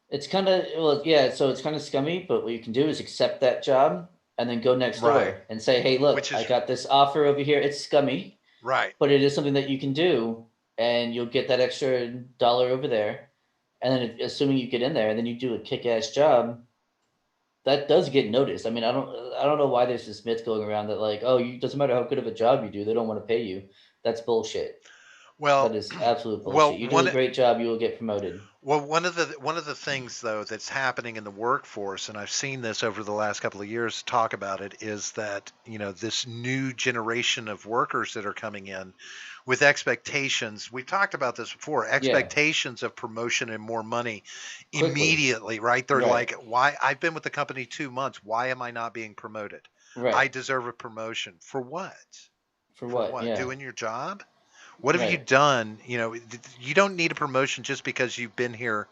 It's kind of, well, yeah, so it's kind of scummy, but what you can do is accept that job and then go next door Right. and say, hey, look, Which is I got this offer over here. It's scummy, right. but it is something that you can do, and you'll get that extra dollar over there. And then, assuming you get in there and then you do a kick-ass job, that does get noticed. I mean, I don't know why there's this myth going around that like, oh, you doesn't matter how good of a job you do, they don't want to pay you. That's bullshit. Well, That is absolute bullshit. well, You do a great job, you will get promoted. Well, one of the things though that's happening in the workforce, and I've seen this over the last couple of years talk about it, is that this new generation of workers that are coming in with expectations. We've talked about this before. Expectations of promotion and more money Quickly. Immediately, right? They're Right. like, "Why? I've been with the company 2 months. Why am I not being promoted? Right. I deserve a promotion for what? For what? Yeah. Doing your job? What have you Right. done? You don't need a promotion just because you've been here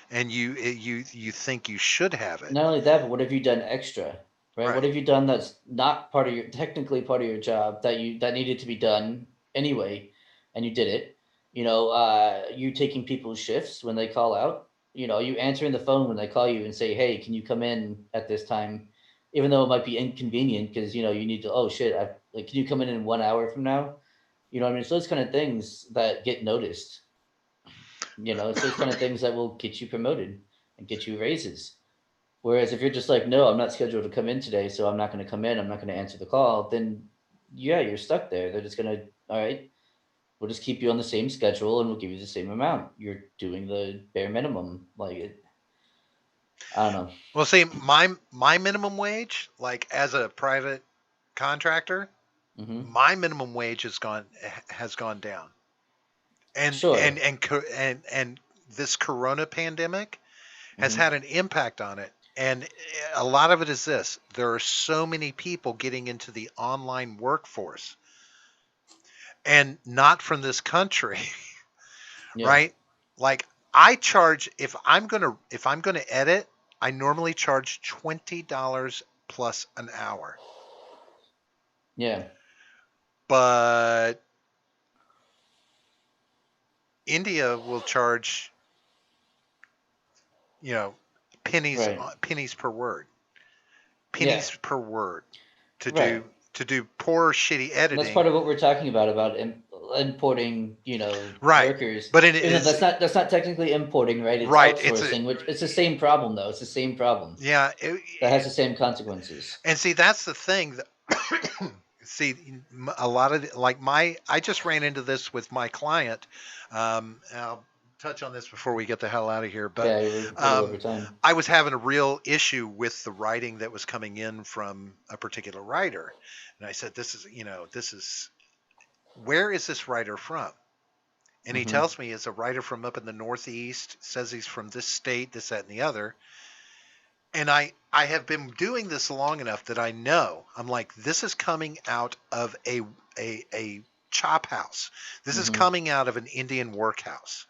and you think you should have it. Not only that, but what have you done extra? Right? Right. What have you done that's not technically part of your job that needed to be done anyway, and you did it? You taking people's shifts when they call out. You answering the phone when they call you and say, "Hey, can you come in at this time?" Even though it might be inconvenient because you need to. Oh shit! Can you come in 1 hour from now? You know what I mean? It's those kind of things that get noticed. It's those kind of things that will get you promoted and get you raises. Whereas if you're just like, no, I'm not scheduled to come in today, so I'm not going to come in, I'm not going to answer the call, then yeah, you're stuck there. They're just going to, all right, we'll just keep you on the same schedule and we'll give you the same amount. You're doing the bare minimum. I don't know. Well, see, my minimum wage, like as a private contractor, my minimum wage has gone down. And Sure. and this corona pandemic has had an impact on it. And a lot of it is this. There are so many people getting into the online workforce and not from this country, Yeah. right? Like I charge if I'm gonna edit, I normally charge $20 plus an hour. Yeah. But India will charge, pennies Right. pennies per word. Yeah. Pennies per word to Right. do poor shitty And editing. that's part of what we're talking about importing, Right. workers. But that's not technically importing, right? It's Right, outsourcing, which it's the same problem though. It's the same problem. Yeah, That has the same consequences. and see that's the thing. See, a lot of I just ran into this with my client. I'll touch on this before we get the hell out of here. But Yeah, you're a little over time. I was having a real issue with the writing that was coming in from a particular writer, and I said, "This is where is this writer from?" And he tells me it's a writer from up in the Northeast. Says he's from this state, this, that, and the other. And I have been doing this long enough that I know I'm like, this is coming out of a chop house. This is coming out of an Indian workhouse.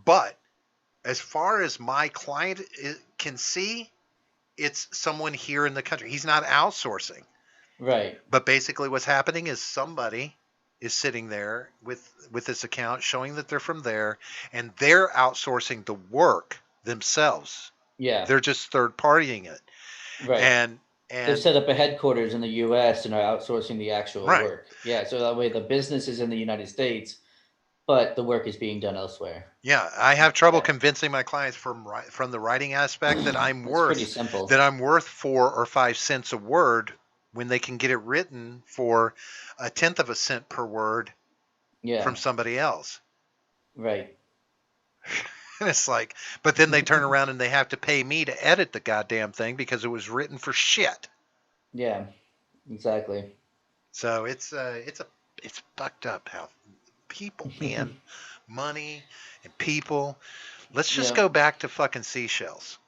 But as far as my client can see, it's someone here in the country. He's not outsourcing. Right. But basically what's happening is somebody is sitting there with this account showing that they're from there, and they're outsourcing the work themselves. Yeah. They're just third partying it. Right. And they've set up a headquarters in the U.S. and are outsourcing the actual work. Yeah, so that way the business is in the United States, but the work is being done elsewhere. Yeah, I have trouble convincing my clients from the writing aspect that I'm worth pretty simple. that I'm worth 4 or 5 cents a word when they can get it written for 1/10 of a cent per word from somebody else. Right. And it's like, but then they turn around and they have to pay me to edit the goddamn thing because it was written for shit. Yeah, exactly. So it's fucked up how people, man, money and people. Let's just go back to fucking seashells.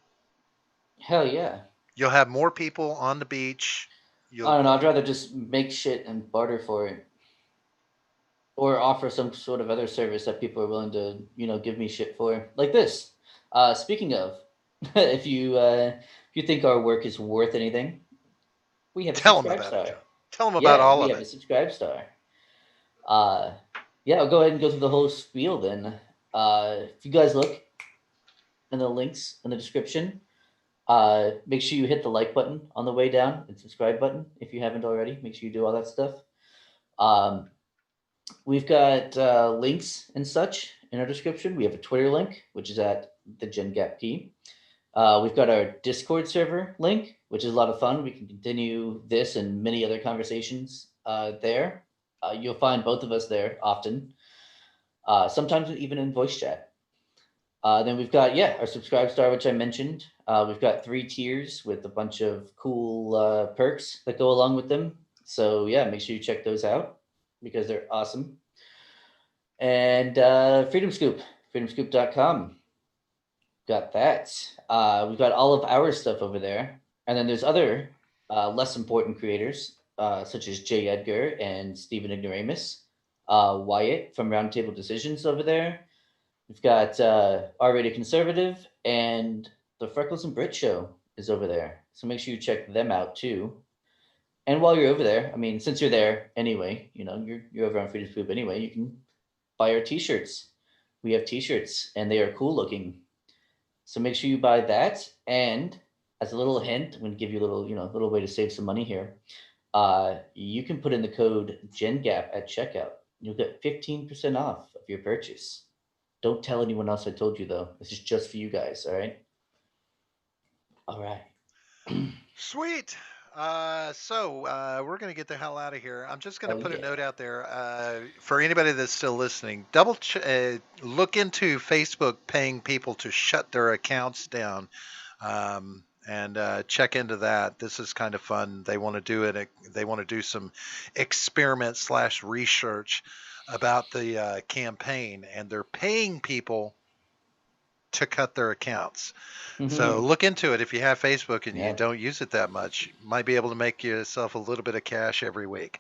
Hell yeah. You'll have more people on the beach. I don't know. I'd rather just make shit and barter for it, or offer some sort of other service that people are willing to, give me shit for, like this. Speaking of, if you think our work is worth anything, we have a Tell them subscribe about star. it, John. Tell them about all we of have it. a subscribe star. I'll go ahead and go through the whole spiel then. If you guys look in the links in the description, make sure you hit the like button on the way down and subscribe button if you haven't already. Make sure you do all that stuff. We've got links and such in our description. We have a Twitter link, which is at the GenGapP. We've got our Discord server link, which is a lot of fun. We can continue this and many other conversations there. You'll find both of us there often, sometimes even in voice chat. Then we've got, our subscribe star, which I mentioned. We've got 3 tiers with a bunch of cool perks that go along with them. So make sure you check those out because they're awesome. And Freedom Scoop, freedomscoop.com. Got that. We've got all of our stuff over there. And then there's other less important creators, such as Jay Edgar and Stephen Ignoramus, Wyatt from Roundtable Decisions over there. We've got R-Rated Conservative, and the Freckles and Brit Show is over there. So make sure you check them out too. And while you're over there, I mean, since you're there anyway, you're over on Freedom Scoop anyway, you can buy our t-shirts. We have t-shirts, and they are cool looking. So make sure you buy that. And as a little hint, I'm going to give you a little way to save some money here. You can put in the code GenGap at checkout. You'll get 15% off of your purchase. Don't tell anyone else I told you, though. This is just for you guys, all right? All right. Sweet. So we're going to get the hell out of here. I'm just going to put a note out there for anybody that's still listening. Look into Facebook paying people to shut their accounts down, and check into that. This is kind of fun. They want to do it. They want to do some experiment / research about the campaign, and they're paying people to cut their accounts. So look into it. If you have Facebook and you don't use it that much, you might be able to make yourself a little bit of cash every week.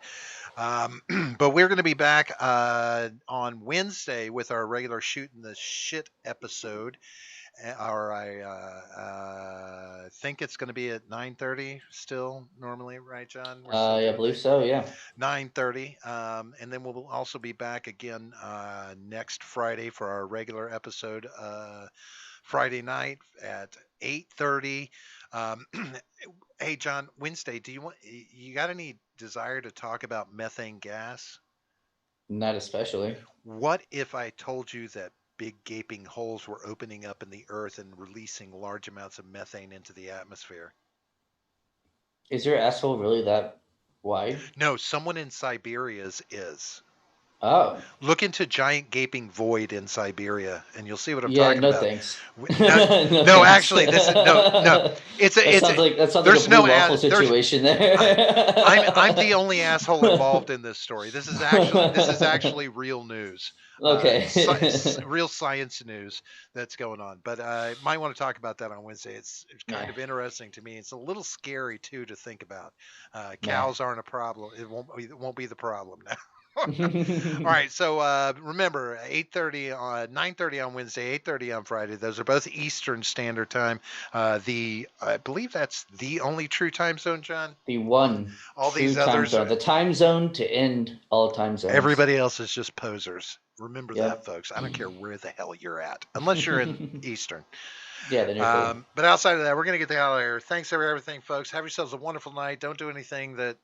But we're going to be back on Wednesday with our regular Shooting the Shit episode. Or I think it's going to be at 9:30 still normally, right, John? I believe so, yeah. 9:30. And then we'll also be back again next Friday for our regular episode, Friday night at 8:30. Hey, John, Wednesday, you got any desire to talk about methane gas? Not especially. What if I told you that big gaping holes were opening up in the earth and releasing large amounts of methane into the atmosphere? Is your asshole really that wide? No, someone in Siberia's is. Oh. Look into giant gaping void in Siberia, and you'll see what I'm talking about. Thanks. No, actually, this is no. That sounds like a blue waffle situation there. I'm the only asshole involved in this story. This is actually real news. Okay. Real science news that's going on. But I might want to talk about that on Wednesday. It's kind of interesting to me. It's a little scary too to think about. Cows aren't a problem. It won't be the problem now. All right, so remember 8:30 on 9:30 on Wednesday, 8:30 on Friday. Those are both Eastern Standard Time. I believe that's the only true time zone, John. The one. All these others, the time zone to end all time zones. Everybody else is just posers. Remember that, folks. I don't care where the hell you're at, unless you're in Eastern. Yeah, then you're cool. But outside of that, we're gonna get the hell out of here. Thanks for everything, folks. Have yourselves a wonderful night. Don't do anything that,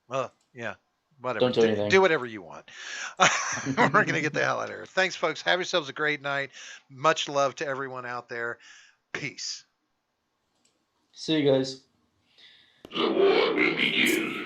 whatever. Don't do anything. Do whatever you want. We're going to get the hell out of here. Thanks, folks. Have yourselves a great night. Much love to everyone out there. Peace. See you guys. The war will begin.